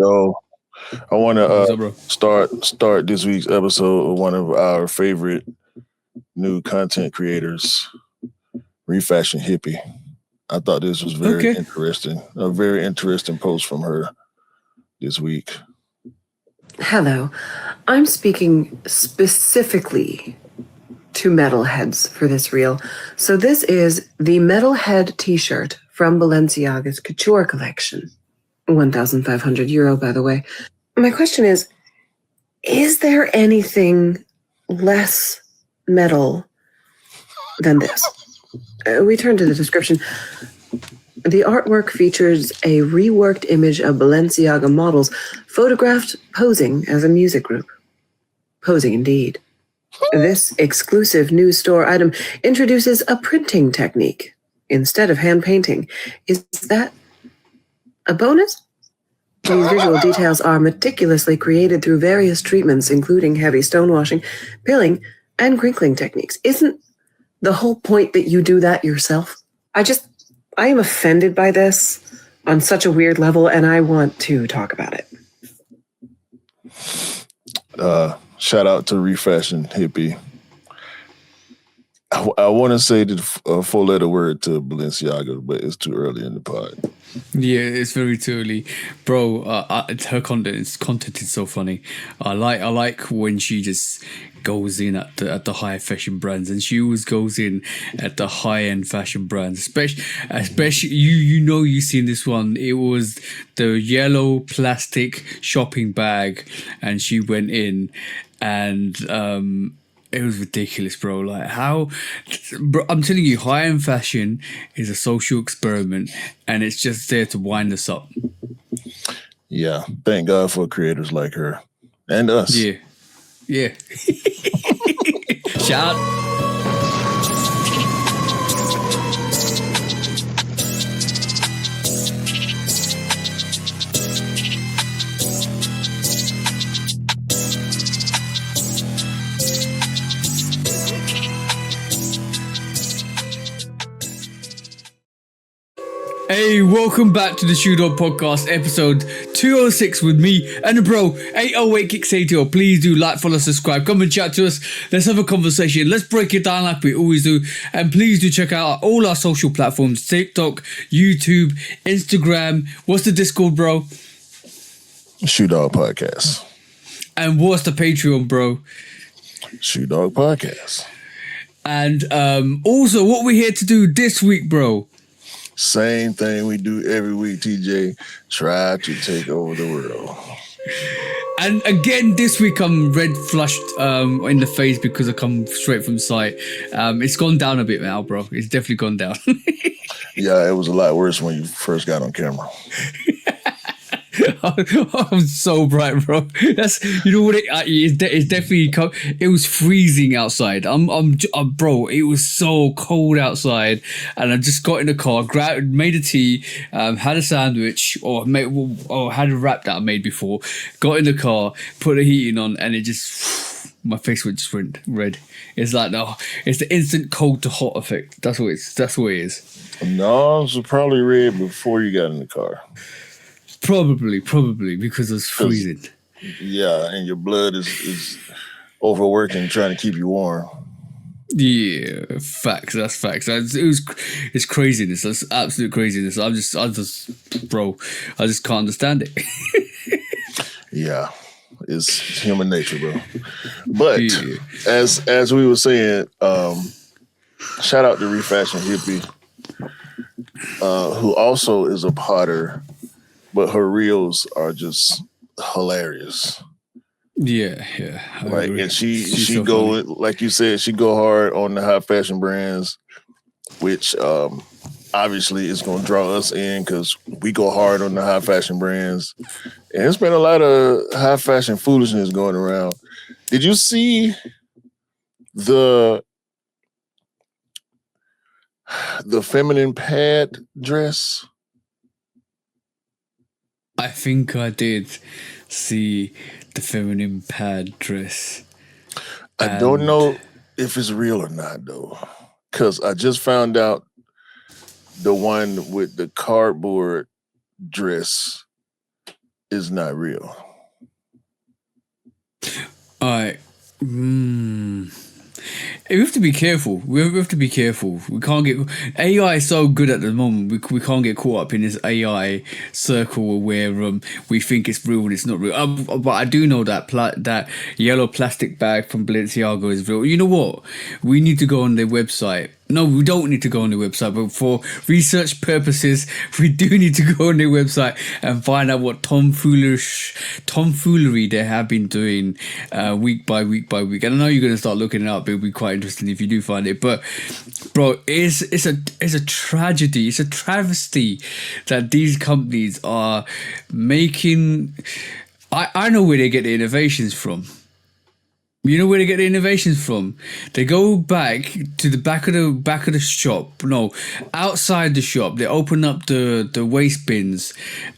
Yo, I want to What's up, bro? start this week's episode with one of our favorite new content creators, Refashion Hippie. I thought this was very Okay. interesting. A very interesting post from her this week. Hello. I'm speaking specifically to metalheads for this reel. So this is the metalhead t-shirt from Balenciaga's couture collection. €1,500, by the way. My question is there anything less metal than this? We turn to the description. The artwork features a reworked image of Balenciaga models photographed posing as a music group. Posing indeed. This exclusive new store item introduces a printing technique instead of hand painting. Is that a bonus? These visual details are meticulously created through various treatments, including heavy stonewashing, pilling, and crinkling techniques. Isn't the whole point that you do that yourself? I am offended by this on such a weird level, and I want to talk about it. Shout out to Refashion Hippie. I want to say the four-letter word to Balenciaga, but it's too early in the pod. Yeah, it's very too early, bro. Her content is so funny. I like when she just goes in at the high fashion brands, and she always goes in at the high end fashion brands. Especially you've seen this one. It was the yellow plastic shopping bag, and she went in, and it was ridiculous, bro. Like how, bro, I'm telling you, high-end fashion is a social experiment, and it's just there to wind us up. Yeah, thank God for creators like her and us. Yeah. Shout out. Hey, welcome back to the Shoe Dog Podcast, episode 206 with me and the bro, 808 Kicks ATL. Please do like, follow, subscribe, come and chat to us. Let's have a conversation. Let's break it down like we always do. And please do check out all our social platforms, TikTok, YouTube, Instagram. What's the Discord, bro? Shoe Dog Podcast. And what's the Patreon, bro? Shoe Dog Podcast. And also, what we're here to do this week, bro. Same thing we do every week, TJ. Try to take over the world. And again, this week I'm red flushed in the face because I come straight from site. It's gone down a bit now, bro. It's definitely gone down. Yeah, it was a lot worse when you first got on camera. I'm so bright, bro. That's, you know what it's definitely it was freezing outside. Bro, it was so cold outside, and I just got in the car, made a tea, had a sandwich, or had a wrap that I made before. Got in the car, put the heating on, and it just my face just went red. It's like it's the instant cold to hot effect. That's what it is. No, it was probably red before you got in the car. Probably because it was freezing. Yeah, and your blood is overworking trying to keep you warm. Yeah, facts. That's facts. It's craziness. That's absolute craziness. I just, bro, I just can't understand it. Yeah, it's human nature, bro. But yeah. as we were saying, shout out to Refashion Hippie, who also is a potter. But her reels are just hilarious. Yeah. Like, and she go funny. Like you said, she go hard on the high fashion brands, which obviously is going to draw us in because we go hard on the high fashion brands. And there's been a lot of high fashion foolishness going around. Did you see the feminine pad dress? I think I did see the feminine pad dress. I don't know if it's real or not, though, because I just found out the one with the cardboard dress is not real. All right. We have to be careful. We have to be careful. We can't get AI is so good at the moment. We can't get caught up in this AI circle where we think it's real and it's not real. But I do know that that yellow plastic bag from Balenciaga is real. You know what? We need to go on their website. No, we don't need to go on their website, but for research purposes, we do need to go on their website and find out what tomfoolery they have been doing week by week by week. And I know you're going to start looking it up. It'll be quite interesting if you do find it. But bro, it's a tragedy. It's a travesty that these companies are making. I know where they get the innovations from. You know where they get the innovations from? They go back to the back of the shop. No, outside the shop. They open up the waste bins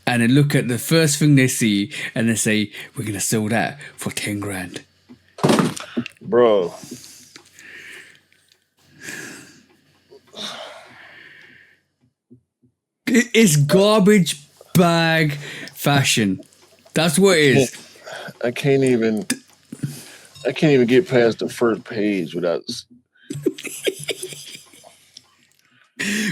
and they look at the first thing they see and they say, "We're gonna sell that for 10 grand." Bro. It's garbage bag fashion. That's what it is. I can't even get past the first page without.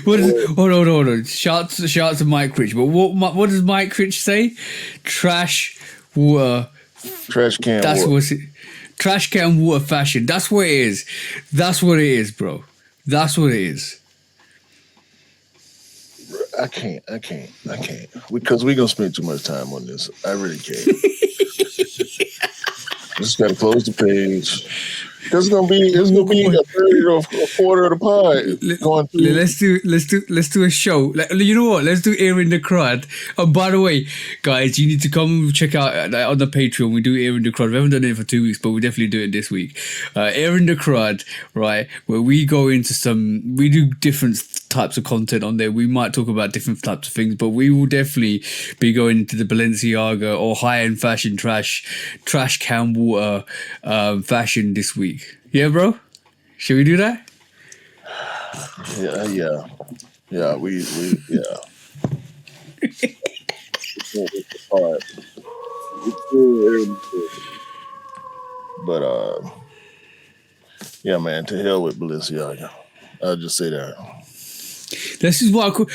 Hold on. Shout to Mike Rich. But what does Mike Rich say? Trash can. That's what's it. Trash can water fashion. That's what it is. That's what it is, bro. That's what it is. I can't. Because we're gonna spend too much time on this. I really can't. Just gotta close the page. It's gonna be a third or a quarter of the pie going through. Let's do a show. You know what? Let's do Air in the Crowd. Oh, by the way, guys, you need to come check out on the Patreon. We do Air in the Crowd. We haven't done it for 2 weeks, but we definitely do it this week. Air in the Crowd, right? Where we go into we do different types of content on there. We might talk about different types of things, but we will definitely be going into the Balenciaga or high-end fashion trash can water fashion this week. Yeah, bro? Should we do that? Yeah, we But yeah, man, to hell with Balenciaga. I'll just say that. This is why I call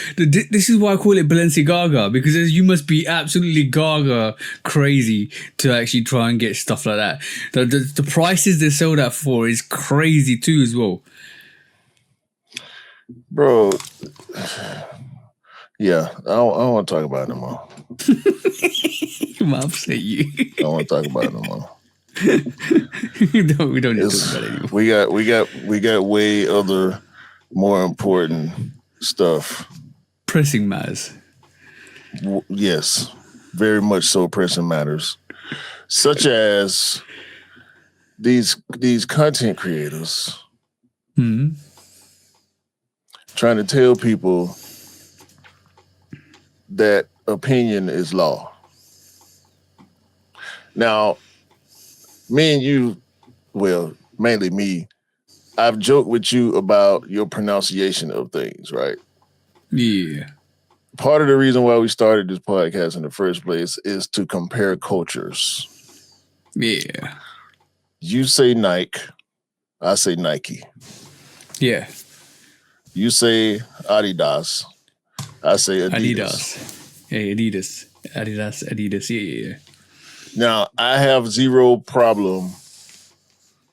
it Balenciaga, because you must be absolutely gaga crazy to actually try and get stuff like that. The prices they sell that for is crazy too as well. Bro, yeah, I don't want to talk about it no more. I'm upset you. I don't want to talk about it no more. we don't need to talk about it anymore. We got way other more important stuff. Pressing matters. Yes, very much so. Pressing matters, such as these content creators trying to tell people that opinion is law. Now, me and you, well, mainly me, I've joked with you about your pronunciation of things, right? Yeah. Part of the reason why we started this podcast in the first place is to compare cultures. Yeah. You say Nike, I say Nike. Yeah. You say Adidas, I say Adidas. Yeah, Adidas. Yeah. Now, I have zero problem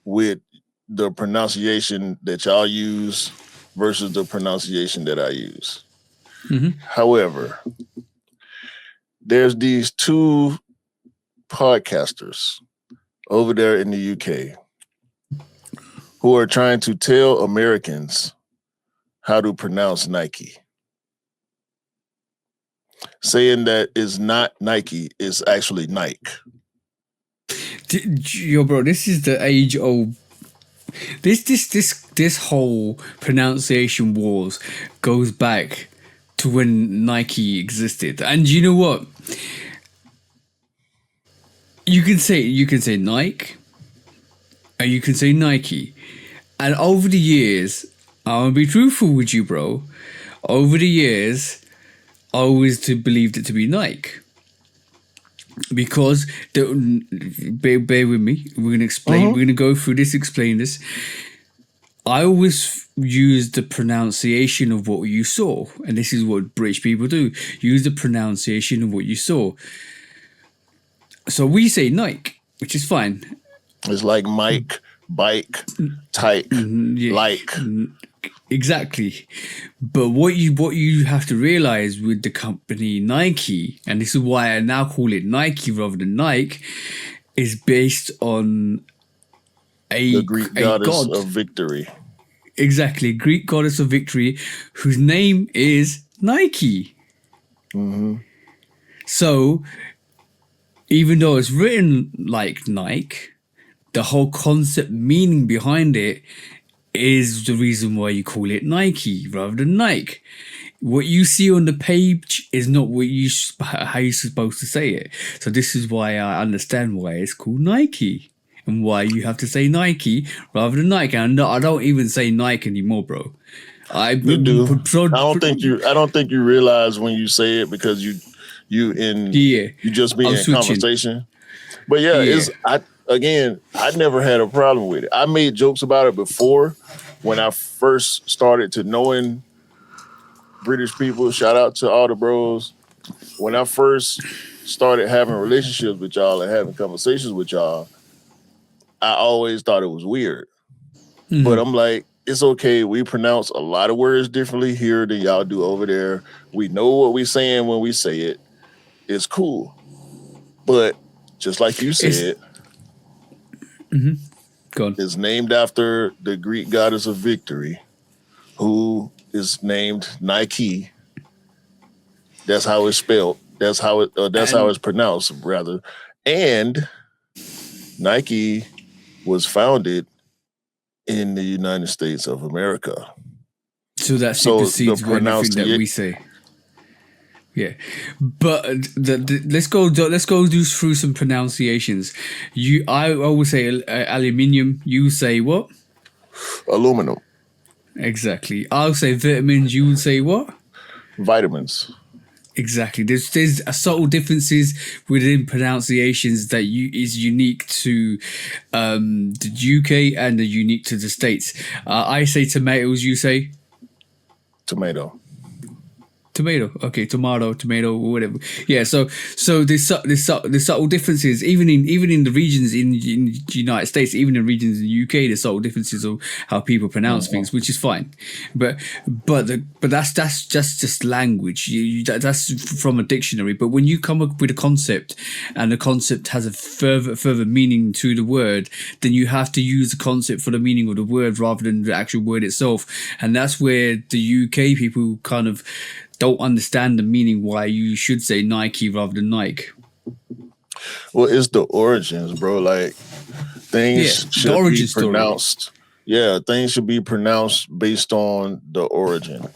with the pronunciation that y'all use versus the pronunciation that I use. Mm-hmm. However, there's these two podcasters over there in the UK who are trying to tell Americans how to pronounce Nike. Saying that it's not Nike, it's actually Nike. Yo, bro, this is the age old. This whole pronunciation wars goes back to when Nike existed, and you know what? You can say Nike, and you can say Nike, and over the years, I'm gonna be truthful with you, bro. Over the years, I always believed it to be Nike. because bear with me. We're gonna explain. We're gonna go through this. Explain this. I always use the pronunciation of what you saw, and this is what British people do: use the pronunciation of what you saw. So we say Nike, which is fine. It's like Mike, bike, tyke, like. Exactly. But what you have to realize with the company Nike, and this is why I now call it Nike rather than Nike, is based on The Greek goddess god. of victory. Exactly, Greek goddess of victory, whose name is Nike. So, even though it's written like Nike, the whole concept meaning behind it is the reason why you call it Nike rather than Nike. What you see on the page is not how you're supposed to say it. So this is why I understand why it's called Nike and why you have to say Nike rather than Nike. And I don't even say Nike anymore, bro. You do. I don't think you realize when you say it because you just be in conversation. But I never had a problem with it. I made jokes about it before when I first started to knowing British people. Shout out to all the bros. When I first started having relationships with y'all and having conversations with y'all, I always thought it was weird. But I'm like, it's okay. We pronounce a lot of words differently here than y'all do over there. We know what we're saying when we say it. It's cool. But just like you said, Go on. It's named after the Greek goddess of victory, who is named Nike. That's how it's spelled. That's how it's pronounced, rather. And Nike was founded in the United States of America. So that supersedes anything that we say. Yeah, but let's go through some pronunciations. I always say aluminium. You say what? Aluminum. Exactly. I'll say vitamins. You would say what? Vitamins. Exactly. There's subtle differences within pronunciations that is unique to the UK and are unique to the States. I say tomatoes. You say tomato. Okay, tomato, whatever. Yeah, so there's subtle differences even in the regions in the United States, even in regions in the UK. There's subtle differences of how people pronounce things, which is fine. But that's just language. That's from a dictionary. But when you come up with a concept and the concept has a further meaning to the word, then you have to use the concept for the meaning of the word rather than the actual word itself. And that's where the UK people kind of don't understand the meaning why you should say Nike rather than Nike. Well, it's the origins, bro. Like things should be pronounced. Story. Yeah, things should be pronounced based on the origin.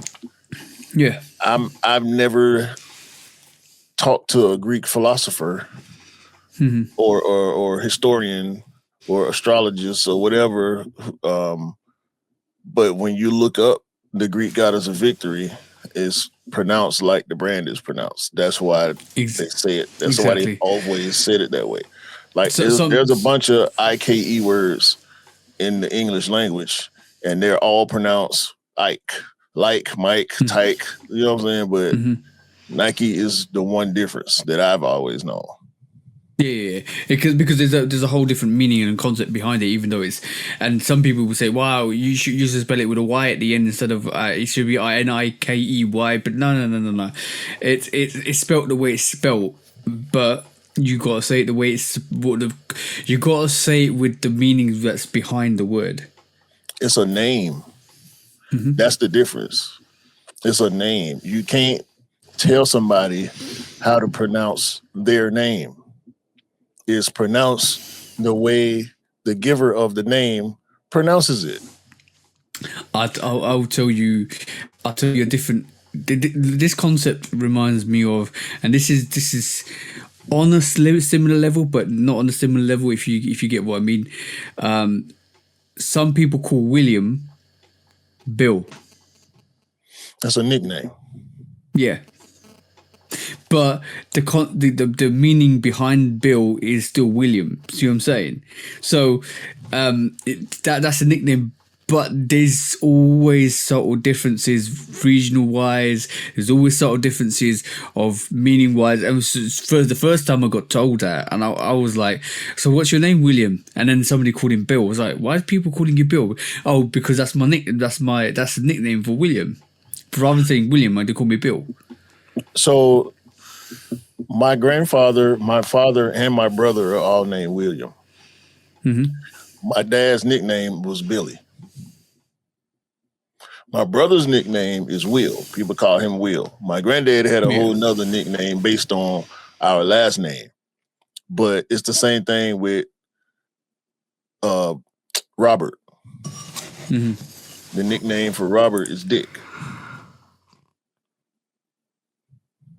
Yeah. I've never talked to a Greek philosopher or historian or astrologist or whatever. But when you look up the Greek goddess of victory, it's pronounced like the brand is pronounced. That's why they say it. That's why they always said it that way. Like there's a bunch of IKE words in the English language, and they're all pronounced Ike, like, Mike, Tyke. You know what I'm saying? But Nike is the one difference that I've always known. Yeah. Because there's a whole different meaning and concept behind it, even though and some people will say, wow, you should spell it with a Y at the end instead of it should be Nikey, but no. It's spelled the way it's spelled, but you gotta say it the way you gotta say it with the meaning that's behind the word. It's a name. That's the difference. It's a name. You can't tell somebody how to pronounce their name. Is pronounced the way the giver of the name pronounces it. I'll tell you a different. This concept reminds me of, and this is on a similar level, but not on a similar level. If you get what I mean, some people call William Bill. That's a nickname. Yeah. but the meaning behind Bill is still William. See what I'm saying? So that's a nickname. But there's always subtle differences regional wise. There's always subtle differences of meaning wise. And for the first time I got told that, and I was like, "So what's your name, William?" And then somebody called him Bill. I was like, "Why are people calling you Bill?" Oh, because that's my nickname. That's the nickname for William. Rather than saying William, they call me Bill. So my grandfather, my father, and my brother are all named William. Mm-hmm. My dad's nickname was Billy. My brother's nickname is Will. People call him Will. My granddad had a whole nother nickname based on our last name. But it's the same thing with Robert. Mm-hmm. The nickname for Robert is Dick.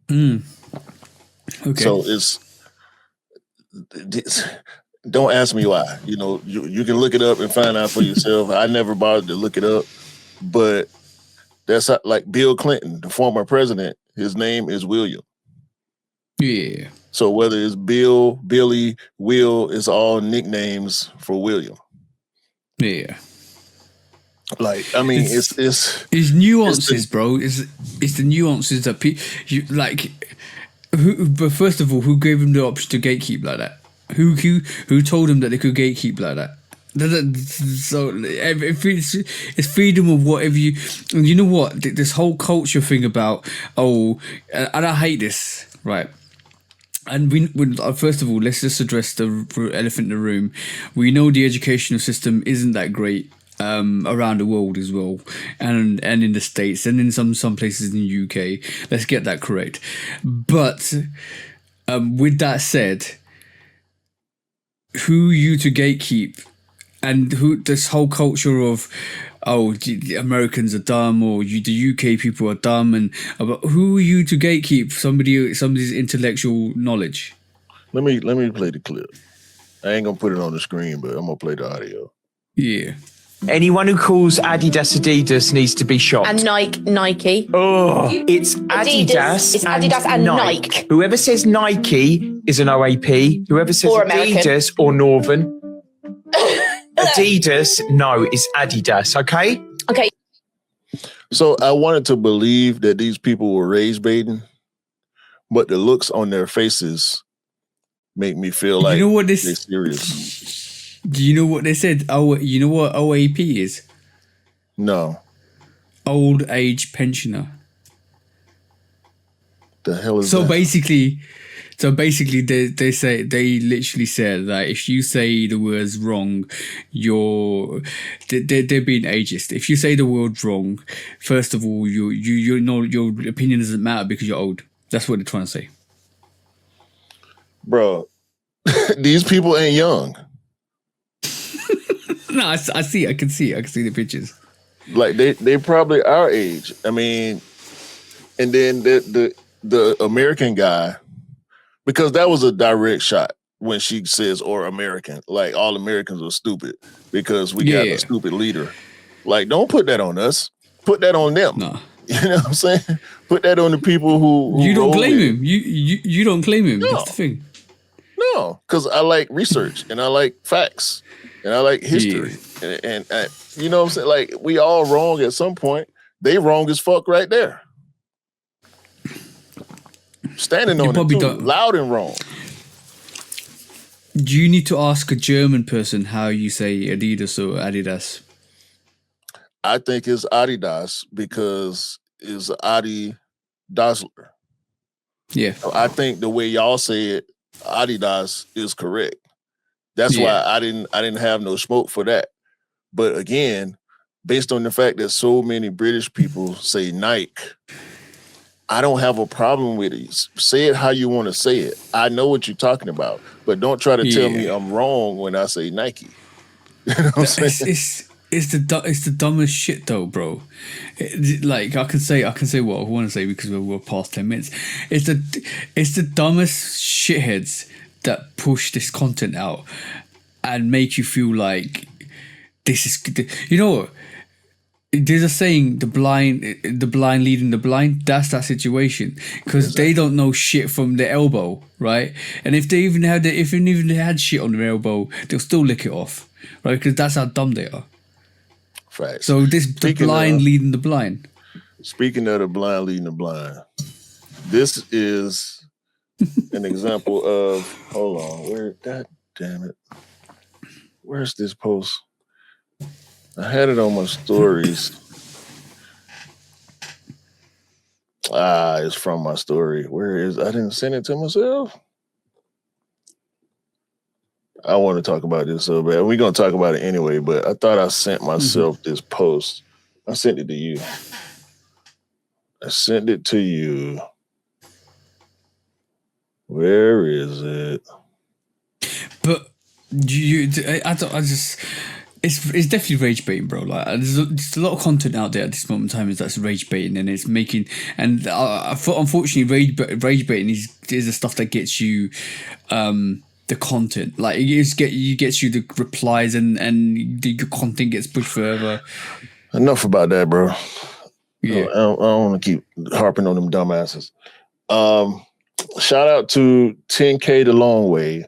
Okay. So it's don't ask me why. You know, you can look it up and find out for yourself. I never bothered to look it up. But that's like Bill Clinton, the former president, his name is William. Yeah. So whether it's Bill, Billy, Will, it's all nicknames for William. Yeah. Like, I mean, it's nuances, bro. It's the nuances that you like. But first of all, who gave him the option to gatekeep like that? Who told him that they could gatekeep like that? So it's freedom of whatever you. And you know what? This whole culture thing about and I hate this, right? And first of all, let's just address the elephant in the room. We know the educational system isn't that great around the world as well, and in the States, and in some places in the UK. Let's get that correct. But with that said, who you to gatekeep? And this whole culture of the Americans are dumb, or the UK people are dumb, and who are you to gatekeep somebody's intellectual knowledge? Let me play the clip. I ain't gonna put it on the screen, but I'm gonna play the audio. Yeah. Anyone who calls Adidas needs to be shot. And Nike. Oh, it's Adidas. It's Adidas and Nike. Whoever says Nike is an OAP. Whoever says Or Adidas or Northern. Adidas, no, it's Adidas, okay? Okay. So I wanted to believe that these people were rage baiting, but the looks on their faces make me feel like they're serious. Do you know what they said? You know what OAP is? No. Old age pensioner. The hell is that? So basically, they literally said that if you say the words wrong, they're being ageist. If you say the word wrong, first of all, you know your opinion doesn't matter because you're old. That's what they're trying to say, bro. These people ain't young. No, I see. I can see the pictures. Like they probably our age. I mean, and then the American guy. Because that was a direct shot when she says, or American, like all Americans are stupid because we got a stupid leader. Like, don't put that on us. Put that on them. No. You know what I'm saying? Put that on the people who you don't claim him. You don't claim him. No. That's the thing. No, because I like research and I like facts and I like history. Yeah. And you know what I'm saying? Like, we all wrong at some point. They wrong as fuck right there. Standing on it too, loud and wrong. Do you need to ask a German person how you say Adidas or Adidas? I think it's Adidas because it's Adi Dassler. Yeah. I think the way y'all say it, Adidas is correct. That's why I didn't have no smoke for that. But again, based on the fact that so many British people say Nike, I don't have a problem with it. Say it how you want to say it. I know what you're talking about, but don't try to tell me I'm wrong when I say Nike. You know what I'm saying? It's the dumbest shit though, bro. Like I can say what I want to say because we're past 10 minutes. It's the dumbest shitheads that push this content out and make you feel like this is. You know what? There's a saying, the blind leading the blind. That's that situation, because they don't know shit from their elbow, right? And if they even had shit on their elbow, they'll still lick it off, right? Because that's how dumb they are. Right. So the blind leading the blind. Speaking of the blind leading the blind, this is an example of. Hold on, God damn it, where's this post? I had it on my stories. It's from my story. Where is? I didn't send it to myself. I want to talk about this so bad. We're gonna talk about it anyway, but I thought I sent myself this post. I sent it to you. I sent it to you. Where is it? But it's definitely rage baiting, bro. Like there's a lot of content out there at this moment in time that's rage baiting, and it's making, and unfortunately rage baiting is the stuff that gets you the content. Like it gets you the replies, and the content gets pushed further. Enough about that, bro. Yeah. I don't want to keep harping on them dumbasses. Shout out to 10K the Long Way,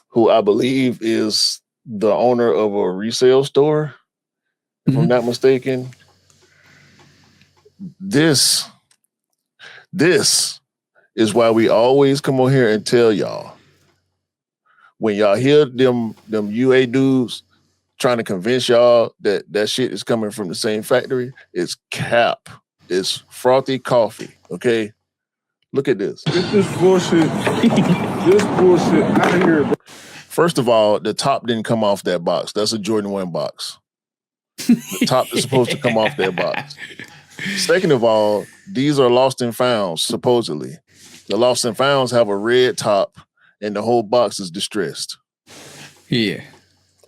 who I believe is the owner of a resale store, if I'm not mistaken. This is why we always come on here and tell y'all, when y'all hear them UA dudes trying to convince y'all that shit is coming from the same factory, it's cap. It's frothy coffee, okay? Look at this. Get this bullshit out of here, bro. First of all, the top didn't come off that box. That's a Jordan 1 box. The top is supposed to come off that box. Second of all, these are lost and founds, supposedly. The lost and founds have a red top and the whole box is distressed. Yeah.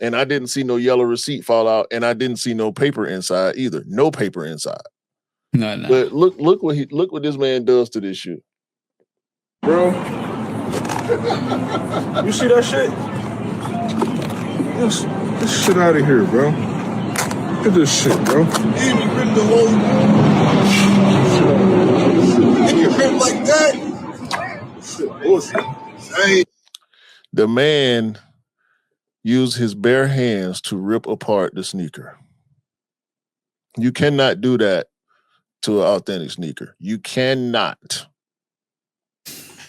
And I didn't see no yellow receipt fall out, and I didn't see no paper inside either. No paper inside. No. But look what this man does to this shoe. Bro. You see that shit? This shit out of here, bro. Look at this shit, bro. Even rip the whole. If you rip like that, shit, bullshit. Hey. The man used his bare hands to rip apart the sneaker. You cannot do that to an authentic sneaker. You cannot.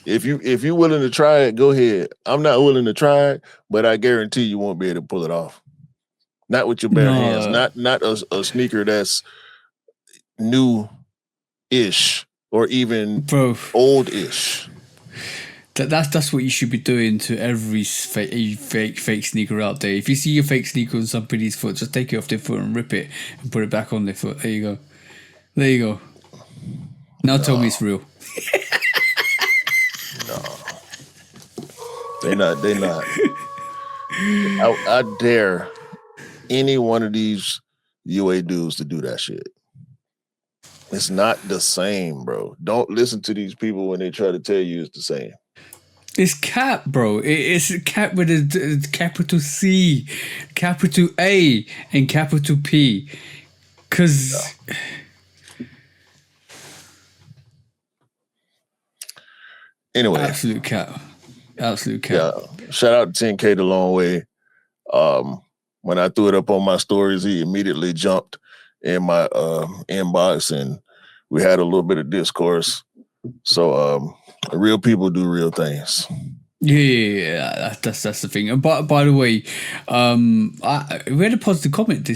If you're willing to try it, go ahead. I'm not willing to try it, but I guarantee you won't be able to pull it off. Not with your bare hands. Not a sneaker that's new-ish or even old-ish. That's what you should be doing to every fake sneaker out there. If you see a fake sneaker on somebody's foot, just take it off their foot and rip it and put it back on their foot. There you go. Now tell me it's real. They're not. I dare any one of these UA dudes to do that shit. It's not the same, bro. Don't listen to these people when they try to tell you it's the same. It's cap, bro. It's cap with a capital C, capital A, and capital P. Because... Anyway. Absolute cap. Yeah. Shout out to 10K the Long Way. When I threw it up on my stories, he immediately jumped in my inbox and we had a little bit of discourse. So real people do real things. Yeah, that's the thing. And by the way, we had a positive comment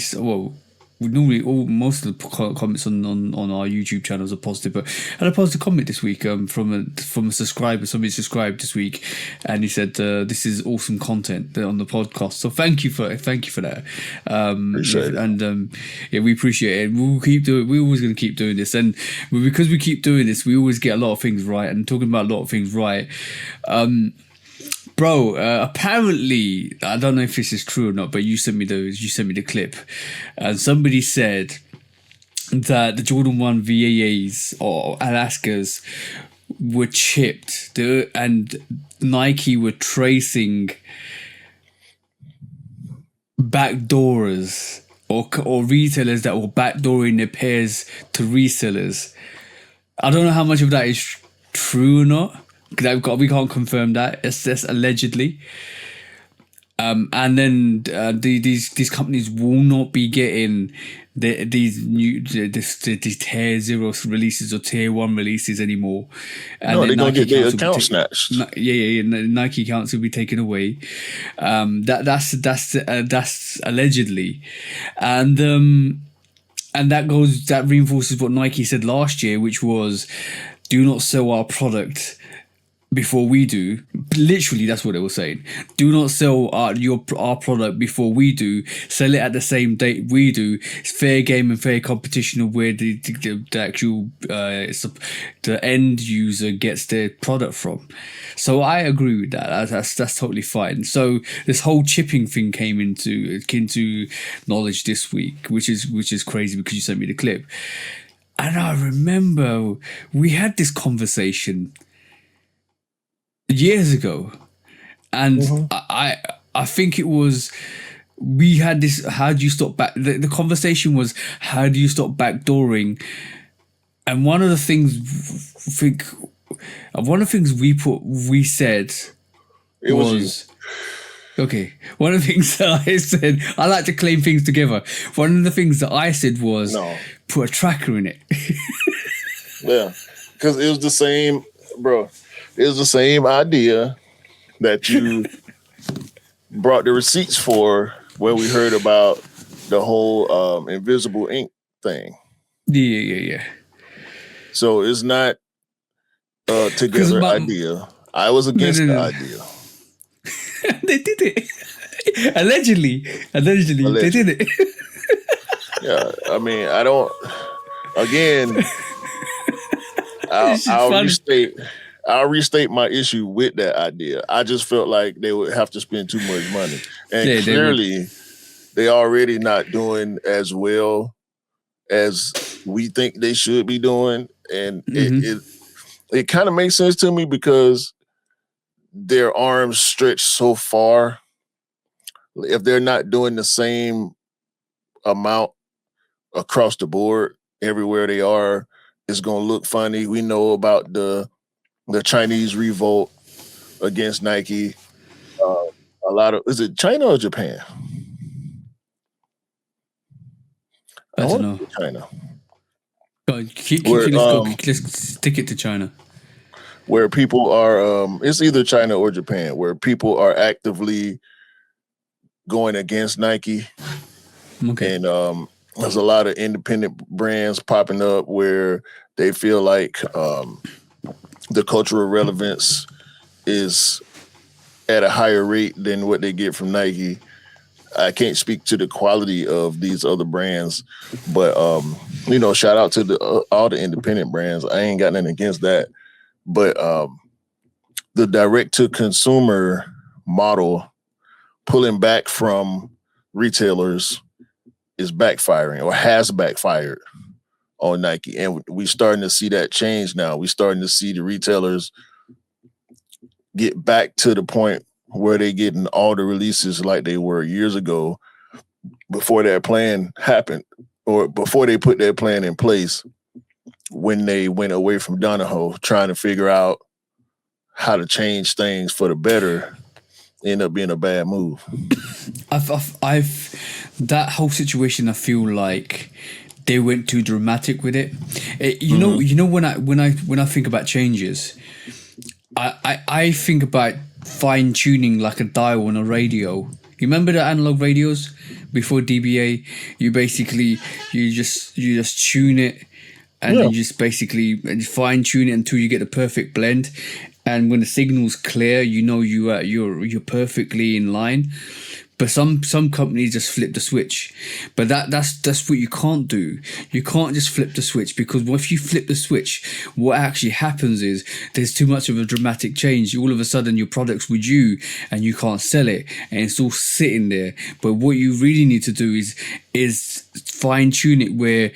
we normally most of the comments on our YouTube channels are positive, but I had a positive comment this week from a subscriber. Somebody subscribed this week, and he said this is awesome content on the podcast. So thank you for that. Appreciate it. And we appreciate it. We'll keep doing. We're always going to keep doing this, and because we keep doing this, we always get a lot of things right. And talking about a lot of things right. Bro, apparently, I don't know if this is true or not, but you sent me the clip, and somebody said that the Jordan 1 VAAs or Alaskas were chipped, and Nike were tracing backdoors or retailers that were backdooring their pairs to resellers. I don't know how much of that is true or not, because we can't confirm that. It's just allegedly. And then these companies will not be getting these tier 0 releases or tier 1 releases anymore. And No, they're gonna get their accounts will account be snatched. Yeah. Nike accounts will be taken away. That's allegedly, and that reinforces what Nike said last year, which was, do not sell our product before we do. Literally, that's what they were saying. Do not sell our product before we do. Sell it at the same date we do. It's fair game and fair competition of where the actual the end user gets their product from. So I agree with that. That's totally fine. So this whole chipping thing came into knowledge this week, which is crazy because you sent me the clip, and I remember we had this conversation years ago, and I think it was, we had this, how do you stop back, the conversation was, how do you stop backdooring? And one of the things we said was okay, one of the things that I said, I like to claim things together. One of the things that I said was, put a tracker in it. Yeah, because it was the same, bro. It was the same idea that you brought the receipts for when we heard about the whole invisible ink thing. Yeah. So it's not a together idea. I was against the idea. They did it. Allegedly, they did it. Yeah, I mean, I don't. Again, I'll restate my issue with that idea. I just felt like they would have to spend too much money, and clearly, they already not doing as well as we think they should be doing, and it kind of makes sense to me because their arms stretch so far. If they're not doing the same amount across the board everywhere they are, it's gonna look funny. We know about the Chinese revolt against Nike. A lot of, is it China or Japan? I don't know. China. Let's stick it to China. Where people are, it's either China or Japan, where people are actively going against Nike. Okay. And there's a lot of independent brands popping up where they feel like the cultural relevance is at a higher rate than what they get from Nike. I can't speak to the quality of these other brands, but shout out to all the independent brands. I ain't got nothing against that. But the direct to consumer model, pulling back from retailers, is backfiring or has backfired on Nike. And we're starting to see that change now. We're starting to see the retailers get back to the point where they're getting all the releases like they were years ago before that plan happened, or before they put that plan in place when they went away from Donahoe trying to figure out how to change things for the better. End up being a bad move. That whole situation, I feel like they went too dramatic with it. You know, when I think about changes, I think about fine tuning like a dial on a radio. You remember the analog radios before DBA? You just tune it, and then you just basically fine tune it until you get the perfect blend. And when the signal's clear, you know you're perfectly in line. But some companies just flip the switch. But that's what you can't do. You can't just flip the switch, because if you flip the switch, what actually happens is there's too much of a dramatic change. All of a sudden your product's with you and you can't sell it, and it's all sitting there. But what you really need to do is fine tune it where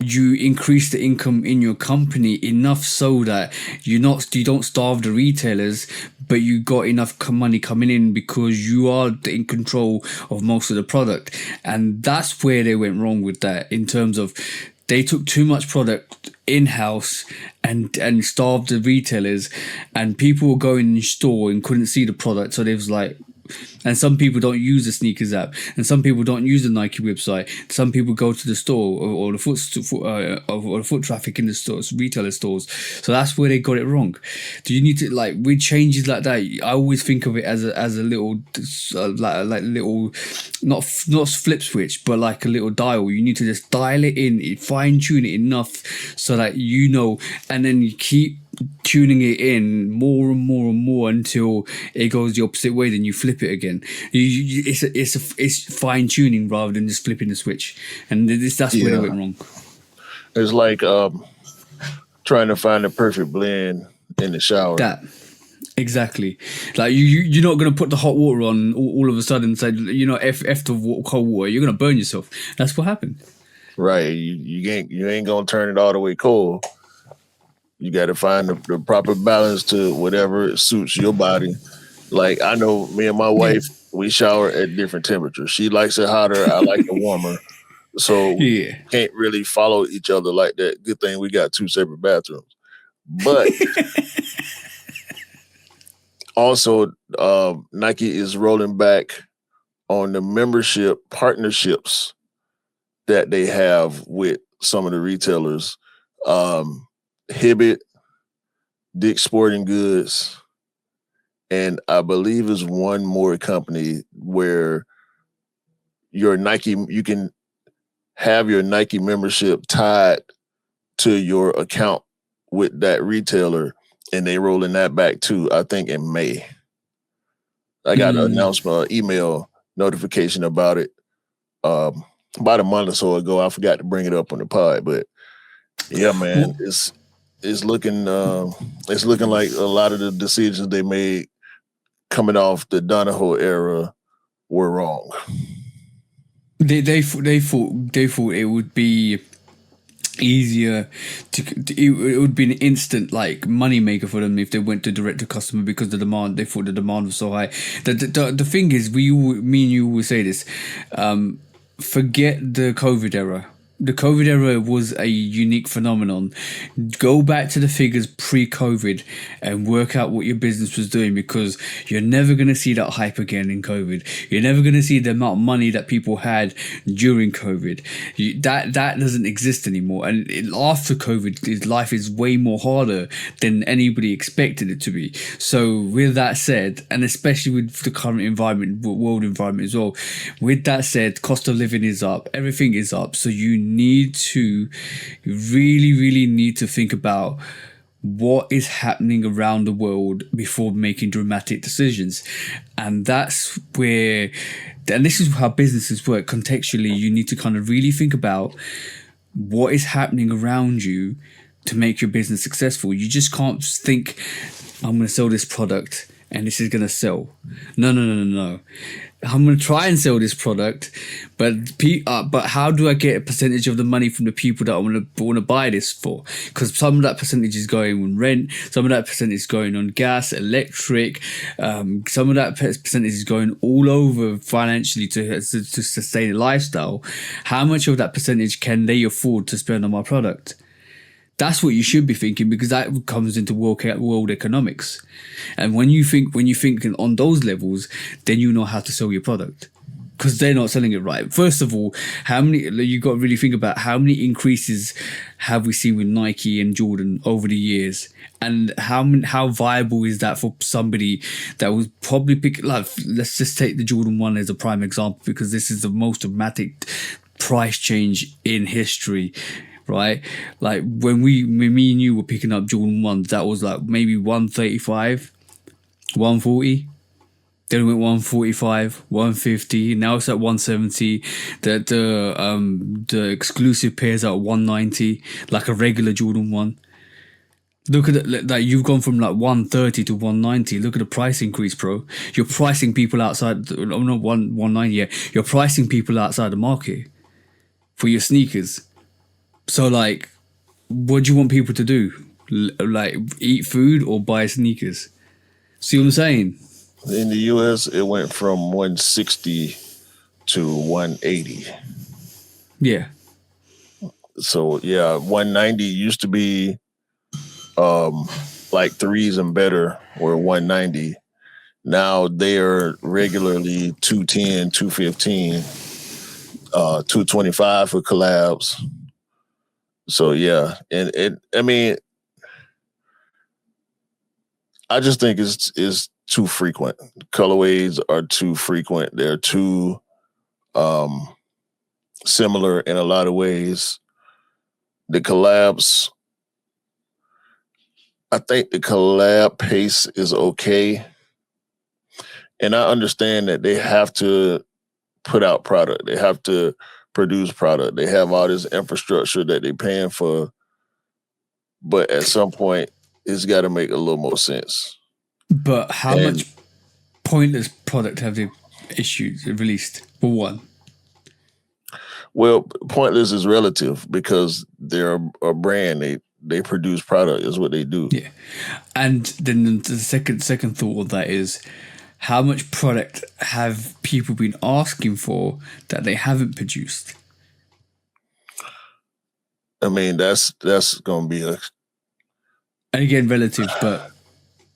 you increase the income in your company enough so that you don't starve the retailers, but you got enough money coming in because you are in control of most of the product. And that's where they went wrong with that, in terms of they took too much product in-house and starved the retailers, and people were going in store and couldn't see the product. So they was like, and some people don't use the sneakers app, and some people don't use the Nike website. Some people go to the store or the foot traffic in the stores, retailer stores. So that's where they got it wrong. Do you need to, like, with changes like that? I always think of it as a little like little not flip switch, but like a little dial. You need to just dial it in, fine tune it enough so that you know, and then you keep tuning it in more and more and more until it goes the opposite way. Then you flip it again. It's fine tuning rather than just flipping the switch, and that's where they went wrong. It's like trying to find the perfect blend in the shower. That exactly, like you're not gonna put the hot water on all of a sudden and say, you know, f the cold water. You're gonna burn yourself. That's what happened. Right. You ain't gonna turn it all the way cold. You got to find the proper balance to whatever suits your body. Like, I know me and my wife, we shower at different temperatures. She likes it hotter. I like it warmer. So we can't really follow each other like that. Good thing we got 2 separate bathrooms. But also, Nike is rolling back on the membership partnerships that they have with some of the retailers. Hibbett, Dick's Sporting Goods, and I believe is one more company where your Nike, you can have your Nike membership tied to your account with that retailer, and they rolling that back too, I think in May. I got an announcement, email notification about it about a month or so ago. I forgot to bring it up on the pod, but yeah, man, it's looking like a lot of the decisions they made coming off the Donahoe era were wrong. They thought it would be easier it would be an instant like money maker for them if they went to direct to customer, because they thought the demand was so high. The thing is, me and you will say this, forget the COVID era. The COVID era was a unique phenomenon. Go back to the figures pre-COVID and work out what your business was doing, because you're never going to see that hype again in COVID. You're never going to see the amount of money that people had during COVID. That doesn't exist anymore. And after COVID, life is way more harder than anybody expected it to be. So with that said, and especially with the current environment, world environment as well, with that said, cost of living is up. Everything is up. So you really need to think about what is happening around the world before making dramatic decisions. And that's where, and this is how businesses work contextually, you need to kind of really think about what is happening around you to make your business successful. You just can't think, I'm going to sell this product and this is going to sell. No. I'm going to try and sell this product, but how do I get a percentage of the money from the people that I want to buy this for? Because some of that percentage is going on rent, some of that percentage is going on gas, electric, some of that percentage is going all over financially to sustain a lifestyle. How much of that percentage can they afford to spend on my product? That's what you should be thinking, because that comes into world economics. And when you think on those levels, then you know how to sell your product, because they're not selling it right. First of all, you got to really think about how many increases have we seen with Nike and Jordan over the years, and how viable is that for somebody that was probably let's just take the Jordan 1 as a prime example, because this is the most dramatic price change in history. Right, like when me and you were picking up Jordan 1s, that was like maybe 135, 140. Then it went 145, 150. Now it's at 170. The exclusive pairs are at 190, like a regular Jordan 1. Look at it, like you've gone from like 130 to 190. Look at the price increase, bro. You're pricing people outside. I'm not 190 yet. You're pricing people outside the market for your sneakers. So, like, what do you want people to do? Like, eat food or buy sneakers? See what I'm saying? In the US, it went from 160 to 180. Yeah. So yeah, 190 used to be like threes and better were 190. Now they are regularly 210, 215, 225 for collabs. So yeah, and I just think it's too frequent. Colorways are too frequent. They're too similar in a lot of ways. The collabs, I think the collab pace is okay. And I understand that they have to put out product. They have to produce product. They have all this infrastructure that they're paying for. But at some point, it's got to make a little more sense. But how much pointless product have they released for one? Well, pointless is relative because they're a brand. They produce product is what they do. Yeah. And then the second thought of that is, how much product have people been asking for that they haven't produced? I mean, that's going to be and again, relative, but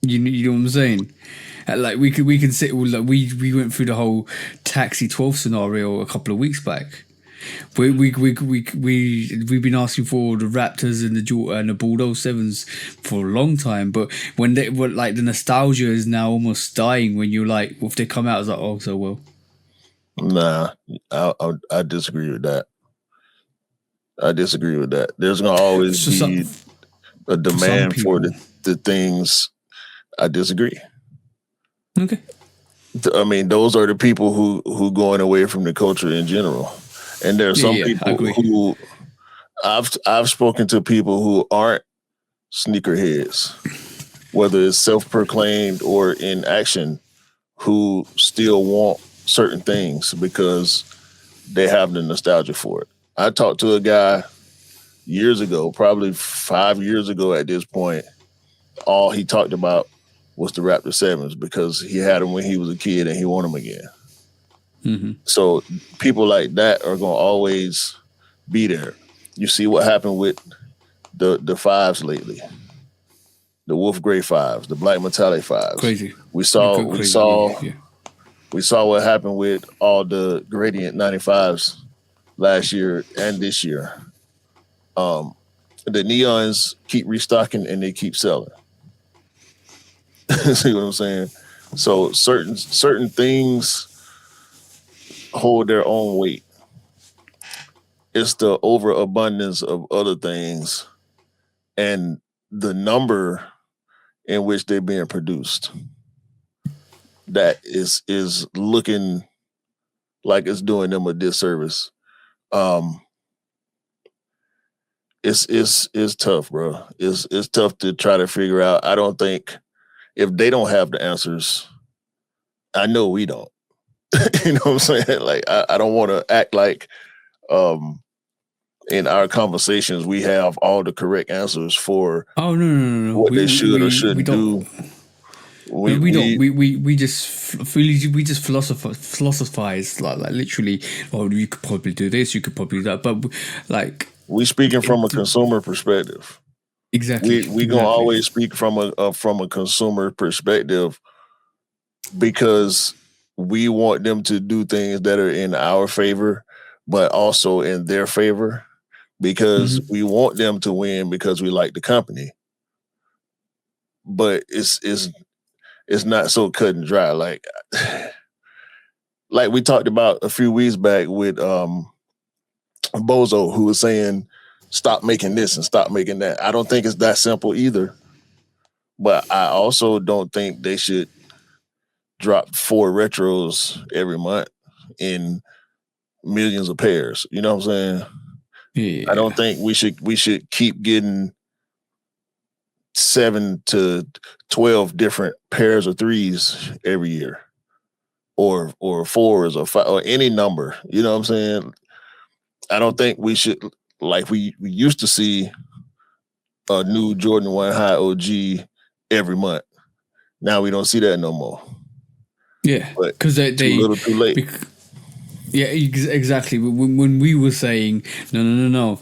you know what I'm saying? Like we can sit. Like we went through the whole Taxi 12 scenario a couple of weeks back. We've been asking for the Raptors and the Bordeaux 7s for a long time, but when they were like, the nostalgia is now almost dying when you're like, if they come out, it's like, oh, so well. Nah, I disagree with that. There's gonna always be a demand for the things. I disagree. Okay. I mean, those are the people who going away from the culture in general. And there are some people who I've spoken to people who aren't sneakerheads, whether it's self-proclaimed or in action, who still want certain things because they have the nostalgia for it. I talked to a guy years ago, probably 5 years ago at this point. All he talked about was the Raptor 7s because he had them when he was a kid and he wanted them again. Mm-hmm. So people like that are going to always be there. You see what happened with the fives lately, the Wolf Gray 5s, the Black Metallic 5s. Crazy. We saw what happened with all the Gradient 95s last year and this year. The neons keep restocking and they keep selling. See what I'm saying? So certain things hold their own weight. It's the overabundance of other things and the number in which they're being produced that is looking like it's doing them a disservice. It's tough, bro. It's tough to try to figure out. I don't think if they don't have the answers, I know we don't. You know what I'm saying? Like I don't want to act like in our conversations we have all the correct answers for no. What they should or shouldn't do. We just philosophize like literally. Oh, you could probably do this. You could probably do that. But like we speaking from a consumer perspective. Exactly. We gonna always speak from a consumer perspective because we want them to do things that are in our favor, but also in their favor because we want them to win because we like the company. But it's not so cut and dry. Like we talked about a few weeks back with Bozo, who was saying, stop making this and stop making that. I don't think it's that simple either. But I also don't think they should drop 4 retros every month in millions of pairs. You know what I'm saying? Yeah. I don't think we should keep getting 7 to 12 different pairs of 3s every year, or 4s or 5 or any number. You know what I'm saying? I don't think we should, like we used to see a new Jordan 1 High OG every month. Now we don't see that no more. Yeah, But because they too little, too late. Yeah, exactly. When we were saying no,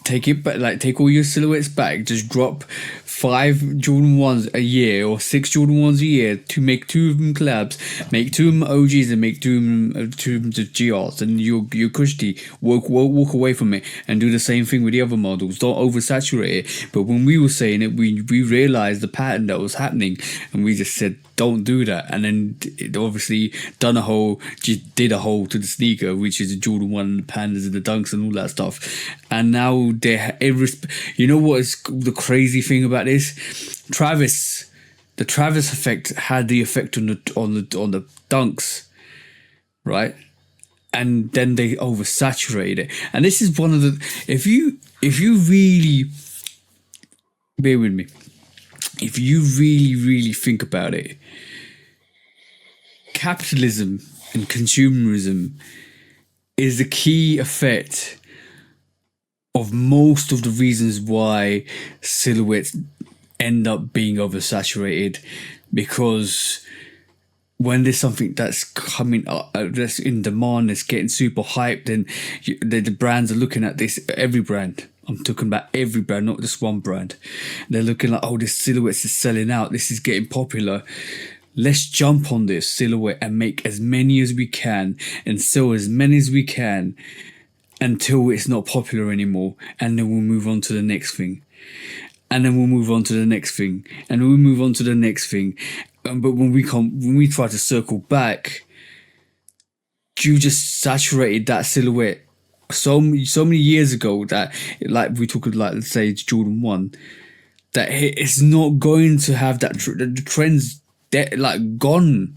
take it back, like take all your silhouettes back. Just drop 5 Jordan 1s a year or 6 Jordan 1s a year to make 2 of them collabs, make 2 of them OGs, and make 2 of them just GRs, and you're cushy. Walk away from it and do the same thing with the other models. Don't oversaturate it. But when we were saying it, we realized the pattern that was happening, and we just said, don't do that. And then it obviously did a hole to the sneaker, which is the Jordan 1 and the Pandas and the Dunks and all that stuff. And now you know what is the crazy thing about this? The Travis effect had the effect on the Dunks, right? And then they oversaturated it. And this is one of the, if you really bear with me, if you really think about it, capitalism and consumerism is the key effect of most of the reasons why silhouettes end up being oversaturated, because when there's something that's coming up, that's in demand, that's getting super hyped, then the brands are looking at this, every brand. I'm talking about every brand, not just one brand. They're looking like, oh, this silhouette is selling out. This is getting popular. Let's jump on this silhouette and make as many as we can and sell as many as we can until it's not popular anymore. And then we'll move on to the next thing. And then we'll move on to the next thing. And we'll move on to the next thing. But when we try to circle back, you just saturated that silhouette so many years ago that, like we talked, like let's say it's Jordan 1, that it's not going to have that the trends like gone.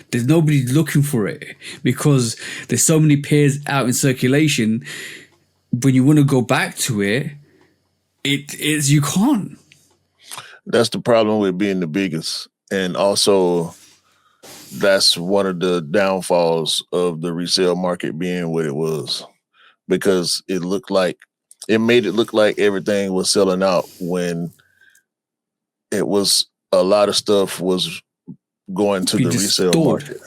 There's nobody looking for it because there's so many pairs out in circulation. When you want to go back to it, it's you can't. That's the problem with being the biggest, and also that's one of the downfalls of the resale market being what it was, because it made it look like everything was selling out when it was a lot of stuff was going to the resale market.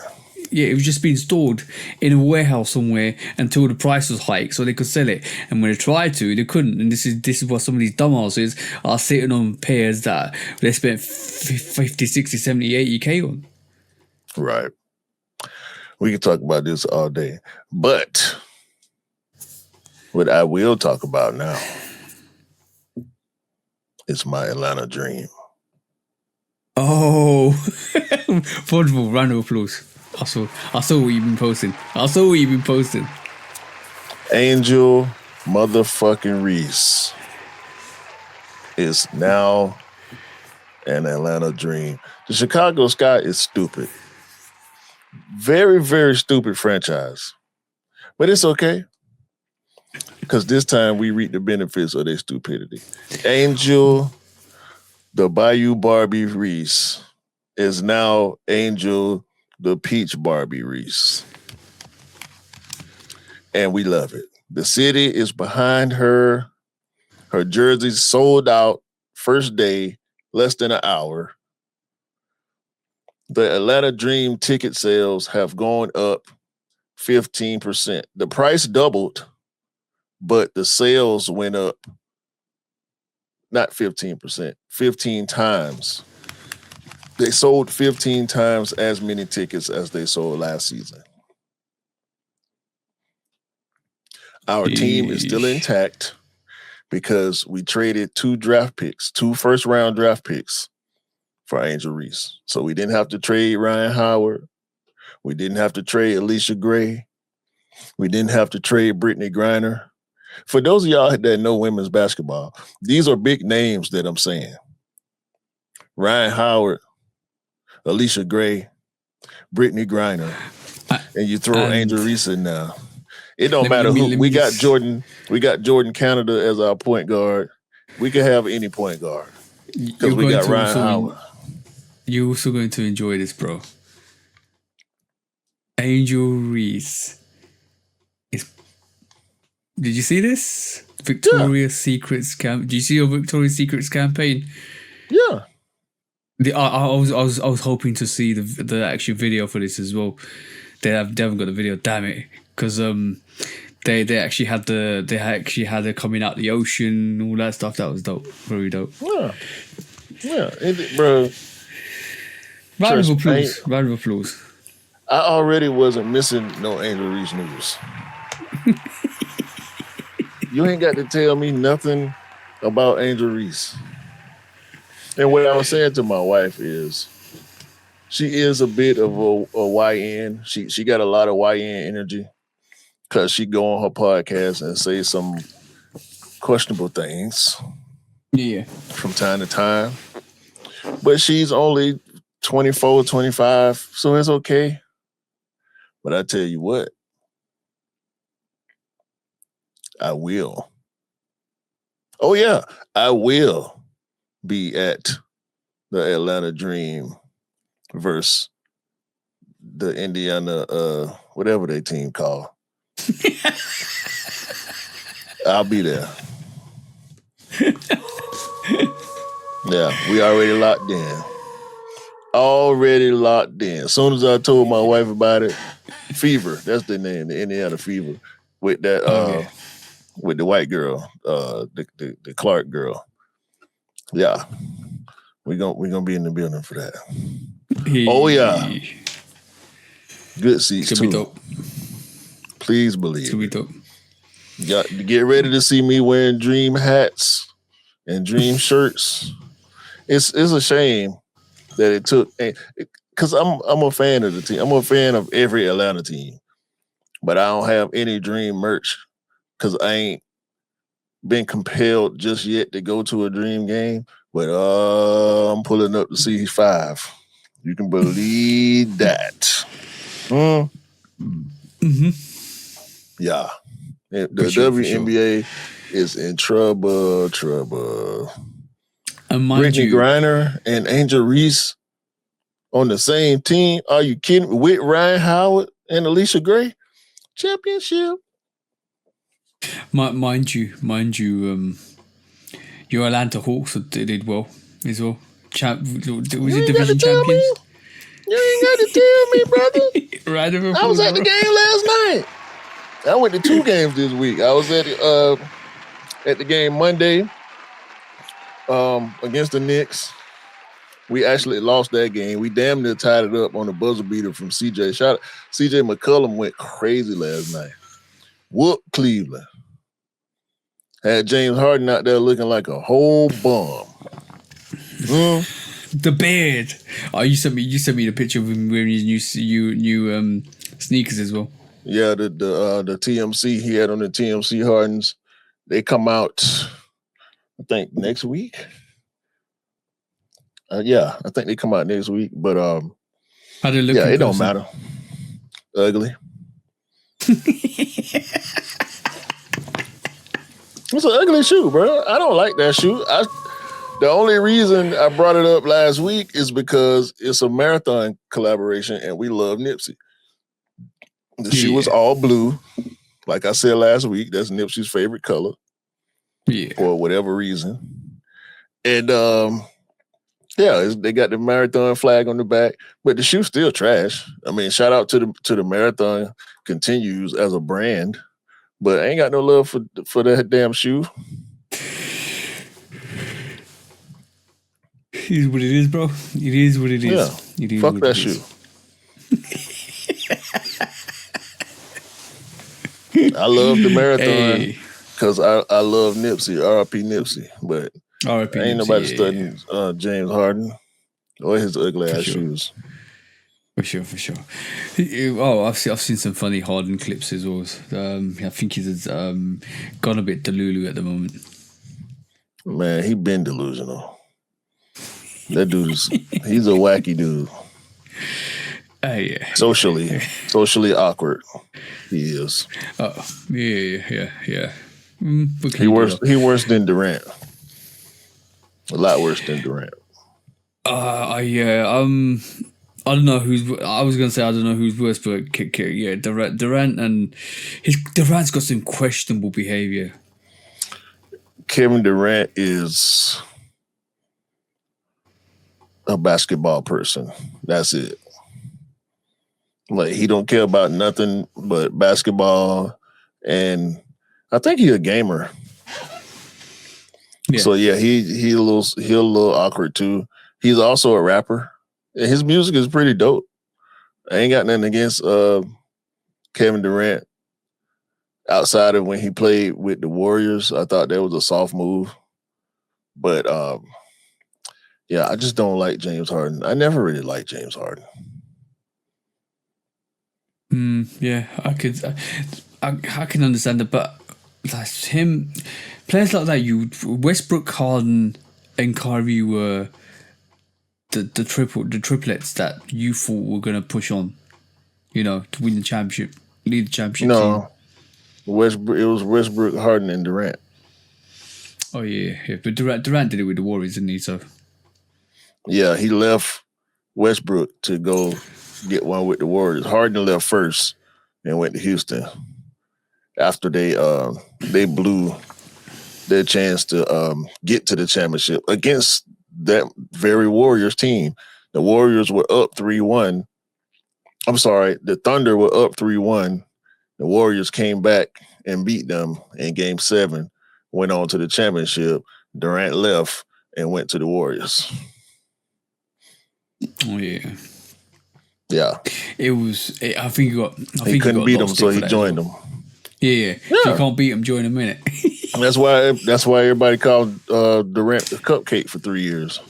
Yeah, it was just being stored in a warehouse somewhere until the price was hiked so they could sell it. And when they tried to, they couldn't. And this is what some of these dumbasses are sitting on pairs that they spent 50, 60, 70, 80K on. Right. We can talk about this all day. But what I will talk about now is my Atlanta dream. Oh, wonderful. Round of applause. I saw what you've been posting. Angel motherfucking Reese is now an Atlanta dream. The Chicago Sky is stupid. Very, very stupid franchise. But it's okay, because this time we reap the benefits of their stupidity. Angel, the Bayou Barbie Reese, is now Angel, the Peach Barbie Reese. And we love it. The city is behind her. Her jersey's sold out first day, less than an hour. The Atlanta Dream ticket sales have gone up 15%. The price doubled, but the sales went up not 15%, 15 times. They sold 15 times as many tickets as they sold last season. Our team is still intact because we traded 2 first-round draft picks for Angel Reese. So we didn't have to trade Ryan Howard. We didn't have to trade Alicia Gray. We didn't have to trade Brittany Griner. For those of y'all that know women's basketball, these are big names that I'm saying. Ryan Howard, Alicia Gray, Brittany Griner, and you throw Angel Reese in now. It don't matter who. We got Jordan Canada as our point guard. We could have any point guard because we got Ryan Howard. You're also going to enjoy this, bro. Angel Reese. Did you see this? Victoria's Secrets camp. Did you see your Victoria's Secrets campaign? Yeah. I was hoping to see the actual video for this as well. They haven't got the video. Damn it, because they actually had her coming out the ocean, all that stuff. That was dope, very dope. Yeah, bro. Round of applause. Round of applause. I already wasn't missing no Angel Reese news. You ain't got to tell me nothing about Angel Reese. And what I was saying to my wife is, she is a bit of a YN. She got a lot of YN energy because she go on her podcast and say some questionable things. Yeah. From time to time. But she's only 24, 25, so it's okay. But I tell you what, I will. Oh yeah, I will be at the Atlanta Dream versus the Indiana, whatever they team called. I'll be there. Yeah, we already locked in. Already locked in. As soon as I told my wife about it, Fever, that's the name, the Indiana Fever, with that with the white girl, the Clark girl. Yeah. We're gonna be in the building for that. Oh yeah. Good seats too. Be dope. Please believe. Be dope. Get ready to see me wearing Dream hats and Dream shirts. It's a shame that it took, because I'm a fan of the team. I'm a fan of every Atlanta team, but I don't have any Dream merch because I ain't been compelled just yet to go to a Dream game. But I'm pulling up to C5. You can believe that. Mm-hmm. Yeah. The WNBA is in trouble. And Brittany Griner and Angel Reese on the same team. Are you kidding me? With Ryan Howard and Alicia Gray? Championship. Mind you, your Atlanta Hawks did well as well. Was it division champions? You ain't got to tell me, brother. I was at the game last night. I went to 2 games this week. I was at the game Monday against the Knicks. We actually lost that game. We damn near tied it up on a buzzer beater from CJ. CJ McCollum went crazy last night. Whoop Cleveland. Had James Harden out there looking like a whole bum. The beard. Oh, you sent me the picture of him wearing his new sneakers as well. Yeah, the TMC he had on the TMC Hardens. They come out, I think, next week. Yeah, I think they come out next week. But how they look? Yeah, it don't matter. Ugly. It's an ugly shoe, bro. I don't like that shoe. The only reason I brought it up last week is because it's a marathon collaboration and we love Nipsey. The shoe was all blue. Like I said last week, that's Nipsey's favorite color. Yeah. For whatever reason. And they got the marathon flag on the back, but the shoe's still trash. I mean, shout out to the marathon continues as a brand, but I ain't got no love for that damn shoe. It is what it is, bro. It is what it is. Yeah. It is Fuck that shoe. I love the marathon because I love Nipsey, R.I.P. Nipsey, but R.I.P. ain't nobody studying James Harden or his ugly ass shoes. For sure. Oh, I've seen some funny Harden clips as well. I think he's gone a bit delulu at the moment. Man, he been delusional. That he's a wacky dude. Yeah. Socially awkward. He is. Oh, yeah. He worse than Durant. A lot worse than Durant. I don't know who's. I was gonna say I don't know who's worse, but yeah, Durant and Durant's got some questionable behavior. Kevin Durant is a basketball person. That's it. Like he don't care about nothing but basketball, and I think he's a gamer. Yeah. So yeah, he a little awkward too. He's also a rapper. And his music is pretty dope. I ain't got nothing against Kevin Durant. Outside of when he played with the Warriors, I thought that was a soft move. But yeah, I just don't like James Harden. I never really liked James Harden. Yeah, I can understand it, but that's him. Players like that, Westbrook, Harden, and Kyrie were the triplets that you thought were gonna push on, to win the championship, lead the championship team. No, Westbrook. It was Westbrook, Harden, and Durant. Oh yeah. But Durant did it with the Warriors, didn't he? So yeah, he left Westbrook to go get one with the Warriors. Harden left first and went to Houston after they blew their chance to get to the championship against that very Warriors team. The Warriors were up 3-1. I'm sorry, the Thunder were up 3-1. The Warriors came back and beat them in Game 7, went on to the championship. Durant left and went to the Warriors. Oh yeah. Yeah. I think he couldn't beat them, so he joined them. Yeah. If you can't beat them, join them in it. That's why everybody called Durant the cupcake for 3 years.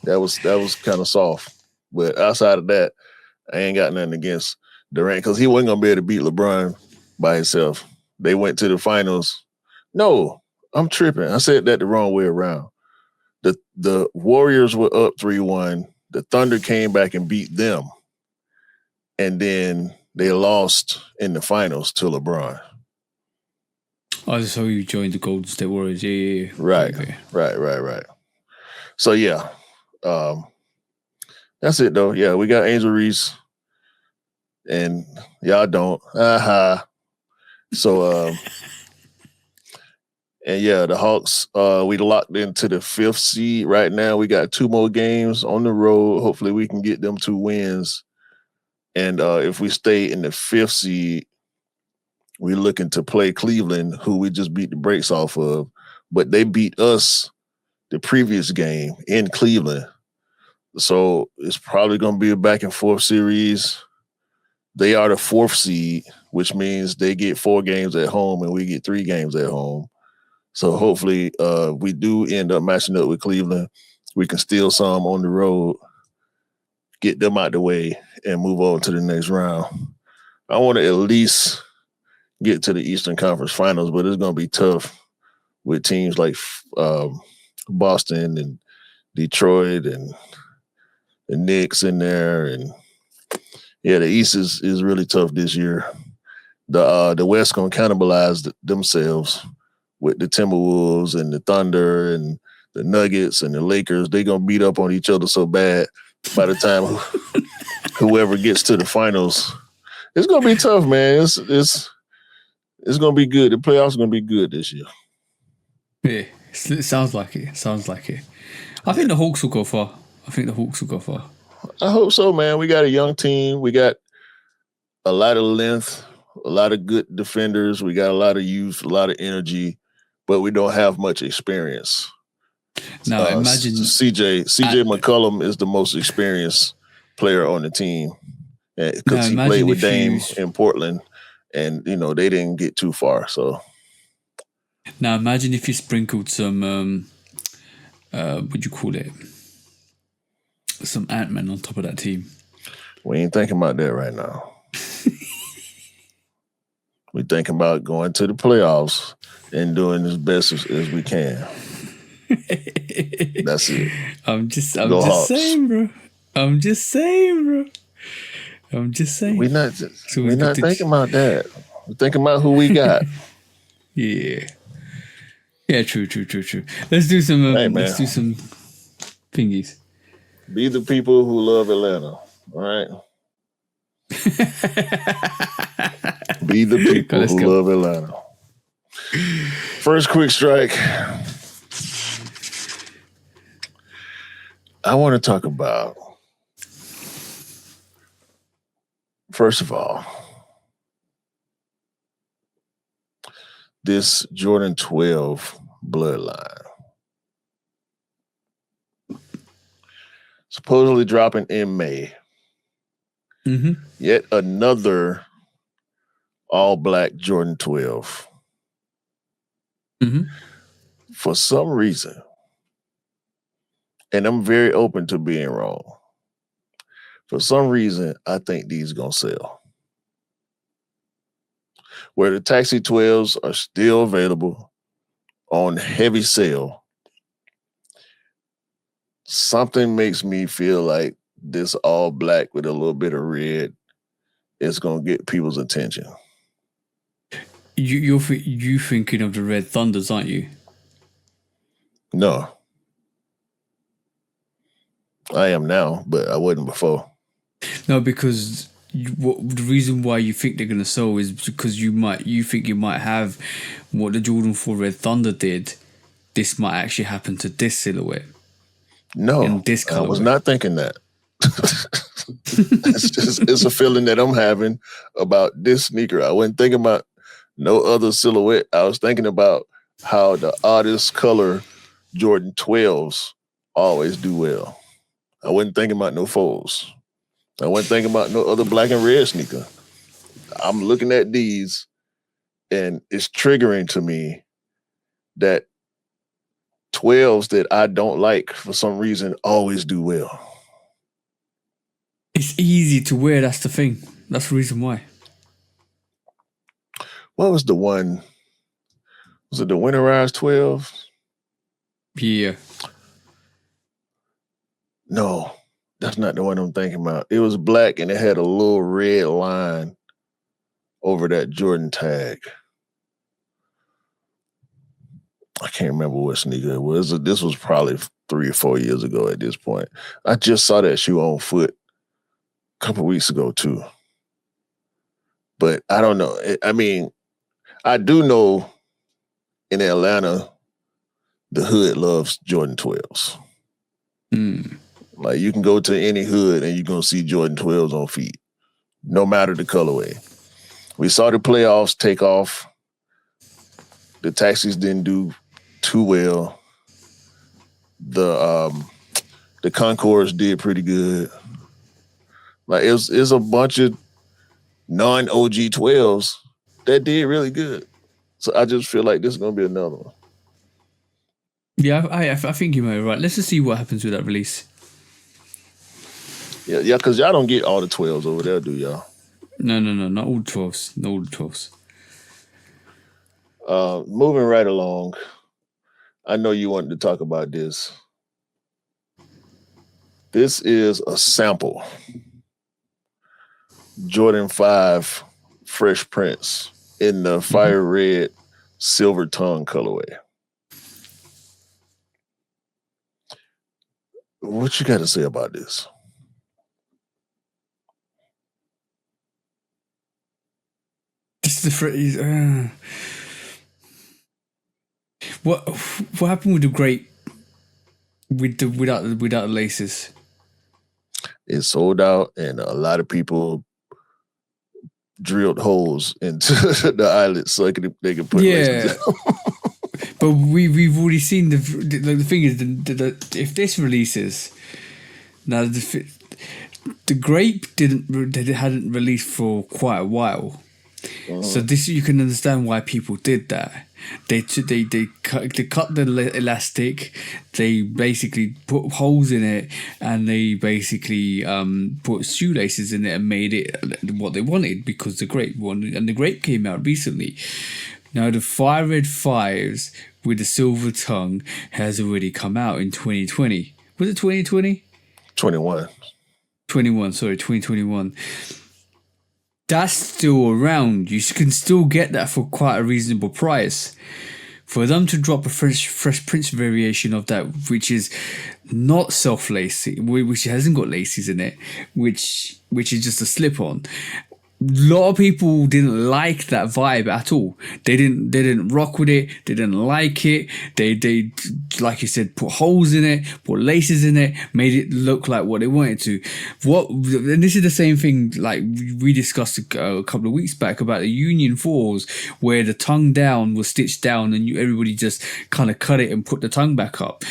That was kind of soft. But outside of that, I ain't got nothing against Durant because he wasn't gonna be able to beat LeBron by himself. They went to the finals. No, I'm tripping. I said that the wrong way around. The Warriors were up 3-1. The Thunder came back and beat them. And then they lost in the finals to LeBron. I saw you joined the Golden State Warriors. Yeah. Right. Okay. Right. So yeah. That's it though. Yeah, we got Angel Reese. And y'all don't. So and yeah, the Hawks, we locked into the 5th seed right now. We got 2 more games on the road. Hopefully we can get them 2 wins. And if we stay in the 5th seed, we're looking to play Cleveland, who we just beat the brakes off of. But they beat us the previous game in Cleveland. So it's probably going to be a back and forth series. They are the 4th seed, which means they get 4 games at home and we get 3 games at home. So hopefully we do end up matching up with Cleveland. We can steal some on the road, get them out the way, and move on to the next round. I want to at least get to the Eastern Conference Finals, but it's going to be tough with teams like Boston and Detroit and the Knicks in there. And yeah, the East is really tough this year. The West going to cannibalize themselves with the Timberwolves and the Thunder and the Nuggets and the Lakers. They're going to beat up on each other so bad by the time whoever gets to the finals. It's going to be tough, man. It's going to be good. The playoffs are going to be good this year. Yeah, it sounds like it. I think the Hawks will go far. I hope so, man. We got a young team. We got a lot of length, a lot of good defenders. We got a lot of youth, a lot of energy, but we don't have much experience. Now imagine CJ McCollum is the most experienced player on the team because he played with Dame in Portland, and they didn't get too far. So now imagine if you sprinkled some what'd you call it? Some Ant-Man on top of that team. We ain't thinking about that right now. We're thinking about going to the playoffs and doing as best as we can. That's it. I'm just saying, bro. We're not thinking about that. We're thinking about who we got. Yeah. Yeah, true. Let's do some let's do some thingies. Be the people who love Atlanta. All right. Be the people who love Atlanta. First quick strike. I want to talk about, first of all, this Jordan 12 bloodline. Supposedly dropping in May. Mm-hmm. Yet another all-black Jordan 12. Mm-hmm. For some reason, and I'm very open to being wrong, for some reason, I think these going to sell. Where the Taxi 12s are still available on heavy sale, something makes me feel like this all black with a little bit of red is going to get people's attention. You thinking of the Red Thunders, aren't you? No. I am now, but I wasn't before. No, because the reason why you think they're going to sell is because you think you might have what the Jordan 4 Red Thunder did. This might actually happen to this silhouette. No, in this I was colorway. not thinking that. It's a feeling that I'm having about this sneaker. I wasn't thinking about no other silhouette. I was thinking about how the oddest color Jordan 12s always do well. I wasn't thinking about no fours. I wasn't thinking about no other black and red sneaker. I'm looking at these and it's triggering to me that 12s that I don't like for some reason always do well. It's easy to wear, that's the thing. That's the reason why. What was the one? Was it the winterized 12? Yeah. No, that's not the one I'm thinking about. It was black and it had a little red line over that Jordan tag. I can't remember what sneaker it was. This was probably 3 or 4 years ago at this point. I just saw that shoe on foot a couple weeks ago too. But I don't know. I mean, I do know in Atlanta, the hood loves Jordan 12s. Like you can go to any hood and you're going to see Jordan 12s on feet, no matter the colorway. We saw the playoffs take off. The Taxis didn't do too well. The Concords did pretty good. Like it's a bunch of non-OG 12s that did really good. So I just feel like this is gonna be another one. Yeah, I think you might be right. Let's just see what happens with that release. Yeah, because y'all don't get all the 12s over there, do y'all? No, not all 12s. Not all the 12s. Moving right along, I know you wanted to talk about this. This is a sample. Jordan 5 Fresh Prince in the fire red silver tongue colorway. What you got to say about this? This is the what happened with the grape without the laces? It sold out, and a lot of people drilled holes into the eyelets so they could put laces. But we've already seen the thing is if this releases now the grape hadn't released for quite a while. So this you can understand why people did that. They cut the elastic. They basically put holes in it, and they basically put shoelaces in it and made it what they wanted because the grape wanted. And the grape came out recently. Now the fire red 5s with the silver tongue has already come out in 2020. Was it 2020? 21. 2021. That's still around. You can still get that for quite a reasonable price. For them to drop a Fresh Prince variation of that, which is not self-lacing, which hasn't got laces in it, which is just a slip-on, lot of people didn't like that vibe at all. They didn't rock with it. They didn't like it. They like you said, put holes in it, put laces in it, made it look like what they wanted to. And this is the same thing like we discussed a couple of weeks back about the Union 4s, where the tongue down was stitched down and everybody just kind of cut it and put the tongue back up.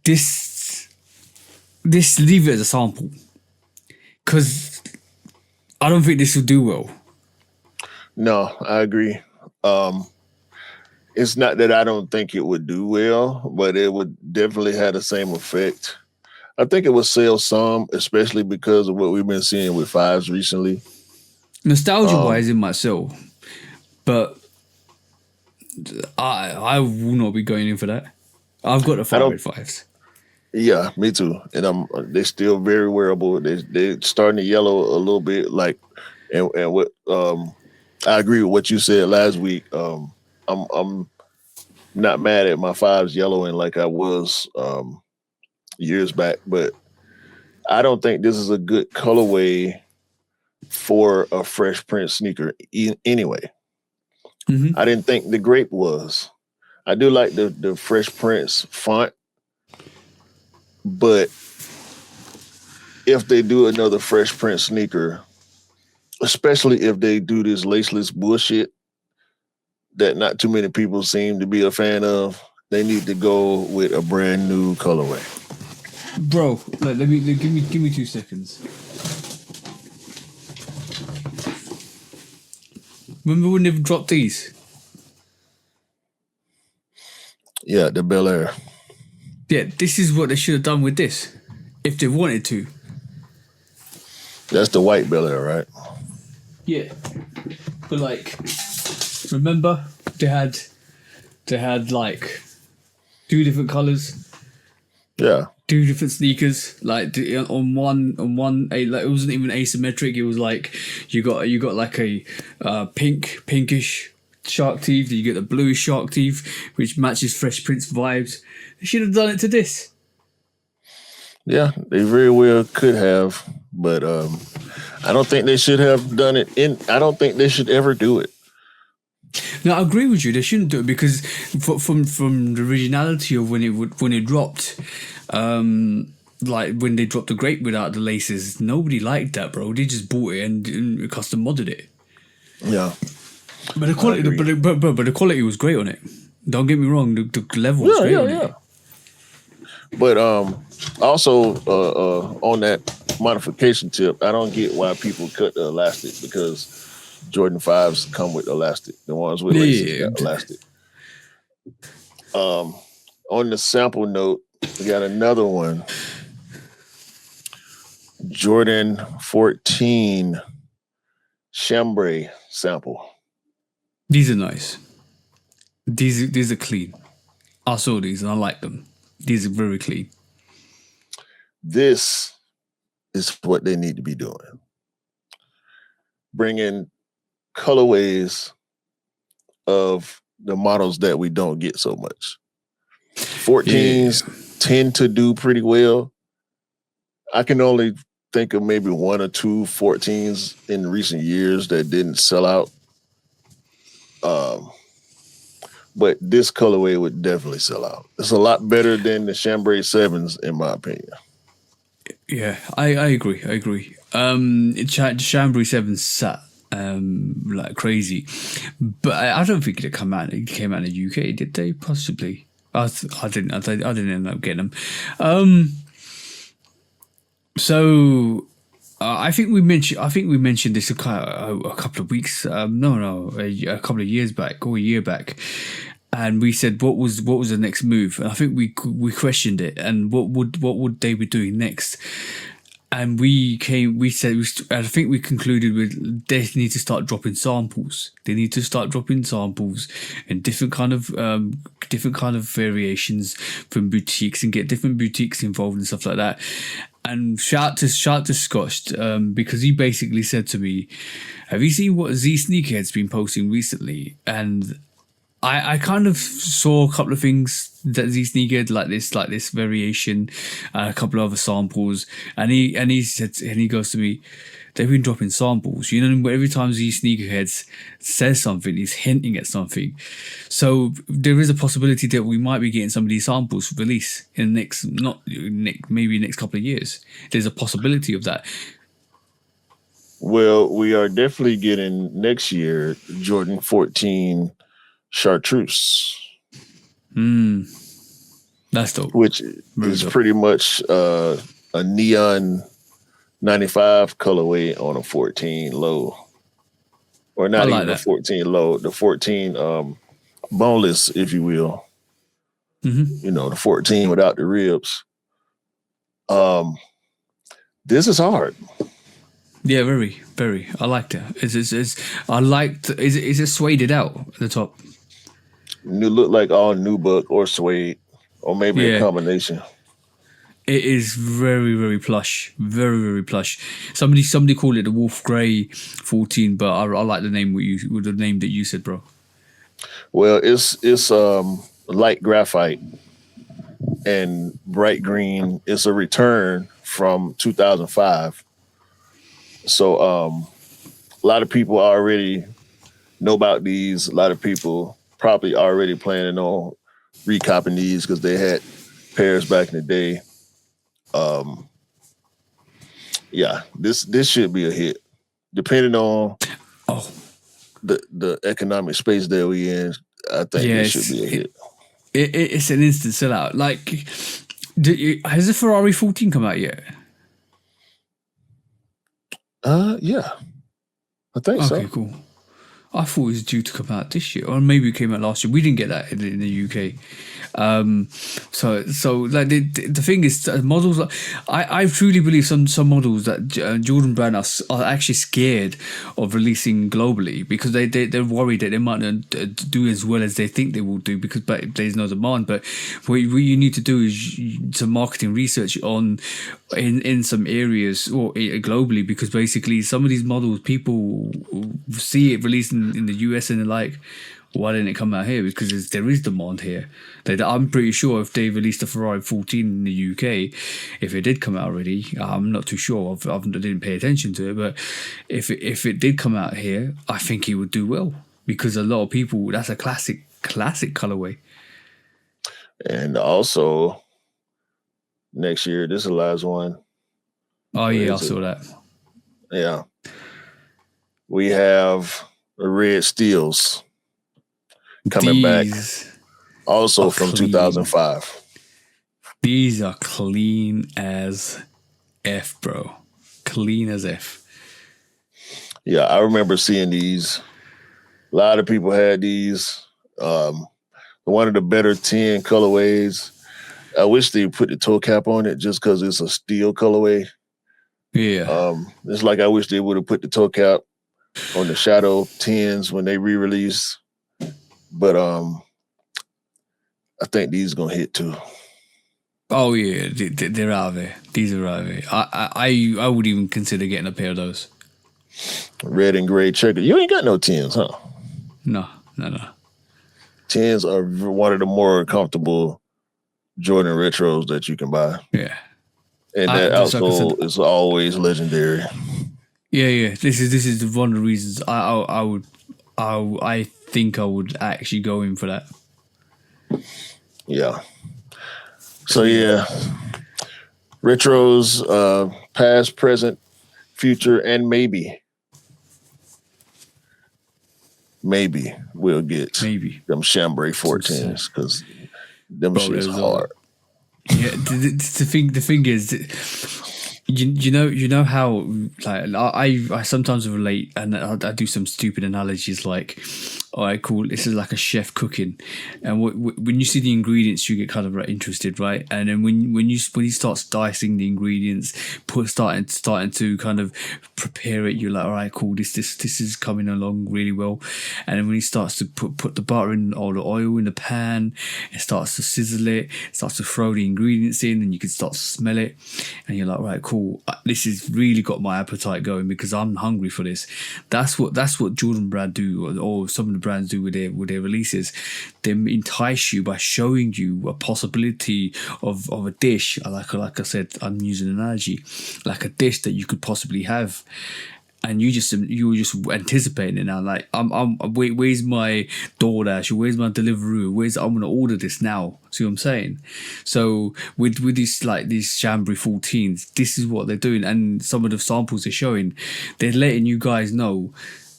This leave it as a sample, because I don't think this will do well. No, I agree. It's not that I don't think it would do well, but it would definitely have the same effect. I think it would sell some, especially because of what we've been seeing with 5s recently. Nostalgia-wise, it might sell, but I will not be going in for that. I've got the 5s. Yeah, me too. And they're still very wearable. They're starting to yellow a little bit. Like, and what I agree with what you said last week. I'm not mad at my 5s yellowing like I was years back, but I don't think this is a good colorway for a Fresh Prince sneaker anyway. Mm-hmm. I didn't think the grape was. I do like the Fresh Prince font. But if they do another Fresh Prince sneaker, especially if they do this laceless bullshit that not too many people seem to be a fan of, they need to go with a brand new colorway. Bro, give me 2 seconds. Remember when they dropped these? Yeah, the Bel Air. Yeah, this is what they should have done with this, if they wanted to. That's the white Bel Air, right? Yeah, but like, remember they had like 2 different colors. Yeah, 2 different sneakers. Like on one, like it wasn't even asymmetric. It was like you got like a pinkish shark teeth. You get the bluish shark teeth, which matches Fresh Prince vibes. They should have done it to this. Yeah, they very well could have, but I don't think they should have done it. I don't think they should ever do it. No, I agree with you. They shouldn't do it because from the originality of when it dropped, like when they dropped the grape without the laces, nobody liked that, bro. They just bought it and custom modded it. Yeah, but the quality, but the quality was great on it. Don't get me wrong, the level was great on it. But also on that modification tip, I don't get why people cut the elastic, because Jordan 5s come with elastic. The ones with laces got elastic. On the sample note, we got another one. Jordan 14 chambray sample. These are nice. These are clean. I saw these and I like them. These are very clean. This is what they need to be doing. Bringing colorways of the models that we don't get so much. 14s tend to do pretty well. I can only think of maybe 1 or 2 14s in recent years that didn't sell out. But this colorway would definitely sell out. It's a lot better than the chambray 7s, in my opinion. Yeah, I agree. Chambray 7 sat like crazy, but I don't think it came out in the UK, did they? Possibly. I didn't end up getting them. So I think we mentioned this a couple of weeks. A couple of years back or a year back, and we said what was the next move, and I think we questioned it, and what would they be doing next. And I think we concluded with they need to start dropping samples. They need to start dropping samples in different kind of variations from boutiques and get different boutiques involved and stuff like that. And shout to Scotch because he basically said to me, "Have you seen what Z Sneakerhead's been posting recently?" And I kind of saw a couple of things that these sneaker like this variation, a couple of other samples, and he goes to me, they've been dropping samples. You know, every time these sneakerheads says something, he's hinting at something. So there is a possibility that we might be getting some of these samples released in the maybe next couple of years. There's a possibility of that. Well, we are definitely getting next year Jordan 14 Chartreuse. That's dope. Which is pretty much a neon 95 colorway on a 14 low. Or not even a 14 low, the 14 boneless, if you will. You know, the 14 without the ribs. This is hard. Yeah, very, very. I liked it. Is it suede out at the top? New look like all nubuck or suede, or maybe a combination. It is very, very plush. Very, very plush. Somebody called it the Wolf Grey 14, but I like the name with the name that you said, bro. Well, it's light graphite and bright green. It's a return from 2005. So a lot of people already know about these. A lot of people probably already planning on recopying these because they had pairs back in the day. Yeah, this should be a hit, depending on the economic space that we in. I think it should be a hit. It's an instant sellout. Like, has the Ferrari 14 come out yet? Yeah, I think so. Okay, cool. I thought it was due to come out this year, or maybe it came out last year. We didn't get that in the UK. So like the thing is, models. I truly believe some models that Jordan Brand are actually scared of releasing globally because they're worried that they might not do as well as they think they will do but there's no demand. But what you need to do is some marketing research in some areas or globally, because basically some of these models people see it released in the US and they're like, why didn't it come out here? Because there is demand here. I'm pretty sure if they released a Ferrari 14 in the UK, if it did come out already, I'm not too sure. I didn't pay attention to it, but if it did come out here, I think it would do well because a lot of people. That's a classic colorway. And also, next year, this is the last one. Oh yeah, I saw that. Yeah, we have the red steels coming back, also from clean. 2005. These are clean as F, bro. Clean as F. Yeah, I remember seeing these. A lot of people had these. One of the better 10 colorways. I wish they put the toe cap on it just because it's a steel colorway. Yeah. It's like I wish they would have put the toe cap on the Shadow 10s when they re-release. But I think these are gonna hit too. Oh yeah, they're out of there. These are out of there. I would even consider getting a pair of those. Red and gray checker. You ain't got no 10s, huh? No. 10s are one of the more comfortable Jordan retros that you can buy. Yeah. And that outsole is always legendary. Yeah. This is one of the reasons I think I would actually go in for that. Yeah. So yeah, retros, past, present, future, and maybe we'll get them chambray 14s because them shit's hard. Yeah, the thing is, you know how like I sometimes relate and I do some stupid analogies like, all right, cool, this is like a chef cooking, and when you see the ingredients you get kind of interested, right? And then when he starts dicing the ingredients, starting to kind of prepare it, you're like, all right, cool, this is coming along really well. And then when he starts to put the butter in or the oil in the pan, it starts to sizzle it, starts to throw the ingredients in, and you can start to smell it, and you're like, right, cool, this has really got my appetite going because I'm hungry for this. That's what Jordan Brand do, or some of the brands do with their releases. They entice you by showing you a possibility of a dish. Like I said, I'm using an analogy, like a dish that you could possibly have. And you were just anticipating it now. Like, where's my DoorDash? Where's my Deliveroo? I'm gonna order this now. See what I'm saying? So with these Chambry 14s, this is what they're doing. And some of the samples they're showing, they're letting you guys know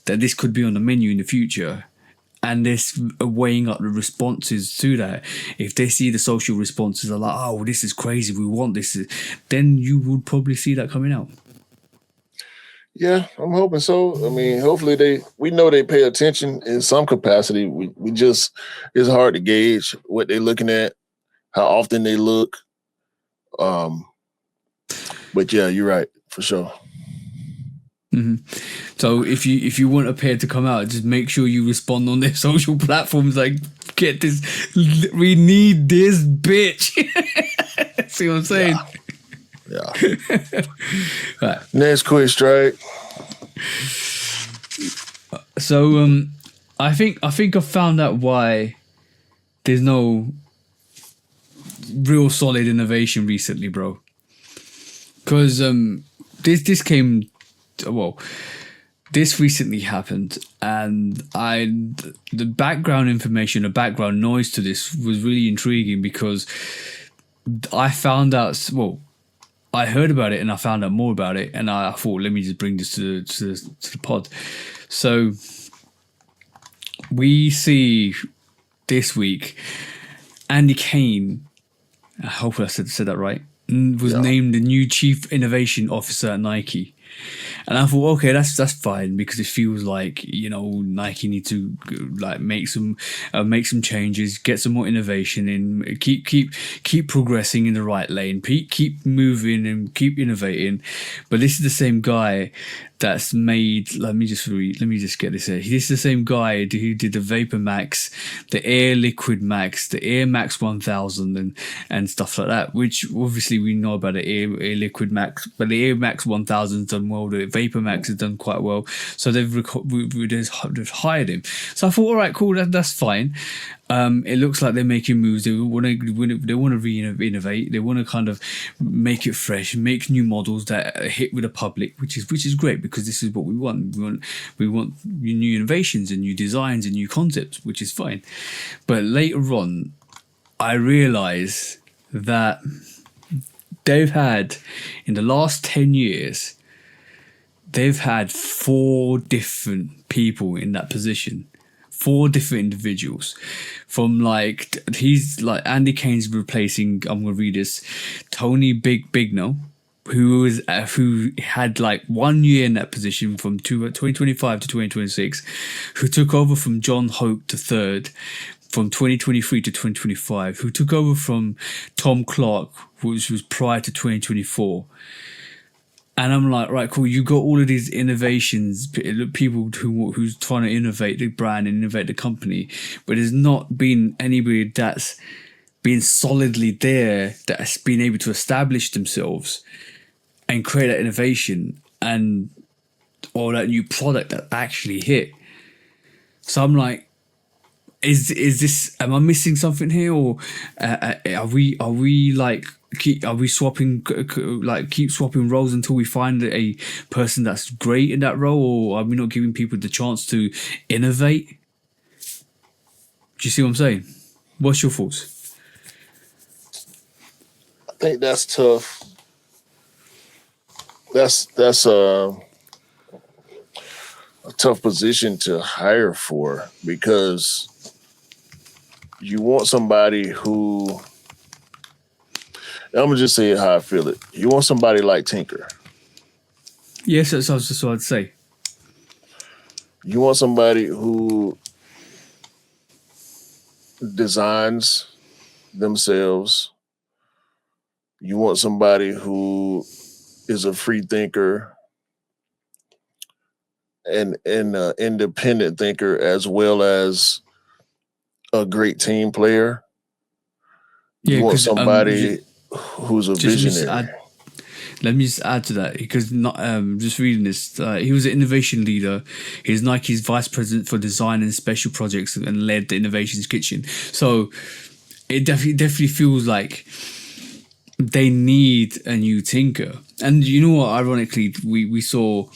that this could be on the menu in the future. And they're weighing up the responses to that. If they see the social responses are like, oh, this is crazy, we want this, then you would probably see that coming out. Yeah, I'm hoping so. I mean, hopefully we know they pay attention in some capacity. We just, it's hard to gauge what they're looking at, how often they look. But yeah, you're right, for sure. Mm-hmm. So if you want a pair to come out, just make sure you respond on their social platforms. Like, get this, we need this bitch. See what I'm saying? Yeah. Right. Next quick strike. So I think I found out why there's no real solid innovation recently, bro. Because this recently happened, and the background information, the background noise to this was really intriguing because I found out. Well, I heard about it and I found out more about it, and I thought, let me just bring this to the pod. So we see this week Andy Kane, I hope I said that right, was named the new Chief Innovation Officer at Nike. And I thought, okay, that's fine, because it feels like, you know, Nike need to like make some changes, get some more innovation in, keep progressing in the right lane, keep moving and keep innovating. But this is the same guy that's made. Let me just get this here. This is the same guy who did the Vapor Max, the Air Liquid Max, the Air Max 1000, and stuff like that. Which obviously we know about the Air Liquid Max, but the Air Max 1000's done well. The Vapor Max has done quite well. So they've hired him. So I thought, all right, cool, that's fine. It looks like they're making moves. They want to re-innovate. They want to kind of make it fresh, make new models that hit with the public, which is great, because this is what we want. We want new innovations and new designs and new concepts, which is fine. But later on, I realized that they've had, in the last 10 years, they've had 4 different people in that position. 4 different individuals. From he's like Andy Kane's replacing, I'm gonna read this, Tony Bigno, who had like 1 year in that position from 2025 to 2026, who took over from John Hope III from 2023 to 2025, who took over from Tom Clark, which was prior to 2024. And I'm like, right, cool. You got all of these innovations, people who's trying to innovate the brand and innovate the company, but there's not been anybody that's been solidly there, that's been able to establish themselves and create that innovation or that new product that actually hit. So I'm like, is this? Am I missing something here, or are we like? Are we swapping keep swapping roles until we find a person that's great in that role, or are we not giving people the chance to innovate? Do you see what I'm saying? What's your thoughts? I think that's tough. That's a tough position to hire for, because you want somebody who, I'm gonna just say it how I feel it. You want somebody like Tinker. Yes, that's what I'd say. You want somebody who designs themselves. You want somebody who is a free thinker and an independent thinker, as well as a great team player. You want somebody who's a visionary. let me just add to that because not just reading this. He was an innovation leader. He's Nike's vice president for design and special projects and led the innovations kitchen. So it definitely feels like they need a new tinker. And you know what? Ironically, we saw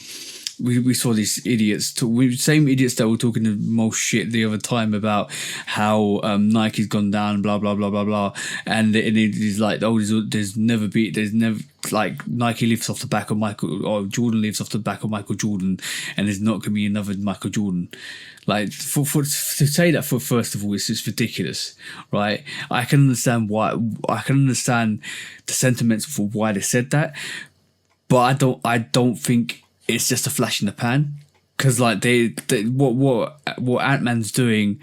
these idiots, same idiots that were talking the most shit the other time about how Nike's gone down, blah blah blah blah blah, and it is like, oh, there's never like Nike lives off the back of Michael, or Jordan lives off the back of Michael Jordan, and there's not gonna be another Michael Jordan. Like to say that, first of all, it's just ridiculous, right? I can understand the sentiments for why they said that, but I don't think it's just a flash in the pan, because like what Ant-Man's doing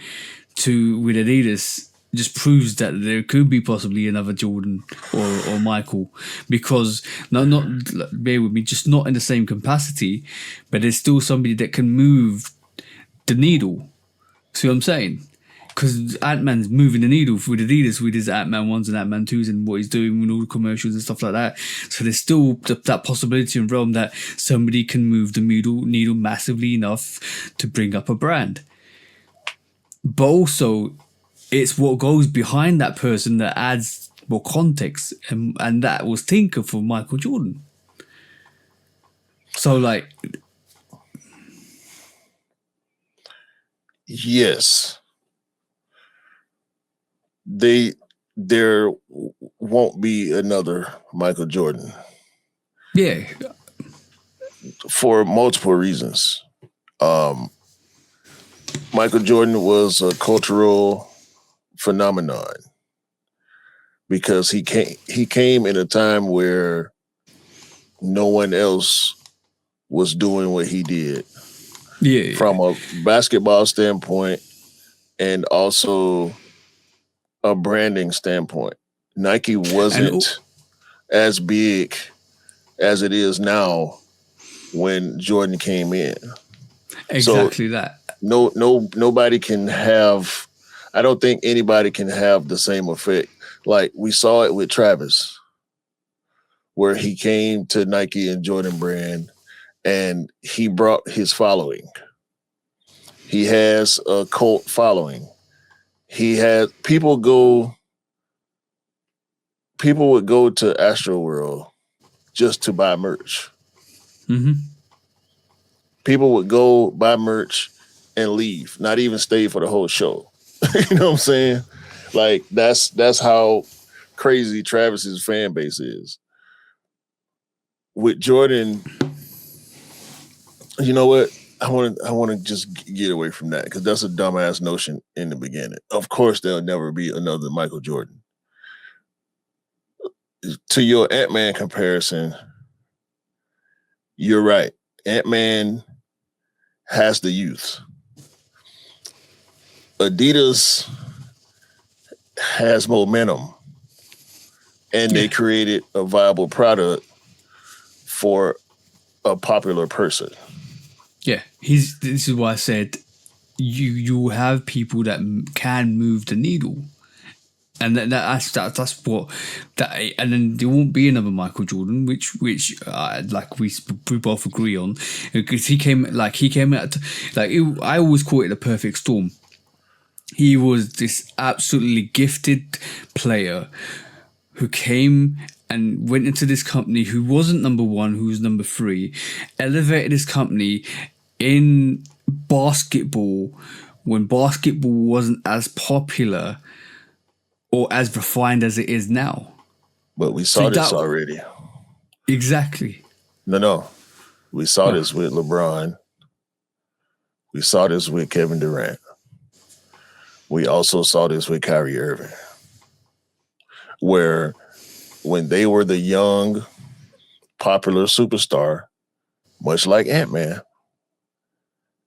with Adidas just proves that there could be possibly another Jordan or Michael, because not bear with me, just not in the same capacity, but there's still somebody that can move the needle. See what I'm saying? Because Ant-Man's moving the needle with Adidas with his Ant-Man 1s and Ant-Man 2s and what he's doing with all the commercials and stuff like that. So there's still that possibility and realm that somebody can move the needle massively enough to bring up a brand. But also, it's what goes behind that person that adds more context. And that was Tinker for Michael Jordan. So like... Yes. There won't be another Michael Jordan. Yeah. For multiple reasons. Michael Jordan was a cultural phenomenon because he came in a time where no one else was doing what he did. Yeah. From a basketball standpoint and also a branding standpoint. Nike wasn't as big as it is now when Jordan came in. Exactly, so that. Nobody can have, I don't think anybody can have the same effect. Like we saw it with Travis, where he came to Nike and Jordan brand and he brought his following. He has a cult following. He had people would go to Astroworld just to buy merch. Mm-hmm. People would go buy merch and leave, not even stay for the whole show. You know what I'm saying? Like that's how crazy Travis's fan base is. With Jordan, you know what? I want to just get away from that because that's a dumbass notion in the beginning. Of course, there'll never be another Michael Jordan. To your Ant-Man comparison, you're right. Ant-Man has the youth. Adidas has momentum, and they created a viable product for a popular person. Yeah, this is why I said you have people that can move the needle, and that's what that. And then there won't be another Michael Jordan, which like we both agree on, because he came out I always call it the perfect storm. He was this absolutely gifted player who came and went into this company who wasn't number one, who was number 3, elevated this company in basketball when basketball wasn't as popular or as refined as it is now. But we saw this already. Exactly. No. We saw this with LeBron. We saw this with Kevin Durant. We also saw this with Kyrie Irving. Where when they were the young, popular superstar, much like Ant-Man,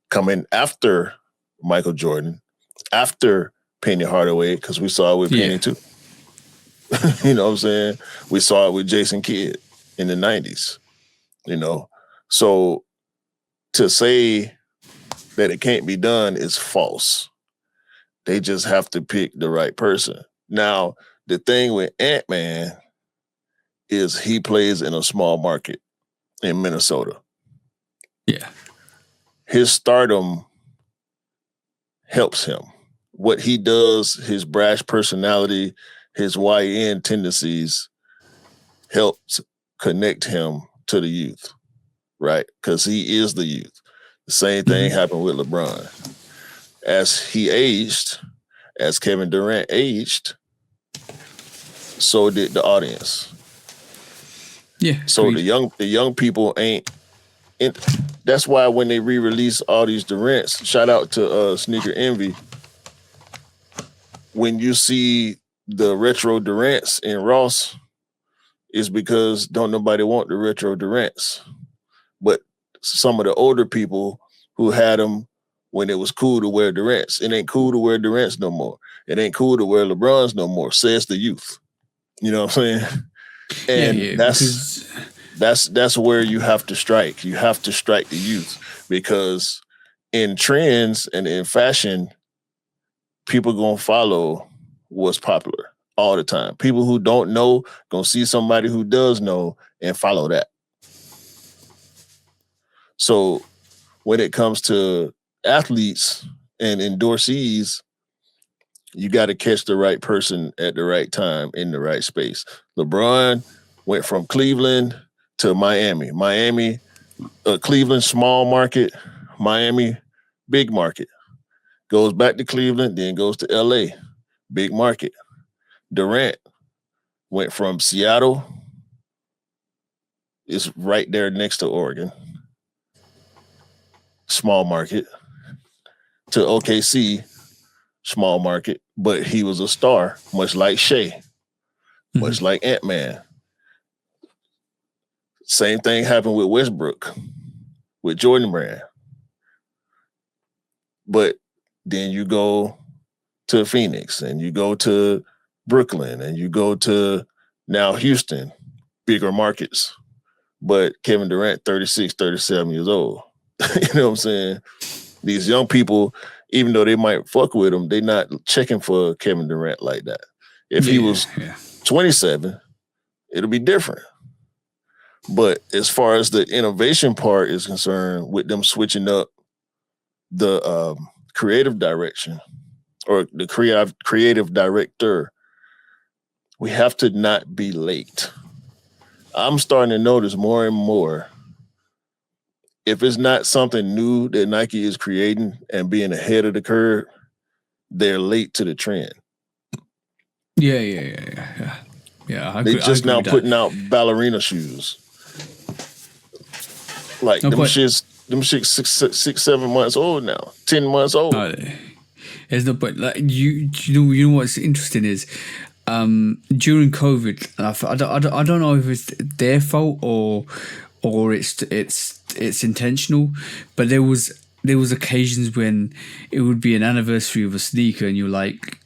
coming after Michael Jordan, after Penny Hardaway, because we saw it with Penny too. You know what I'm saying? We saw it with Jason Kidd in the 90s. You know? So to say that it can't be done is false. They just have to pick the right person. Now, the thing with Ant-Man is he plays in a small market in Minnesota. Yeah. His stardom helps him. What he does, his brash personality, his YN tendencies helps connect him to the youth, right? Because he is the youth. The same thing happened with LeBron. As he aged, as Kevin Durant aged, so did the audience. Yeah. So the young people ain't. That's why when they re-release all these Durants, shout out to Sneaker Envy. When you see the retro Durants in Ross, it's because don't nobody want the retro Durants. But some of the older people who had them when it was cool to wear Durants, it ain't cool to wear Durants no more. It ain't cool to wear LeBrons no more. Says the youth. You know what I'm saying? And that's where you have to strike. You have to strike the youth, because in trends and in fashion, people gonna follow what's popular all the time. People who don't know gonna see somebody who does know and follow that. So when it comes to athletes and endorsees, you got to catch the right person at the right time in the right space. LeBron went from Cleveland to Miami. Cleveland, small market. Miami, big market. Goes back to Cleveland, then goes to LA, big market. Durant went from Seattle, is right there next to Oregon, small market, to OKC, small market, but he was a star, much like Shea, much like Ant-Man. Same thing happened with Westbrook, with Jordan Brand. But then you go to Phoenix, and you go to Brooklyn, and you go to now Houston, bigger markets. But Kevin Durant, 36, 37 years old. You know what I'm saying? These young people, even though they might fuck with him, they're not checking for Kevin Durant like that. If he was 27, it'll be different. But as far as the innovation part is concerned, with them switching up the creative direction, or the creative director, we have to not be late. I'm starting to notice more and more, if it's not something new that Nike is creating and being ahead of the curve, they're late to the trend. Yeah. They just now putting out ballerina shoes. Like them shits 6, 7 months old now, 10 months old. There's no point. Like you know what's interesting is during COVID, and I don't know if it's their fault or it's intentional, but there was occasions when it would be an anniversary of a sneaker, and you're like,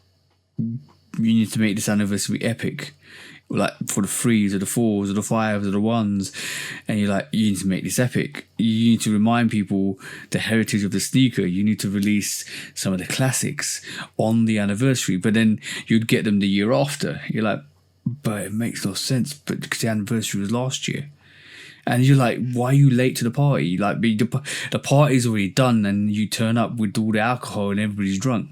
you need to make this anniversary epic, like for the 3s or the 4s or the 5s or the 1s, and you're like, you need to make this epic. You need to remind people the heritage of the sneaker. You need to release some of the classics on the anniversary, but then you'd get them the year after. You're like, but it makes no sense, but because the anniversary was last year. And you're like, why are you late to the party? Like, the party's already done, and you turn up with all the alcohol and everybody's drunk.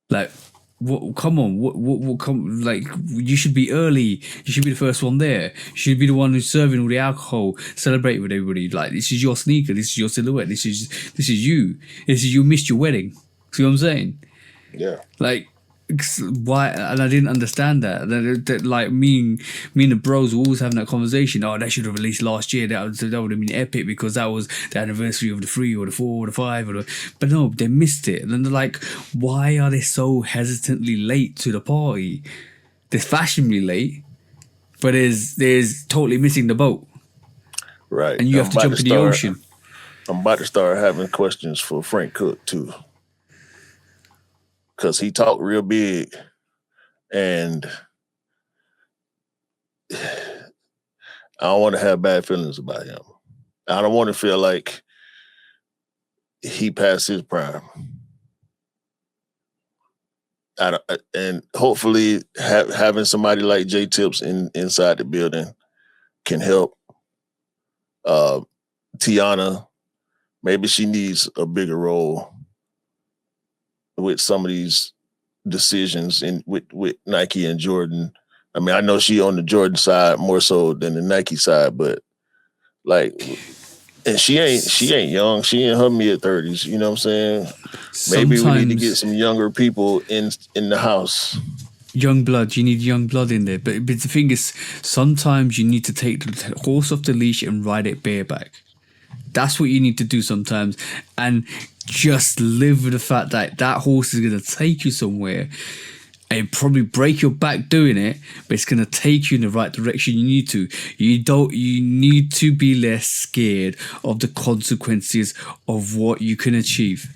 Like, what? Come on, what? Come, like, you should be early. You should be the first one there. You should be the one who's serving all the alcohol, celebrate with everybody. Like, this is your sneaker. This is your silhouette. This is you. This is you missed your wedding. See what I'm saying? Yeah. Like, why? And I didn't understand that. Like me and the bros were always having that conversation. Oh, they should have released last year. That would have been epic, because that was the anniversary of the 3 or the 4 or the 5 but no, they missed it. And they're like, why are they so hesitantly late to the party? They're fashionably late, but there's totally missing the boat. Right. And you have to jump in the ocean. I'm about to start having questions for Frank Cook too, because he talked real big, and I don't want to have bad feelings about him. I don't want to feel like he passed his prime. and hopefully having somebody like J Tips inside the building can help. Tiana, maybe she needs a bigger role with some of these decisions with Nike and Jordan. I mean, I know she on the Jordan side more so than the Nike side, but like, and she ain't young. She in her mid-30s. You know what I'm saying? Maybe we need to get some younger people in the house. Young blood, you need young blood in there. But the thing is, sometimes you need to take the horse off the leash and ride it bareback. That's what you need to do sometimes, and just live with the fact that that horse is going to take you somewhere and probably break your back doing it, but it's going to take you in the right direction you need to. You need to be less scared of the consequences of what you can achieve.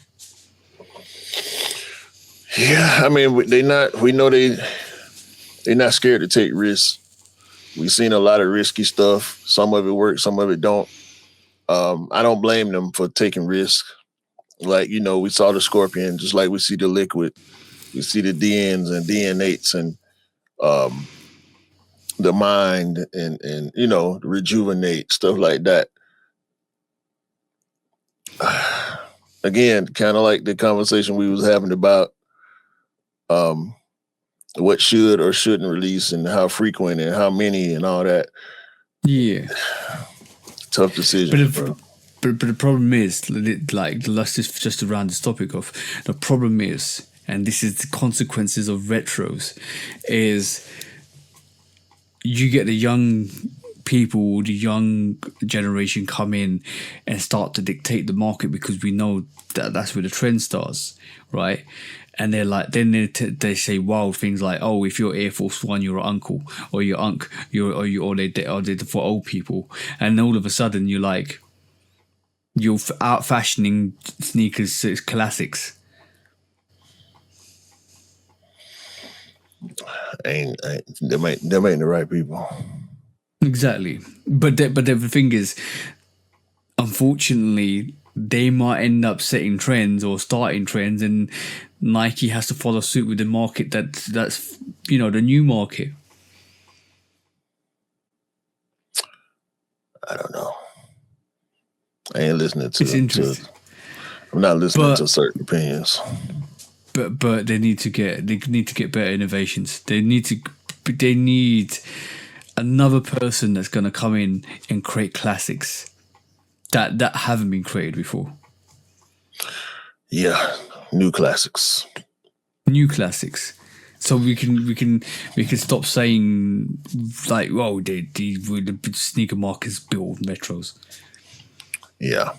Yeah, I mean, we know they're not scared to take risks. We've seen a lot of risky stuff. Some of it works, some of it don't. I don't blame them for taking risks. Like, we saw the Scorpion, just like we see the Liquid. We see the DNs and DN8s and the Mind and the Rejuvenate, stuff like that. Again, kind of like the conversation we was having about what should or shouldn't release and how frequent and how many and all that. Yeah. Tough decision, bro. But the problem is, like, let's just around this topic of the problem is, and this is the consequences of retros, is you get the young people, the young generation come in and start to dictate the market because we know that that's where the trend starts, right? And they're like, then they say wild things like, "Oh, if you're Air Force One, you're an uncle, or you're unk, or they're for old people." And all of a sudden, you're like, you're out fashioning sneakers classics. Them ain't the right people. Exactly, but the thing is, unfortunately, they might end up setting trends or starting trends, and Nike has to follow suit with the market that's the new market. I don't know. I ain't listening to. It's interesting. I'm not listening to certain opinions. But they need to get better innovations. They need another person that's going to come in and create classics that haven't been created before. Yeah, new classics. So we can stop saying like, "Whoa, the sneaker market is built retros." Yeah.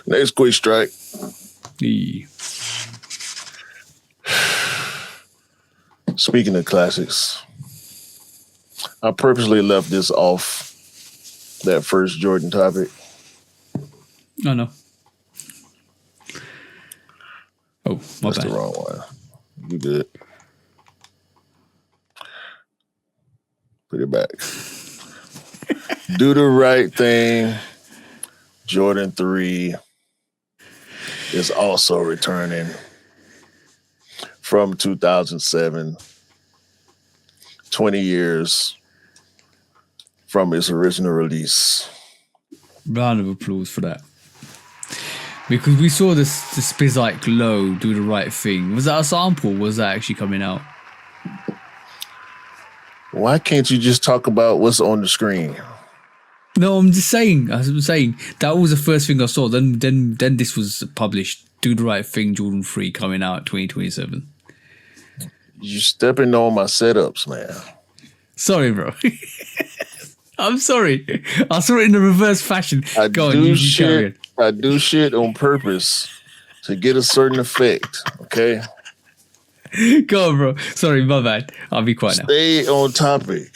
Next quick strike. Yeah. Speaking of classics, I purposely left this off that first Jordan topic. Oh no. Oh, my That's bad. the wrong one. You good. Put it back. Do the Right Thing. Jordan 3 is also returning from 2007. 20 years from its original release. Round of applause for that. Because we saw the Spizike Low Do the Right Thing. Was that a sample? Or was that actually coming out? Why can't you just talk about what's on the screen? No, I'm just saying. As I'm saying, that was the first thing I saw. Then this was published. Do the Right Thing, Jordan 3 coming out 2027. You stepping on my setups, man. Sorry, bro. I'm sorry. I saw it in the reverse fashion. I do shit on purpose to get a certain effect, okay? Go on, bro. Sorry, my bad. I'll be quiet now. Stay on topic.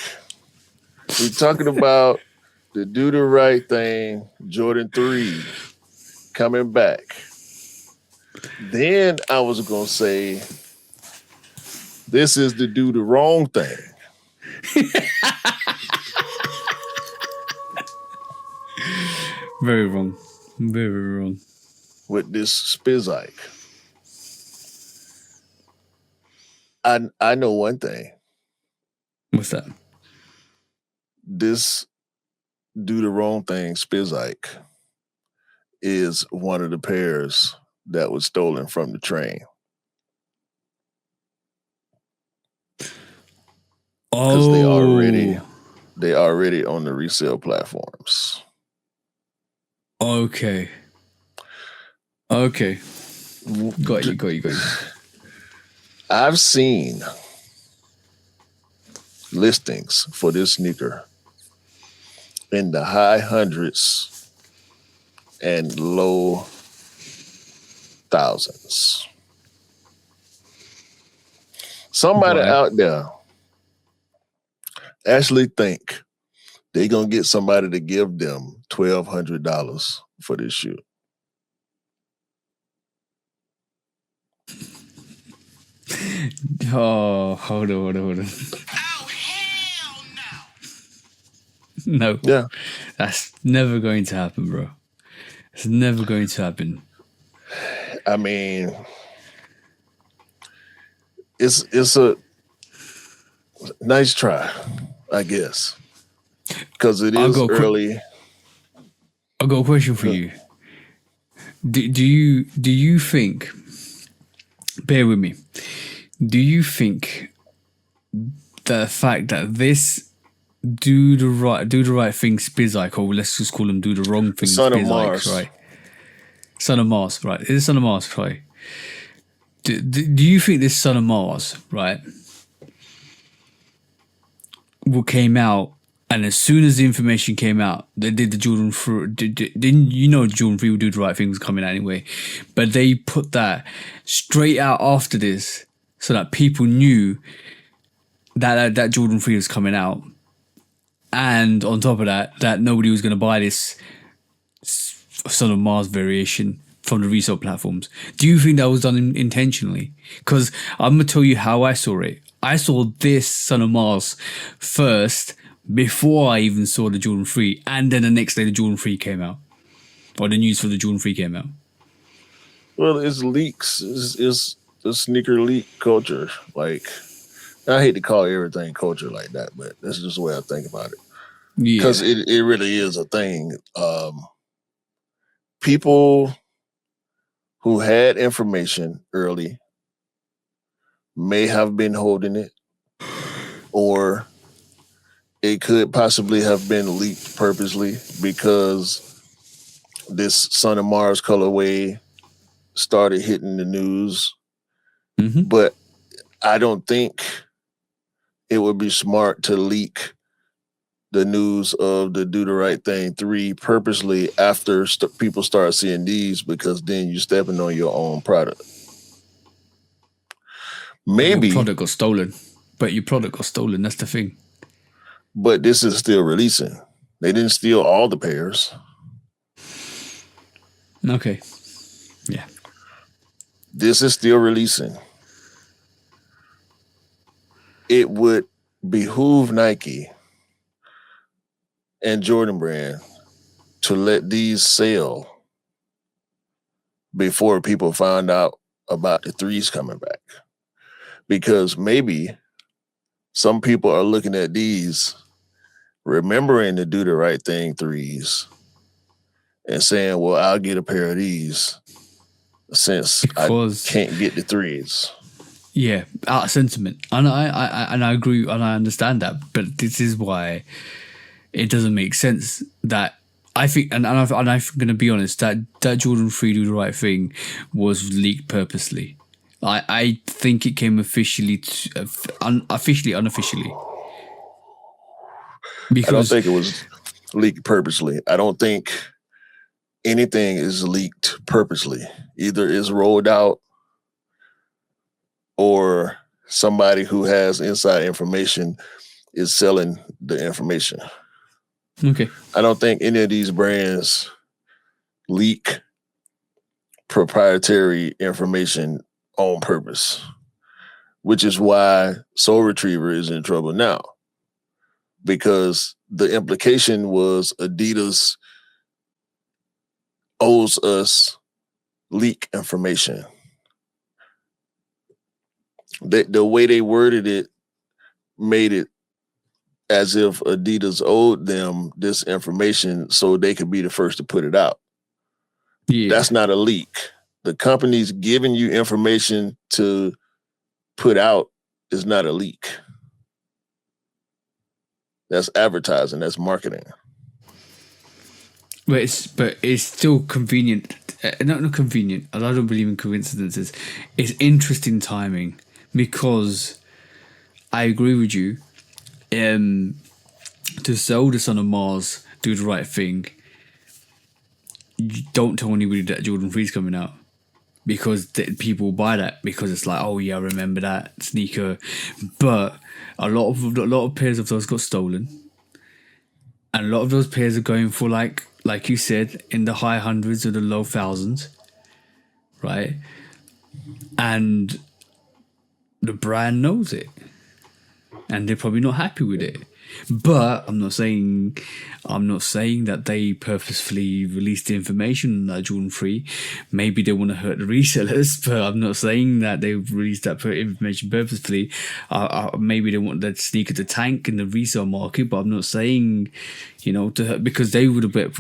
We're talking about the Do the Right Thing, Jordan 3 coming back. Then I was going to say, this is the Do the Wrong Thing. Very wrong. Very wrong. With this Spizike. I know one thing. What's that? This Do the Wrong Thing Spizike is one of the pairs that was stolen from the train. Because Oh, they already on the resale platforms. Okay. Got you. I've seen listings for this sneaker in the high hundreds and low thousands. Somebody Right. out there actually think they gonna get somebody to give them $1,200 for this shoe. Oh, hold on. Oh, hell no. No. Yeah. That's never going to happen, bro. It's never going to happen. I mean, it's a nice try, I guess, because it is early. I've got a question for you. Do you think? Bear with me. Do you think the fact that this do the right thing Spizike, or let's just call them do the wrong thing Son of Spizikes, Mars, right? Son of Mars, right? It is Son of Mars, right? Do you think this Son of Mars, right, came out, and as soon as the information came out, they did the Jordan 3, didn't you know Jordan 3 would do the right thing was coming out anyway, but they put that straight out after this so that people knew that Jordan 3 was coming out, and on top of that nobody was going to buy this Son of Mars variation from the resale platforms. Do you think that was done intentionally? Because I'm going to tell you how I saw it. I saw this Son of Mars first before I even saw the Jordan 3, and then the next day the Jordan 3 came out, or the news for the Jordan 3 came out. Well, it's leaks. It's the sneaker leak culture. Like, I hate to call everything culture like that, but that's just the way I think about it. Because it really is a thing. People who had information early may have been holding it, or it could possibly have been leaked purposely because this Son of Mars colorway started hitting the news. Mm-hmm. But I don't think it would be smart to leak the news of the Do the Right Thing 3 purposely after people start seeing these, because then you're stepping on your own product. Maybe your product got stolen. That's the thing. But this is still releasing. They didn't steal all the pairs. Okay. Yeah. This is still releasing. It would behoove Nike and Jordan Brand to let these sell before people find out about the 3s coming back. Because maybe some people are looking at these, remembering to Do the Right Thing 3s, and saying, well, I'll get a pair of these since I can't get the 3s. Yeah, out of sentiment. And I agree and I understand that. But this is why it doesn't make sense that I think, and I'm going to be honest, that Jordan 3 Do the Right Thing was leaked purposely. I think it came unofficially. Because I don't think it was leaked purposely. I don't think anything is leaked purposely. Either it's rolled out or somebody who has inside information is selling the information. Okay. I don't think any of these brands leak proprietary information on purpose, which is why Soul Retriever is in trouble now. Because the implication was Adidas owes us leak information. the way they worded it made it as if Adidas owed them this information so they could be the first to put it out. Yeah. That's not a leak. The company's giving you information to put out is not a leak. That's advertising. That's marketing. But it's still convenient. Not convenient. I don't believe in coincidences. It's interesting timing because I agree with you. To sell the Son of Mars, do the right thing. You don't tell anybody that Jordan 3's coming out because people buy that because it's like, oh yeah, I remember that sneaker. But a lot of pairs of those got stolen, and a lot of those pairs are going for like you said, in the high hundreds or the low thousands, right? And the brand knows it, and they're probably not happy with it. But I'm not saying that they purposefully released the information on that Jordan 3. Maybe they want to hurt the resellers, but I'm not saying that they released that information purposefully. Maybe they want that sneaker to tank in the resale market, but I'm not saying, because they would have got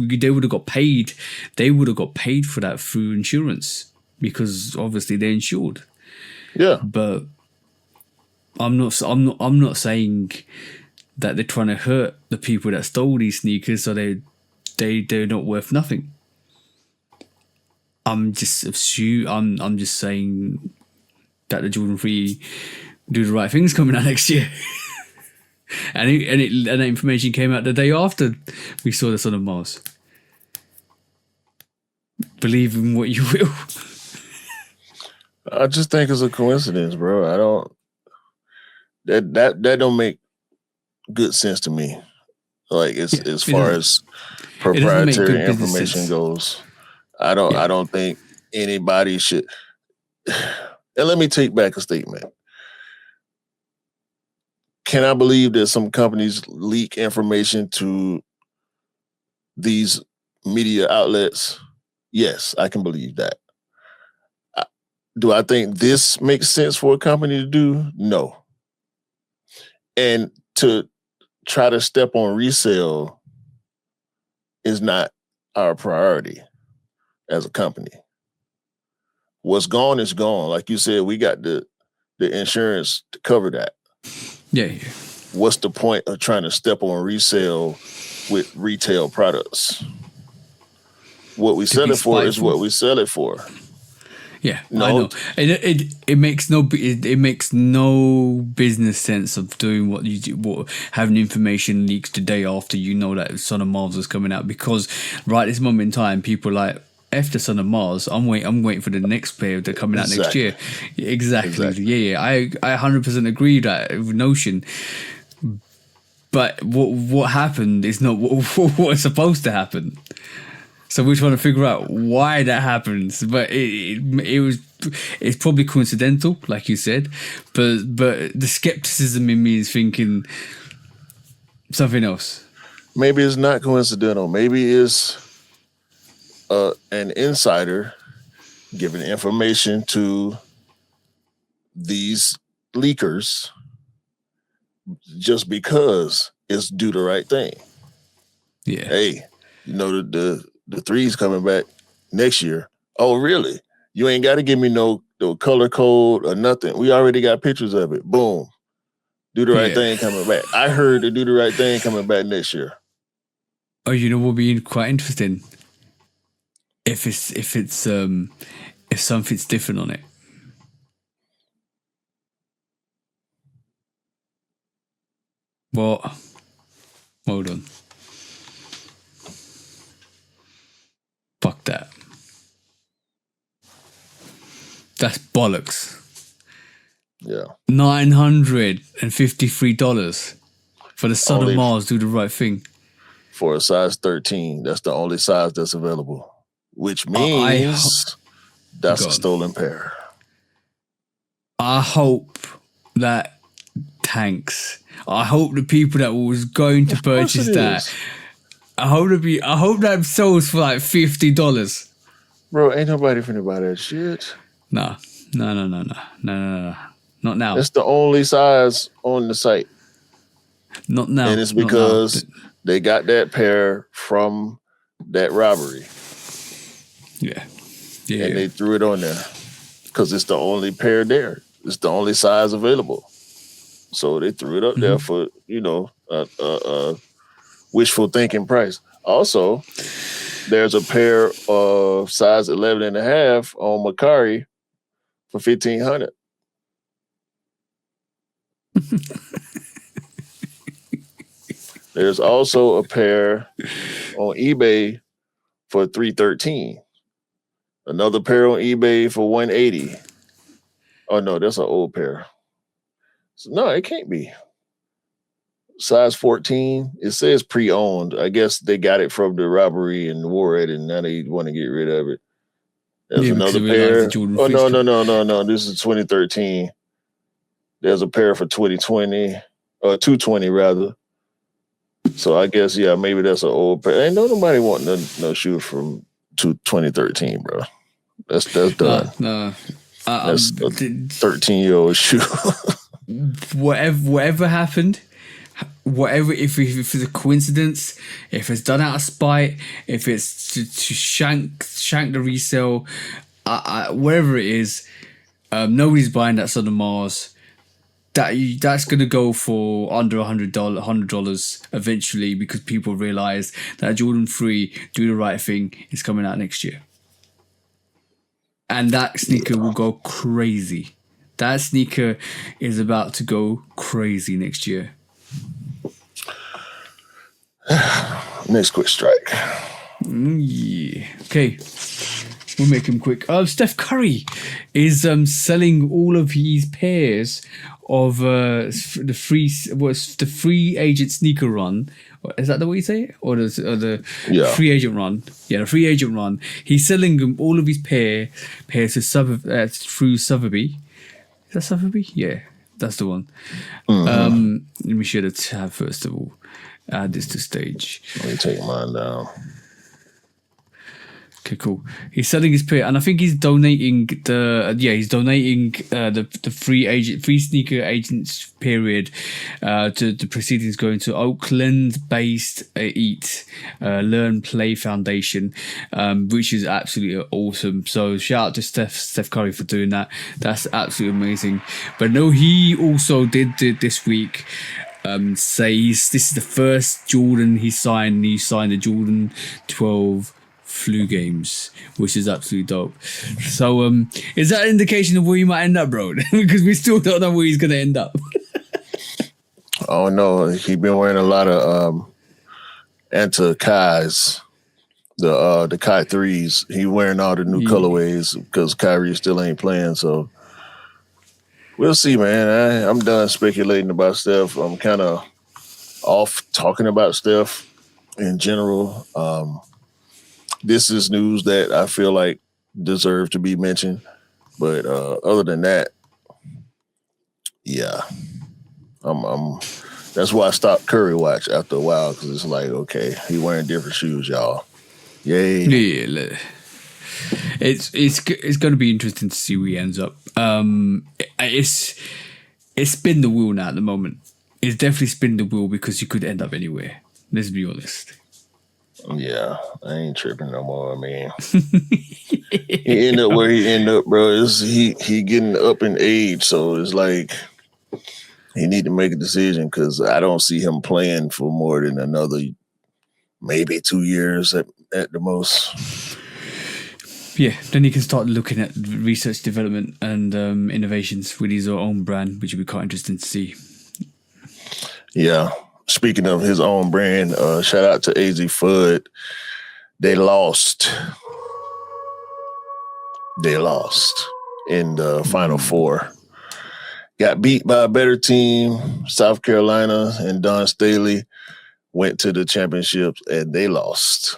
paid. They would have got paid for that through insurance because obviously they're insured. Yeah, but I'm not saying that they're trying to hurt the people that stole these sneakers, so they're not worth nothing. I'm just saying that the Jordan 3 do the right things coming out next year. and that information came out the day after we saw the Son of Mars. Believe in what you will. I just think it's a coincidence, bro. I don't. That don't make good sense to me. Like as far as proprietary information goes, I don't think anybody should. And let me take back a statement. Can I believe that some companies leak information to these media outlets? Yes, I can believe that. Do I think this makes sense for a company to do? No. And to try to step on resale is not our priority as a company. What's gone is gone. Like you said, we got the insurance to cover that. Yeah. What's the point of trying to step on resale with retail products? What we sell it for is what we sell it for. Yeah, no. I know. It makes no business sense of doing what you do, having information leaks the day after you know that Son of Mars is coming out, because right this moment in time, people are like, F the Son of Mars. I'm waiting for the next pair that's coming out next year. Exactly. Yeah. I 100% agree with that notion. But what happened is not what's supposed to happen. So we're trying to figure out why that happens, but it's probably coincidental, like you said. But the skepticism in me is thinking something else. Maybe it's not coincidental. Maybe it's an insider giving information to these leakers just because it's do the right thing. Yeah. Hey, the 3's coming back next year. Oh, really? You ain't got to give me no color code or nothing. We already got pictures of it. Boom. Do the right thing coming back. I heard the do the right thing coming back next year. Oh, what would be quite interesting if something's different on it. What? Hold on. Fuck that. That's bollocks. Yeah. $953 for the Son of Mars, do the right thing. For a size 13. That's the only size that's available. Which means that's a stolen pair. I hope that tanks. I hope the people that was going to purchase that. I hope that sells for like $50. Bro, ain't nobody finna buy that shit. No. Not now. It's the only size on the site. Not now. And it's because they got that pair from that robbery. Yeah. And they threw it on there because it's the only pair there. It's the only size available. So they threw it up there for, wishful thinking price. Also, there's a pair of size 11 and a half on Macari for $1,500. There's also a pair on eBay for $313. Another pair on eBay for $180. Oh no, that's an old pair. So, no, it can't be. Size 14. It says pre-owned. I guess they got it from the robbery and wore it, and now they want to get rid of it. There's another pair. Oh no. This is 2013. There's a pair for 2020, or 220 rather. So I guess maybe that's an old pair. Ain't nobody wanting no shoe from 2013, bro. That's done. No. That's a 13-year-old shoe. Whatever happened, if it's a coincidence, if it's done out of spite, if it's to shank the resale, whatever it is, nobody's buying that Son of Mars. That's gonna go for under $100 eventually, because people realize that Jordan 3 Do the Right Thing is coming out next year, and that sneaker will go crazy. That sneaker is about to go crazy next year. Next quick strike. Yeah. Okay. We'll make him quick. Steph Curry is selling all of his pairs of the free agent sneaker run. Is that the way you say it? Or the free agent run? Yeah, the free agent run. He's selling all of his pairs to through Sotheby. Is that Sotheby? Yeah, that's the one. Let me share the tab first of all. Add this to stage. Let me take mine down. Okay, cool. He's selling his pair, and I think he's donating the free sneaker agents period to the proceedings going to Oakland-based Learn Play Foundation, which is absolutely awesome. So shout out to Steph Curry for doing that. That's absolutely amazing. But no, he also did this week. This is the first Jordan he signed. He signed the Jordan 12 Flu Games, which is absolutely dope. So is that an indication of where he might end up, bro? Because we still don't know where he's going to end up. Oh no, he been wearing a lot of Kai's, the Kai 3s. He wearing all the new colorways because Kyrie still ain't playing. So we'll see, man. I'm done speculating about Steph. I'm kind of off talking about Steph in general. This is news that I feel like deserve to be mentioned. But other than that, yeah, that's why I stopped Curry Watch after a while, because it's like, okay, he wearing different shoes, y'all. Yay. Yeah. It's going to be interesting to see where he ends up. It's spin the wheel now at the moment. It's definitely spin the wheel because you could end up anywhere. Let's be honest. Yeah, I ain't tripping no more. I mean, he end up where he end up, bro. He getting up in age, so it's like he need to make a decision, because I don't see him playing for more than another maybe 2 years at the most. Yeah, then he can start looking at research, development, and innovations with his own brand, which would be quite interesting to see. Yeah. Speaking of his own brand, shout out to AZ Fudd. They lost in the Final Four. Got beat by a better team. South Carolina and Don Staley went to the championships, and they lost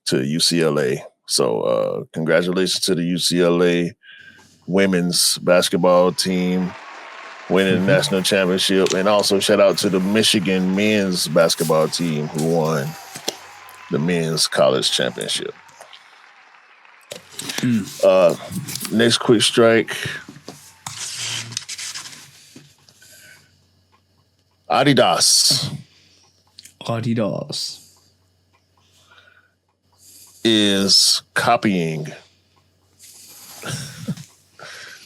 to UCLA. So congratulations to the UCLA women's basketball team winning the national championship. And also shout out to the Michigan men's basketball team who won the men's college championship. Next quick strike. Adidas is copying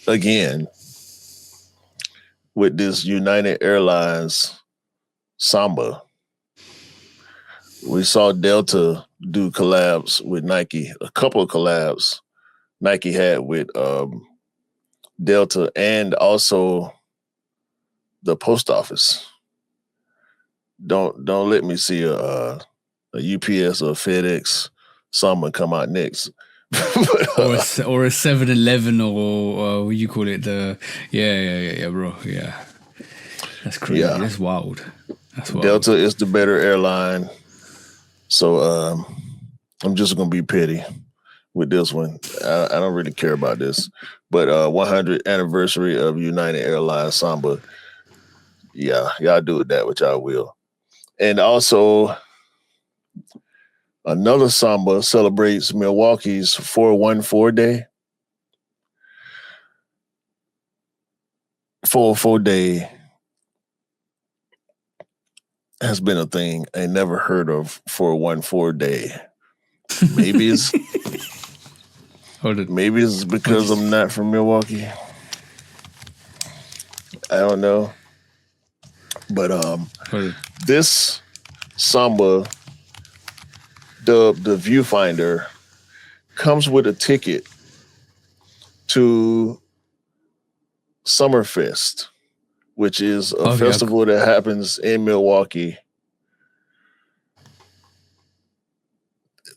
again with this United Airlines Samba. We saw Delta do collabs with Nike, a couple of collabs Nike had with Delta and also the post office. Don't let me see a UPS or FedEx Samba come out next. But, or a 7-Eleven or what you call it, the bro, yeah. That's crazy. Yeah. That's wild. Delta is the better airline. So I'm just gonna be petty with this one. I don't really care about this. But 100th anniversary of United Airlines Samba. Yeah, y'all do it that, which I will. And also another Samba celebrates Milwaukee's 414 Day. 404 Day has been a thing I never heard of. 414 Day. Maybe it's because I'm not from Milwaukee. I don't know. But this Samba, dubbed the Viewfinder, comes with a ticket to Summerfest, which is a festival that happens in Milwaukee.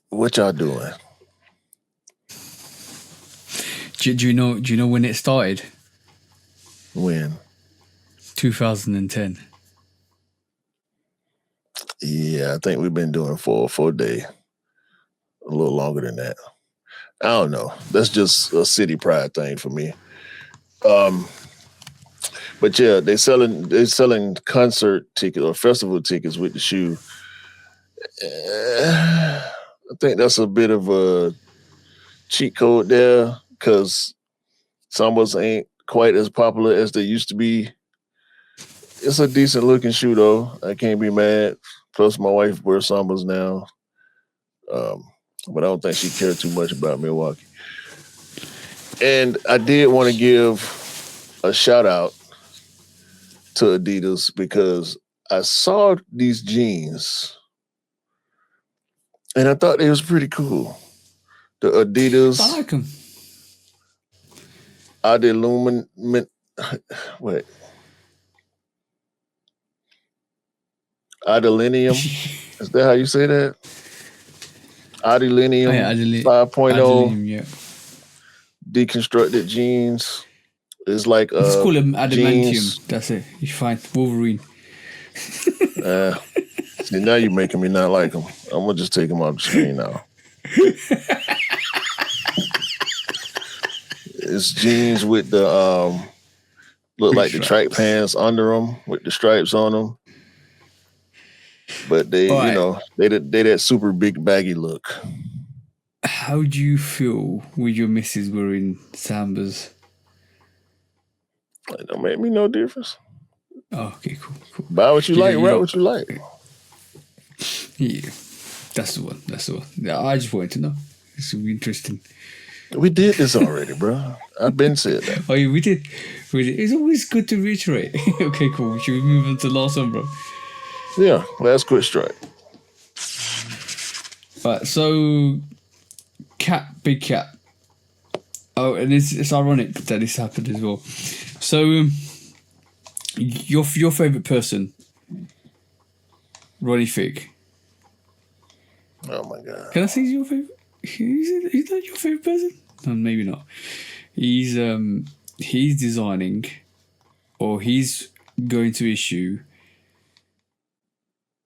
What y'all doing? Do you know when it started? When? 2010. Yeah, I think we've been doing 4 Day a little longer than that. I don't know. That's just a city pride thing for me. But yeah, they're selling concert tickets or festival tickets with the shoe. I think that's a bit of a cheat code there because Sambas ain't quite as popular as they used to be. It's a decent looking shoe though. I can't be mad. Plus my wife wears Sambas now. But I don't think she cared too much about Milwaukee. And I did want to give a shout out to Adidas because I saw these jeans and I thought they was pretty cool. The Adidas. I like them. Adilinium. Is that how you say that? Adilinium 5.0 yeah. deconstructed jeans. It's like let's call them adamantium. Jeans. That's it. You find Wolverine. See, now you're making me not like them. I'm gonna just take them off the screen now. It's jeans with the look like the track pants under them with the stripes on them. But they, they that super big baggy look. How do you feel with your missus wearing Sambas? It don't make me no difference. Oh, okay, cool. Buy what you like, wear what you like. Yeah, that's the one. Yeah, I just wanted to know. It's interesting. We did this already, bro. I've been said that. Oh, yeah, we did. It's always good to reiterate. Okay, cool. Should we move on to the last one, bro? Yeah, last quick strike. Right, so Big Cat. Oh, and it's ironic that this happened as well. So, your favorite person, Ronnie Fig. Oh my God! Can I say he's your favorite? Is that your favorite person? No, maybe not. He's designing, or he's going to issue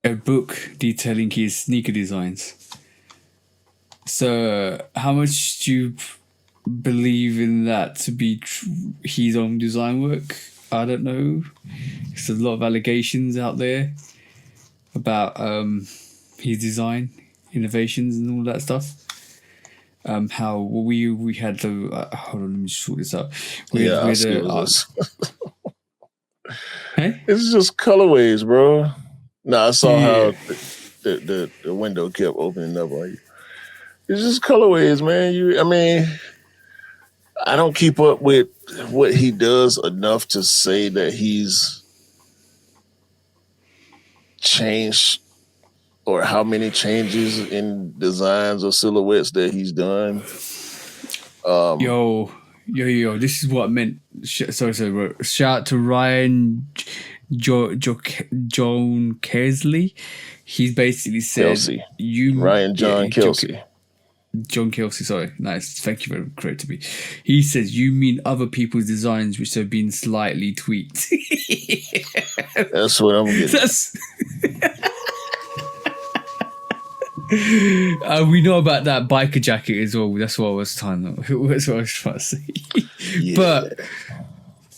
a book detailing his sneaker designs. So, how much do you believe in that to be his own design work? I don't know. There's a lot of allegations out there about his design innovations and all that stuff. How we had the hold on, let me sort this out. Hey? It's just colorways, bro. No, I saw Yeah. how the window kept opening up on you. It's just colorways, man. I mean, I don't keep up with what he does enough to say that he's changed or how many changes in designs or silhouettes that he's done. Yo, this is what I meant. Sorry. Shout out to Ryan Joan Kesley. He's basically said Kelsey. Kelsey. John Kelsey, sorry. Nice. Thank you for correcting me. He says you mean other people's designs which have been slightly tweaked. That's what I'm getting. We know about that biker jacket as well. That's what I was trying to say. Yeah.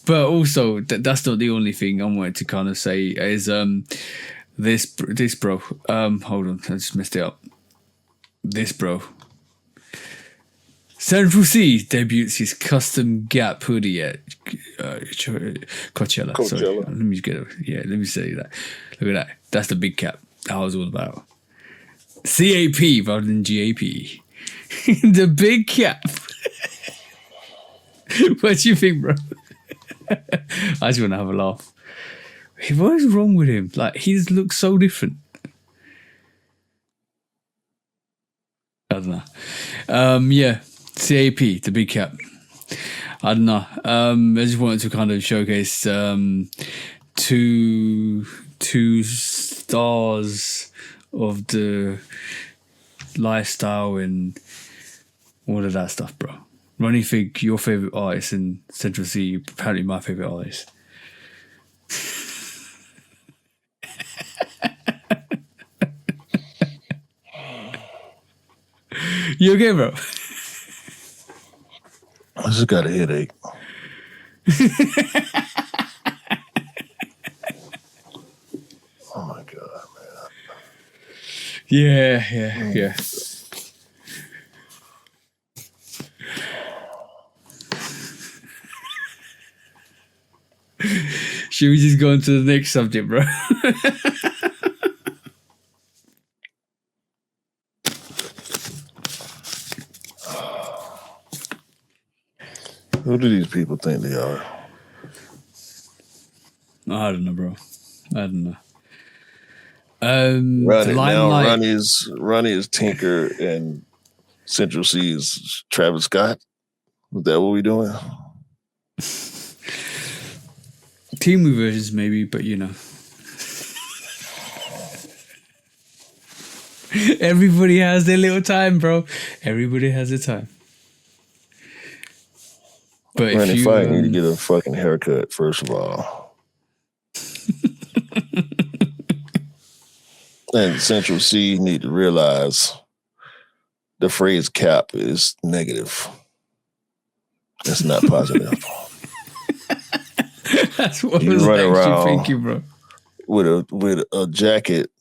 But also that's not the only thing I wanted to kind of say is this bro. Hold on, I just messed it up. This bro. Central C debuts his custom Gap hoodie at Coachella. Sorry. Let me get it. Yeah, let me say that. Look at that. That's the big cap. That was all about. CAP rather than GAP. The big cap. What do you think, bro? I just want to have a laugh. What is wrong with him? Like, he just looks so different. I don't know. Yeah, CAP, the big cap. I don't know. I just wanted to kind of showcase two stars of the lifestyle and all of that stuff, bro. Ronnie Fig, your favorite artist, and Central C, apparently my favorite artist. You okay, bro? I just got a headache. Oh my god, man. Yeah. Should we just go on to the next subject, bro? Who do these people think they are? I don't know, bro. I don't know. Ronnie is Tinker and Central C is Travis Scott. Is that what we doing? Team versions maybe, but you know. Everybody has their little time, bro. Everybody has their time. But Ronnie if you Fight need to get a fucking haircut, first of all. And Central C need to realize the phrase cap is negative. It's not positive. That's what You I was run actually around thinking, bro. with a jacket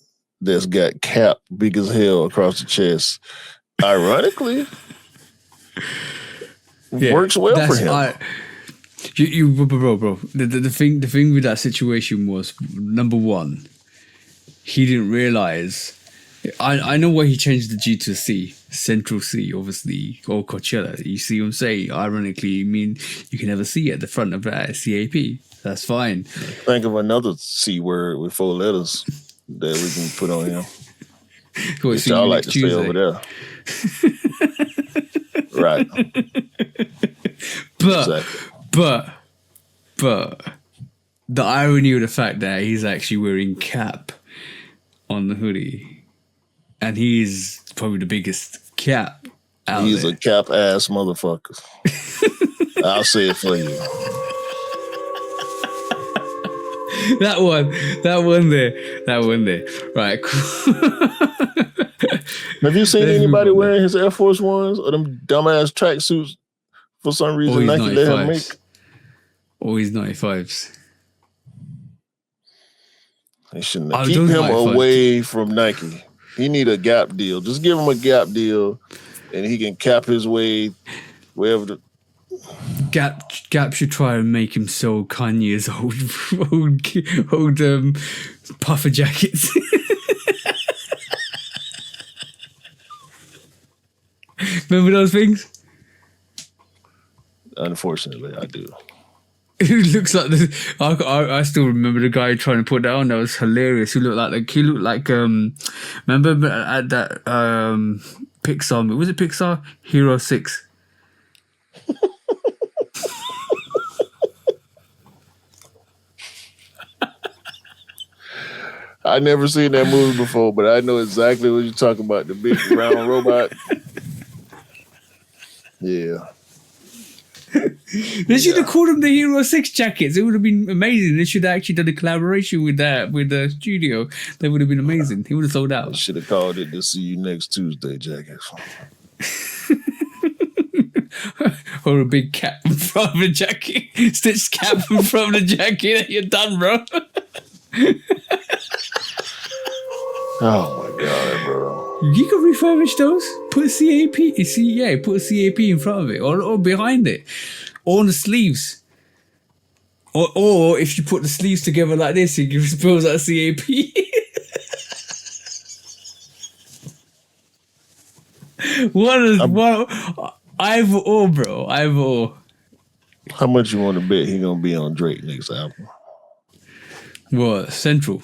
that's got cap big as hell across the chest. Ironically, works well for him. Bro. The thing with that situation was, number one, he didn't realize. I know why he changed the G to C, Central C, obviously, or Coachella. You see what I'm saying? Ironically, I mean, you can never see at the front of that CAP. That's fine. Think of another C word with 4 letters that we can put on him. Cool, I like to stay over there. Right. But the irony of the fact that he's actually wearing cap on the hoodie, and he's probably the biggest cap out He's there. a cap ass motherfucker. I'll say it for you. That one there. Right, cool. Have you seen anybody wearing his Air Force Ones or them dumbass tracksuits for some reason Nike let him make? Or his 95s. They shouldn't keep him away from Nike. He need a Gap deal. Just give him a Gap deal and he can cap his way wherever Gap should try and make him sell Kanye's old puffer jackets. Remember those things? Unfortunately, I do. It looks like this. I still remember the guy trying to put that on. That was hilarious. He looked like remember at that Pixar, was it Pixar? Hero 6. I never seen that movie before, but I know exactly what you're talking about. The big round robot. Yeah. They should have called them the Hero 6 jackets. It would have been amazing. They should have actually done a collaboration with the studio. That would have been amazing. He would have sold out. Should have called it the See You Next Tuesday jackets. Or a big cap in front of the jacket. Stitched cap in front of the jacket. You're done, bro. Oh my God, bro. You can refurbish those. Put a CAP. Put a CAP in front of it or behind it. Or on the sleeves. Or if you put the sleeves together like this, you can suppose that CAP. Either or, bro. Either or. How much you want to bet he gonna be on Drake next album? What? Central?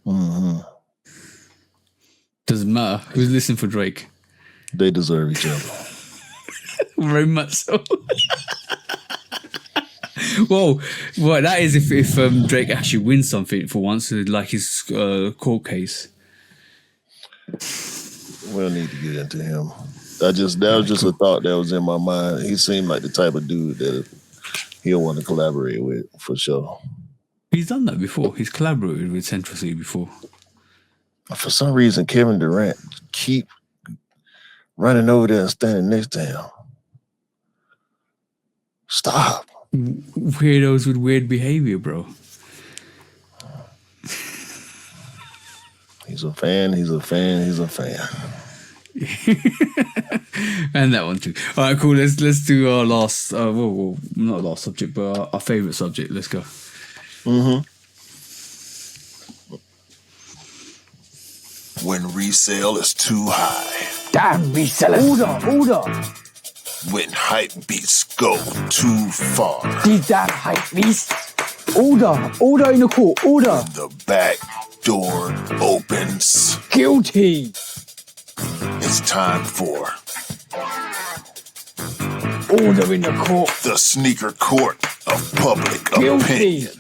Mm-hmm. Doesn't matter. Who's listening for Drake? They deserve each other. Very much so. Well, that is if Drake actually wins something for once, like his court case. We don't need to get into him. That was just a thought that was in my mind. He seemed like the type of dude that he'll want to collaborate with for sure. He's done that before. He's collaborated with Central Cee before. For some reason, Kevin Durant keep running over there and standing next to him. Stop. Weirdos with weird behavior, bro. He's a fan. And that one too. All right, cool. Let's do our last. Not last subject, but our favorite subject. Let's go. Mm-hmm. When resale is too high. Damn resellers. Order. When hype beats go too far. These damn hype beasts. Order in the court. Order. The back door opens. Guilty. It's time for Order in the court. the sneaker court of public Guilty. opinion.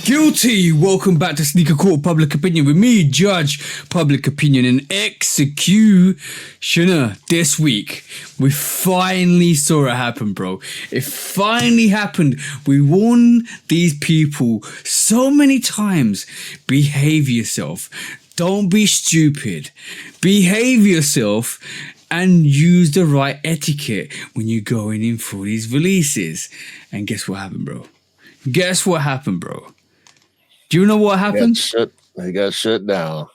Guilty. Welcome back to Sneaker Court Public Opinion with me, Judge Public Opinion and Executioner. This week, we finally saw it happen, bro. It finally happened. We warned these people so many times. Behave yourself. Don't be stupid. Behave yourself and use the right etiquette when you're going in for these releases. And guess what happened, bro? Do you know what happened? He got shut down.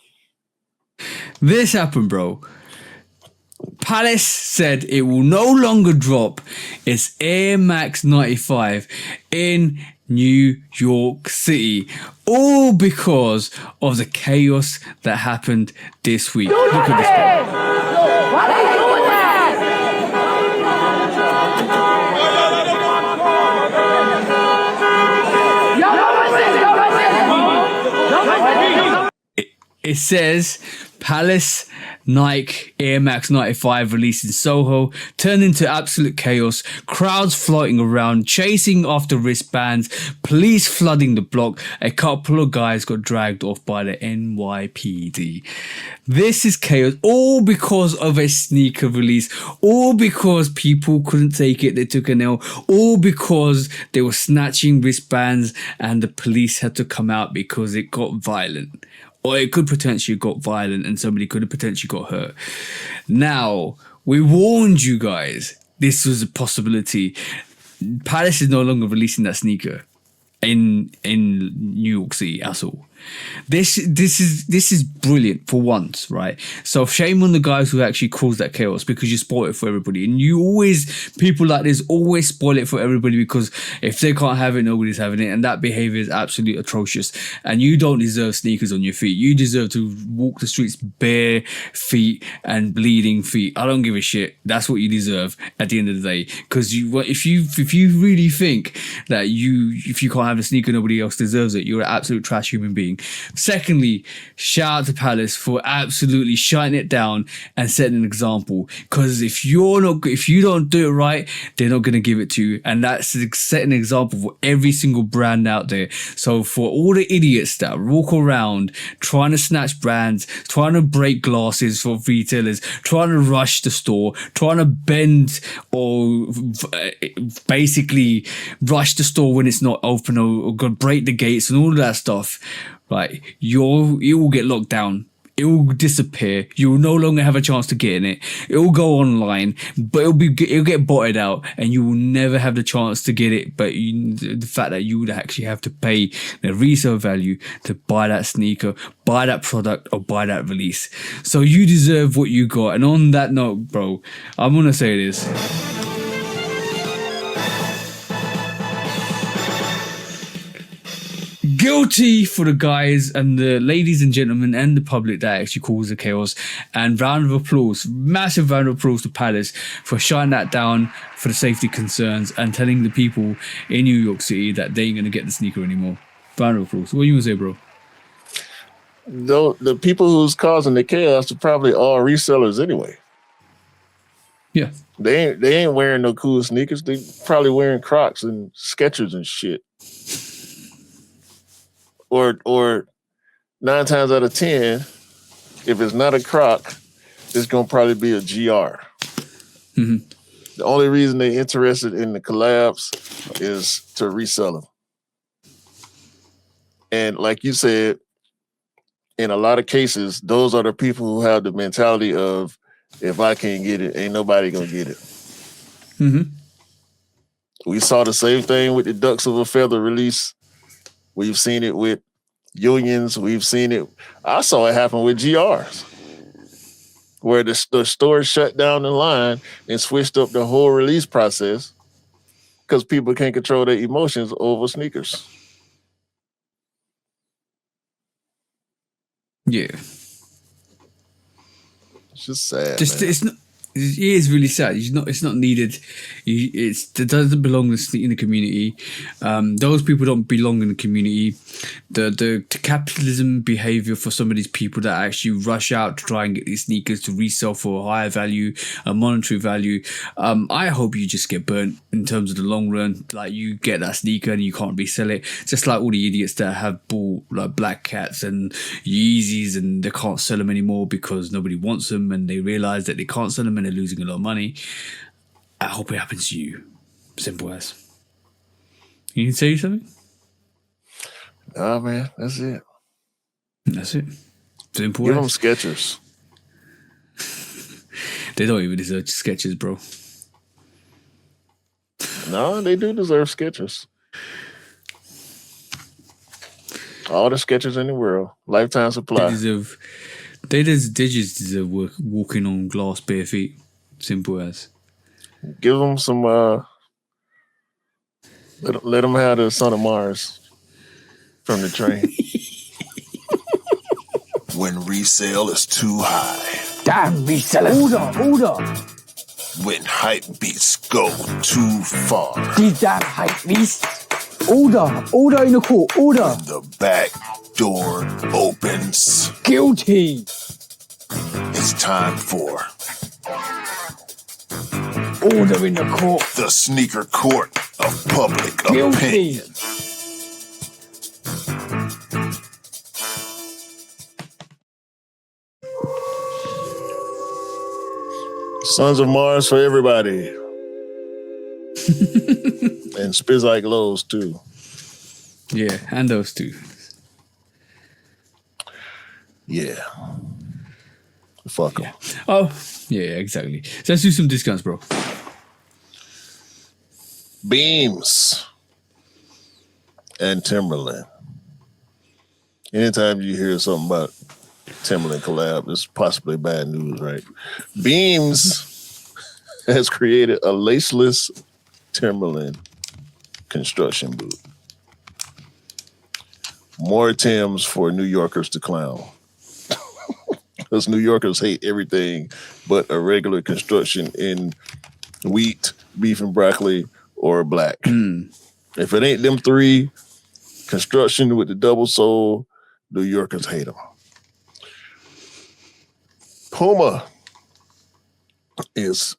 This happened, bro. Palace said it will no longer drop its Air Max 95 in New York City, all because of the chaos that happened this week. Look at this, bro. What are you doing that? It says Palace Nike Air Max 95 released in Soho turned into absolute chaos, crowds floating around, chasing after wristbands, police flooding the block. A couple of guys got dragged off by the NYPD. This is chaos, all because of a sneaker release, all because people couldn't take it, they took an L, all because they were snatching wristbands and the police had to come out because it got violent. Or it could potentially got violent and somebody could have potentially got hurt. Now, we warned you guys this was a possibility. Palace is no longer releasing that sneaker. in New York City at all. This is brilliant for once, right? So shame on the guys who actually caused that chaos, because you spoil it for everybody. And people like this always spoil it for everybody, because if they can't have it, nobody's having it. And that behavior is absolutely atrocious. And you don't deserve sneakers on your feet. You deserve to walk the streets bare feet and bleeding feet. I don't give a shit. That's what you deserve at the end of the day. Because if you really think that if you can't have a sneaker, nobody else deserves it, you're an absolute trash human being. Secondly, shout out to Palace for absolutely shutting it down and setting an example. Because if you don't do it right, they're not going to give it to you, and that's setting an example for every single brand out there. So for all the idiots that walk around trying to snatch brands, trying to break glasses for retailers, trying to rush the store, trying to bend or basically rush the store when it's not open, or going to break the gates and all of that stuff. Right, it will get locked down. It will disappear. You will no longer have a chance to get in it. It will go online, but it'll get botted out, and you will never have the chance to get it. But the fact that you would actually have to pay the resale value to buy that sneaker, buy that product, or buy that release. So you deserve what you got. And on that note, bro, I'm gonna say this. Guilty for the guys and the ladies and gentlemen and the public that actually caused the chaos. And round of applause, massive round of applause to Palace for shutting that down for the safety concerns and telling the people in New York City that they ain't going to get the sneaker anymore. Round of applause. What you want to say, bro? The people who's causing the chaos are probably all resellers anyway. Yeah. They ain't wearing no cool sneakers. They probably wearing Crocs and Skechers and shit. Or 9 times out of 10, if it's not a Croc, it's gonna probably be a GR. Mm-hmm. The only reason they're interested in the collabs is to resell them. And like you said, in a lot of cases, those are the people who have the mentality of, if I can't get it, ain't nobody gonna get it. Mm-hmm. We saw the same thing with the Ducks of a Feather release. We've seen it with Unions. We've seen it. I saw it happen with GRs, where the store shut down the line and switched up the whole release process because people can't control their emotions over sneakers. Yeah. It's just sad. It's not. It is really sad. It's not needed. It doesn't belong in the community. Those people don't belong in the community. The capitalism behavior for some of these people that actually rush out to try and get these sneakers to resell for a higher value, a monetary value. I hope you just get burnt in terms of the long run. Like, you get that sneaker and you can't resell it. Just like all the idiots that have bought like Black Cats and Yeezys and they can't sell them anymore because nobody wants them, and they realize that they can't sell them and they're losing a lot of money. I hope it happens to you. Simple as. You need to say something? Oh man, that's it. That's it. Simple Give as. them Skechers. They don't even deserve Skechers, bro. No, they do deserve Skechers. All the Skechers in the world. Lifetime supply. They just deserve walking on glass bare feet. Simple as. Give them some. Let them have the Son of Mars from the train. When resale is too high. Damn resellers. Order. When hype beats go too far. These damn hype beasts. Order in the court. Order. The back door opens. Guilty. It's time for Order in the court. the sneaker court of public Guilty. opinion. Sons of Mars for everybody. And Spizike Lows too. Yeah, and those two. Yeah. Fuck them. Oh, yeah, exactly. So let's do some discounts, bro. Beams. and Timberland. Anytime you hear something about Timberland collab, it's possibly bad news, right? Beams has created a laceless Timberland construction boot. More Tims for New Yorkers to clown. Because New Yorkers hate everything but a regular construction in wheat, beef and broccoli, or black. If it ain't them three, construction with the double sole, New Yorkers hate them. Puma is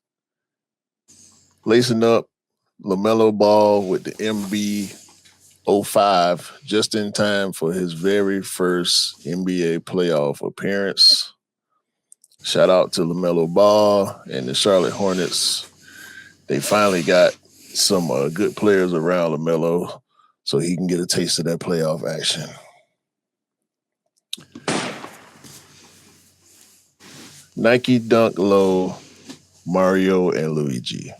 lacing up LaMelo Ball with the MB05 just in time for his very first NBA playoff appearance. Shout out to LaMelo Ball and the Charlotte Hornets. They finally got some good players around LaMelo so he can get a taste of that playoff action. Nike Dunk Low, Mario and Luigi.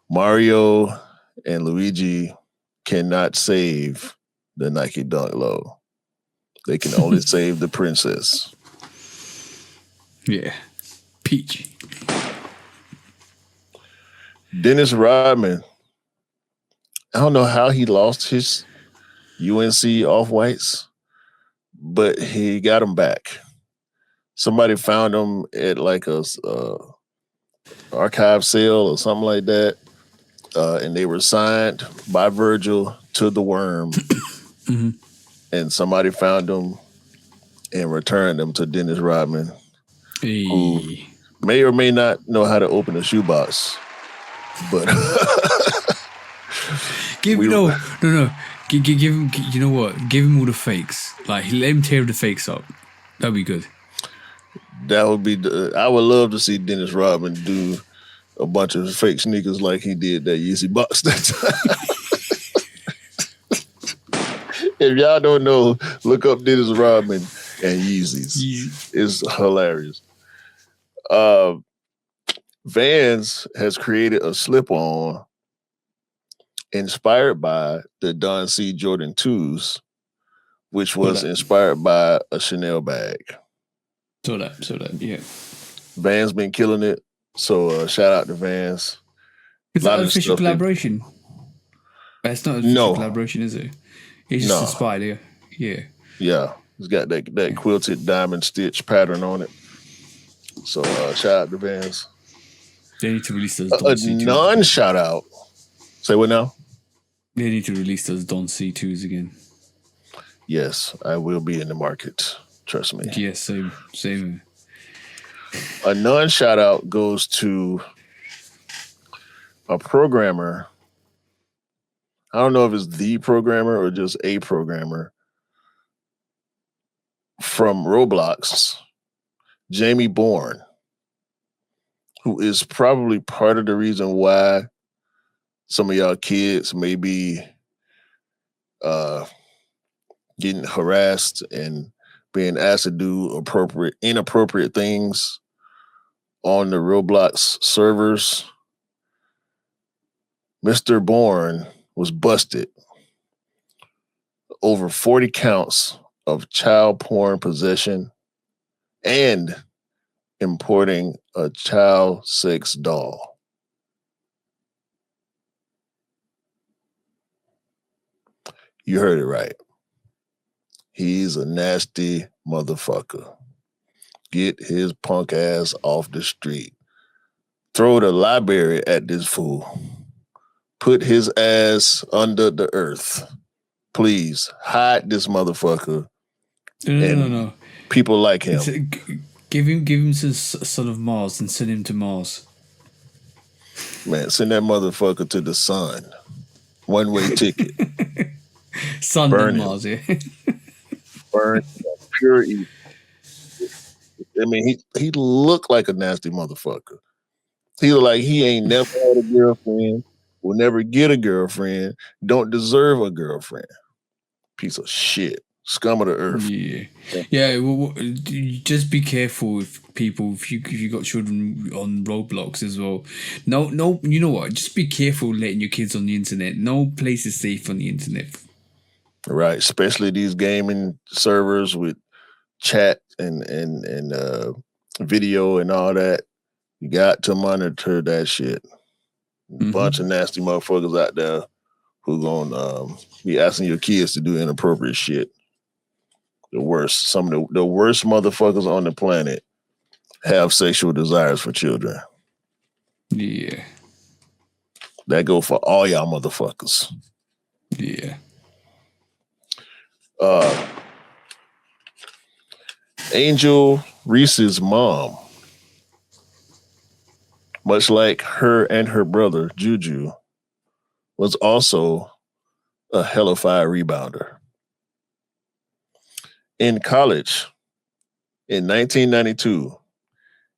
Mario and Luigi cannot save the Nike Dunk Low. They can only save the princess. Yeah. Peach. Dennis Rodman. I don't know how he lost his UNC Off-Whites, but he got them back. Somebody found them at like a archive sale or something like that, and they were signed by Virgil to the Worm. And somebody found them and returned them to Dennis Rodman, who may or may not know how to open a shoebox. But give him, no. Give him, you know what? Give him all the fakes. Like, let him tear the fakes up. That'd be good. That would be. I would love to see Dennis Rodman do a bunch of fake sneakers like he did that Yeezy box that time. If y'all don't know, look up Dennis Rodman and Yeezys. It's hilarious. Vans has created a slip-on inspired by the Don C. Jordan 2s, which was inspired by a Chanel bag. So that, yeah. Vans been killing it, so shout out to Vans. Is that an official collaboration? It's not an official collaboration, is it? It's just inspired, yeah. Yeah, it's got that quilted diamond stitch pattern on it. So shout out to Vans. They need to release those a non-shout out. Say what now? They need to release those Don C2s again. Yes, I will be in the market. Trust me. Yes, same. A non-shout out goes to a programmer. I don't know if it's the programmer or just a programmer from Roblox, Jamie Bourne, who is probably part of the reason why some of y'all kids may be getting harassed and being asked to do inappropriate things on the Roblox servers. Mr. Bourne was busted. Over 40 counts of child porn possession and importing a child sex doll. You heard it right. He's a nasty motherfucker. Get his punk ass off the street. Throw the library at this fool. Put his ass under the earth. Please hide this motherfucker. No. People like him. Give him to Son of Mars and send him to Mars. Man, send that motherfucker to the sun. One-way ticket. Sun to Mars, yeah. Burn pure evil. I mean, he looked like a nasty motherfucker. He looked like he ain't never had a girlfriend, will never get a girlfriend, don't deserve a girlfriend. Piece of shit. Scum of the earth. Yeah. Well, just be careful with people if you got children on Roblox as well. No. You know what? Just be careful letting your kids on the internet. No place is safe on the internet. Right, especially these gaming servers with chat and video and all that. You got to monitor that shit. Bunch of nasty motherfuckers out there who gonna be asking your kids to do inappropriate shit. The worst. Some of the worst motherfuckers on the planet have sexual desires for children. Yeah. That go for all y'all motherfuckers. Yeah. Angel Reese's mom, much like her and her brother, Juju, was also a hellified rebounder. In college, in 1992,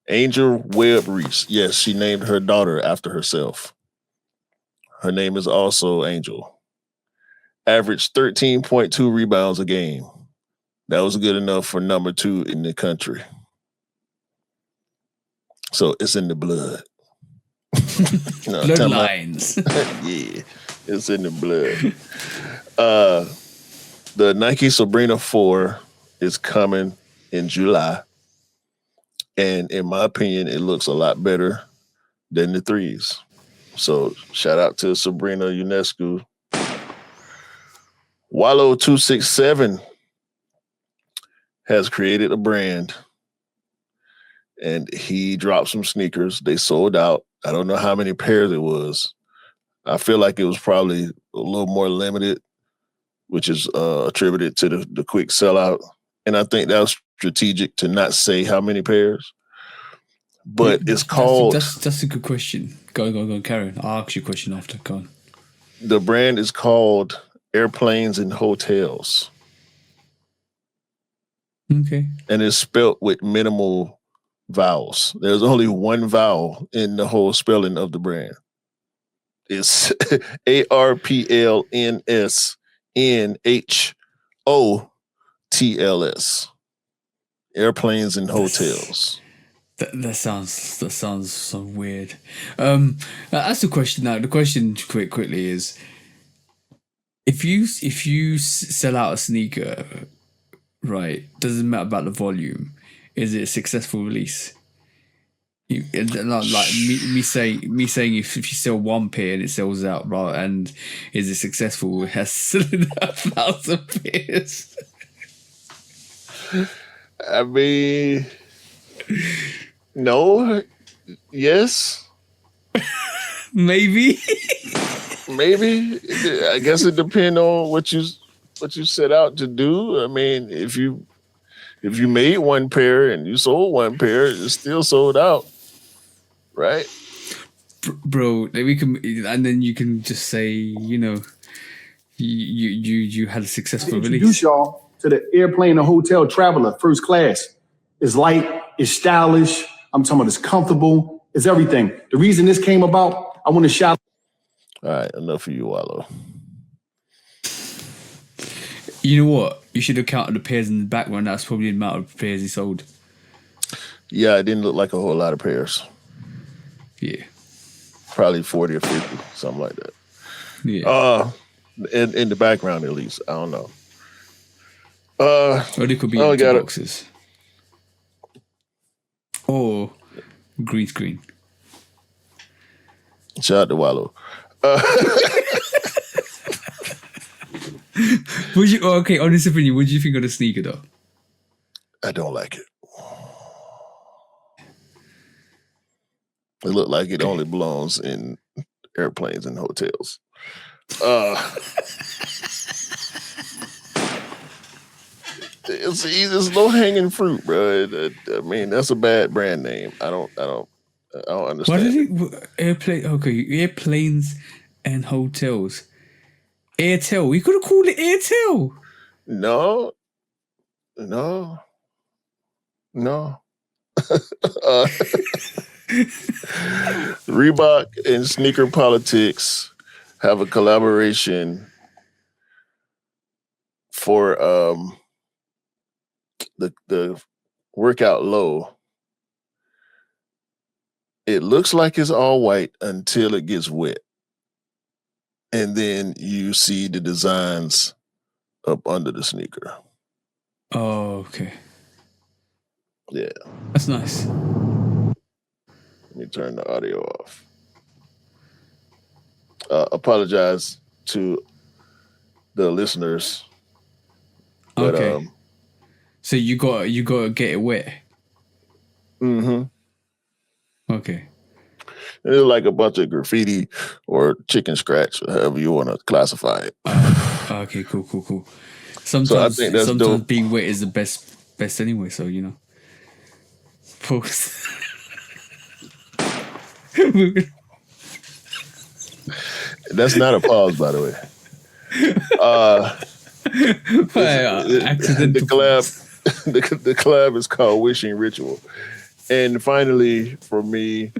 Angel Webb Reese, yes, she named her daughter after herself. Her name is also Angel. Averaged 13.2 rebounds a game. That was good enough for number 2 in the country. So it's in the blood. Bloodlines. Yeah, it's in the blood. The Nike Sabrina 4 is coming in July. And in my opinion, it looks a lot better than the 3s. So shout out to Sabrina Ionescu. Wallow267 has created a brand, and he dropped some sneakers. They sold out. I don't know how many pairs it was. I feel like it was probably a little more limited, which is attributed to the quick sellout. And I think that was strategic to not say how many pairs. But it's called... That's a good question. Go on, Karen. I'll ask you a question after. Go on. The brand is called Airplanes and Hotels. Okay. And it's spelt with minimal vowels. There's only one vowel in the whole spelling of the brand. It's ARPLNSNHOTLS. Airplanes and Hotels. That sounds so weird. That's the question now. The question quickly is, if you sell out a sneaker, right, doesn't matter about the volume, is it a successful release? Like me saying if you sell one pair and it sells out, right, and is it successful? It has selling 1,000 pairs. I mean, no, yes, maybe. Maybe. I guess it depends on what you set out to do. I mean, if you made one pair and you sold one pair, it's still sold out, right? Bro, we can, and then you can just say, you had a successful release. Introduce y'all to the Airplane and Hotel Traveler first class. It's light, it's stylish. I'm talking about it's comfortable, it's everything. The reason this came about, I want to shout. All right, enough of you, Wallow. You know what? You should have counted the pairs in the background. That's probably the amount of pairs he sold. Yeah, it didn't look like a whole lot of pairs. Yeah. Probably 40 or 50, something like that. Yeah. In the background, at least. I don't know. Or they could be empty boxes. Or green screen. Shout out to Wallow. Honest opinion, what do you think of the sneaker though? I don't like it. It looked like it only belongs in airplanes and hotels. It's low hanging fruit, bro. I mean, that's a bad brand name. I don't understand. Why did airplanes and hotels? Airtel. We could have called it Airtel. No. Reebok and Sneaker Politics have a collaboration for the workout low, it looks like it's all white until it gets wet. And then you see the designs up under the sneaker. Oh, okay. Yeah. That's nice. Let me turn the audio off. Apologize to the listeners. But, okay. So you got to get it wet. Mm-hmm. Okay. It's like a bunch of graffiti or chicken scratch, however you want to classify it. Okay, cool. Sometimes, so I think that's sometimes dope. being wet is the best anyway. So you know. Pause. That's not a pause, by the way. The collab is called Wishing Ritual. And finally, for me,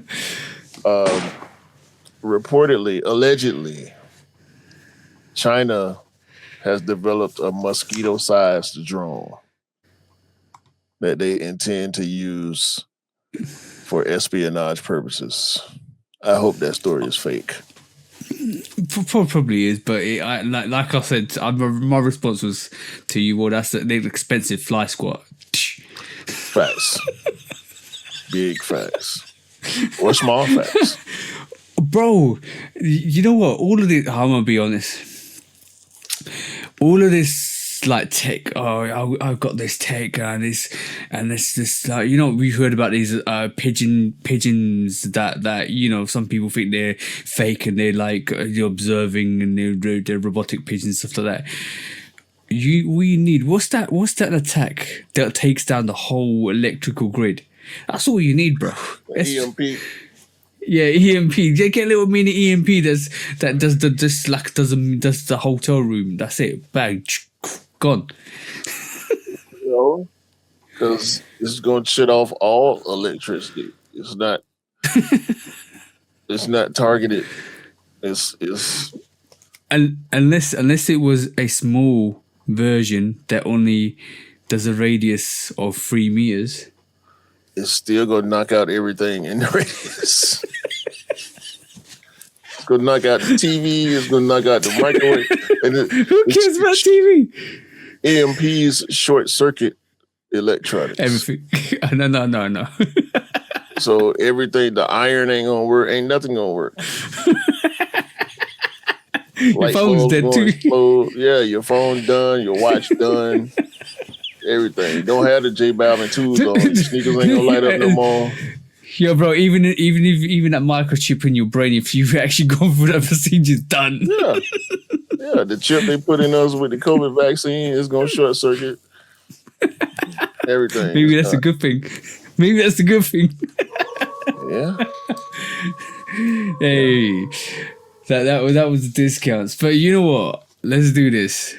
reportedly, allegedly, China has developed a mosquito-sized drone that they intend to use for espionage purposes. I hope that story is fake. Probably is, but like I said, my response was to you, well, that's the expensive fly squat. Facts. Big facts. Or small facts. Bro, you know what? All of this, I'm going to be honest. All of this, like, tech, I've got this tech and this, you know, we heard about these pigeons that, you know, some people think they're fake and they're like, you're observing and they're robotic pigeons, stuff like that. We need, what's that attack that takes down the whole electrical grid? That's all you need, bro. EMP. Yeah, EMP. Get a little mini EMP that does the hotel room. That's it. Bang, gone. You know, because it's going to shut off all electricity. It's not. It's not targeted. It's unless it was a small version that only does a radius of 3 meters. It's still going to knock out everything in the radius. It's going to knock out the TV. It's going to knock out the microwave. And who cares about TV? EMPs short circuit electronics. Everything. No. So everything, the iron ain't going to work. Ain't nothing going to work. Your phone's dead too. Explode. Yeah, your phone done. Your watch done. Everything. Don't have the J Balvin tools on. The sneakers ain't gonna light up no more. Yo, bro, even that microchip in your brain, if you've actually gone through that procedure, it's done. Yeah. The chip they put in us with the COVID vaccine is gonna short circuit everything. Maybe that's a good thing. Yeah. Hey, that was the discounts. But you know what? Let's do this.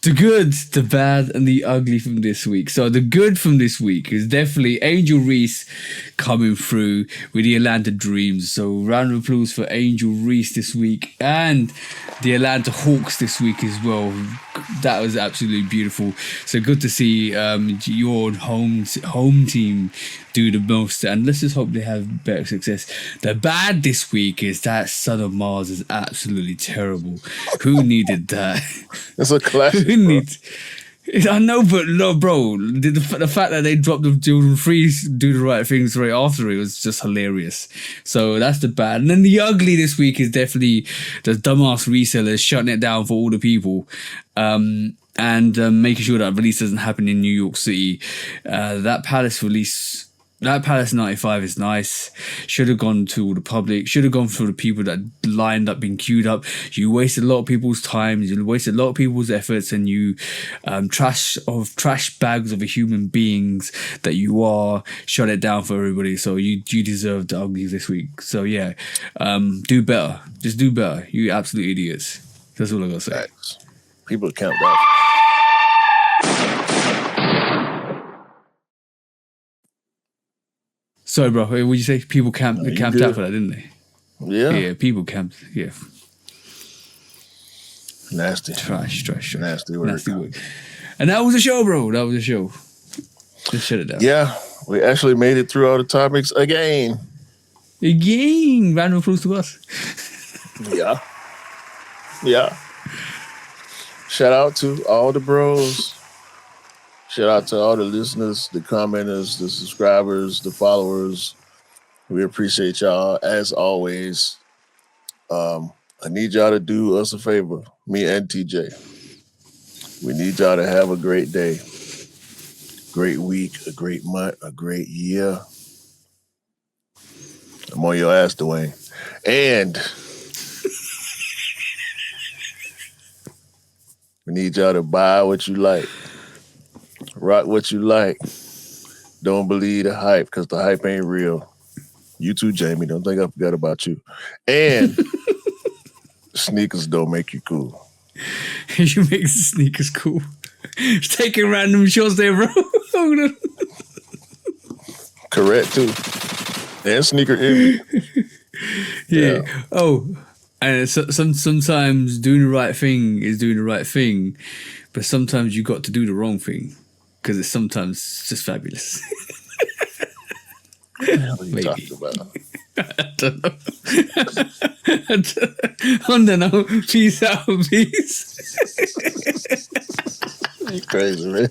The good, the bad, and the ugly from this week. So the good from this week is definitely Angel Reese coming through with the Atlanta Dreams. So round of applause for Angel Reese this week and the Atlanta Hawks this week as well. That was absolutely beautiful. So good to see your home team do the most, and let's just hope they have better success. The bad this week is that Son of Mars is absolutely terrible. Who needed that? It's a classic. Who needs? I know, but no, bro. The fact that they dropped the Jordan 3s do the right things right after it was just hilarious. So that's the bad. And then the ugly this week is definitely the dumbass resellers shutting it down for all the people. And making sure that release doesn't happen in New York City. That Palace 95 is nice. Should have gone to the public. Should have gone for the people that lined up, been queued up. You wasted a lot of people's time. You wasted a lot of people's efforts, and you trash bags of human beings that you are. Shut it down for everybody. So you deserve the ugly this week. So yeah, do better. Just do better. You absolute idiots. That's all I gotta say. Facts. People count that. Sorry, bro. What did you say? People camped out for that, didn't they? Yeah, people camp. Yeah. Nasty. Trash. Nasty work. And that was a show, bro. That was a show. Just shut it down. Yeah, we actually made it through all the topics again. Round of applause to us. Yeah. Shout out to all the bros. Shout out to all the listeners, the commenters, the subscribers, the followers. We appreciate y'all as always. I need y'all to do us a favor, me and TJ. We need y'all to have a great day, great week, a great month, a great year. I'm on your ass, Dwayne. And we need y'all to buy what you like, rock what you like. Don't believe the hype, because the hype ain't real. You too, Jamie. Don't think I forgot about you. And sneakers don't make you cool. You make the sneakers cool. Taking random shots there, bro. Correct, too. And sneaker envy. Yeah. Oh, and sometimes doing the right thing is doing the right thing, but sometimes you got to do the wrong thing because it's sometimes just fabulous. What are you talking about? I don't know. I don't know. Peace out, peace. You crazy, man.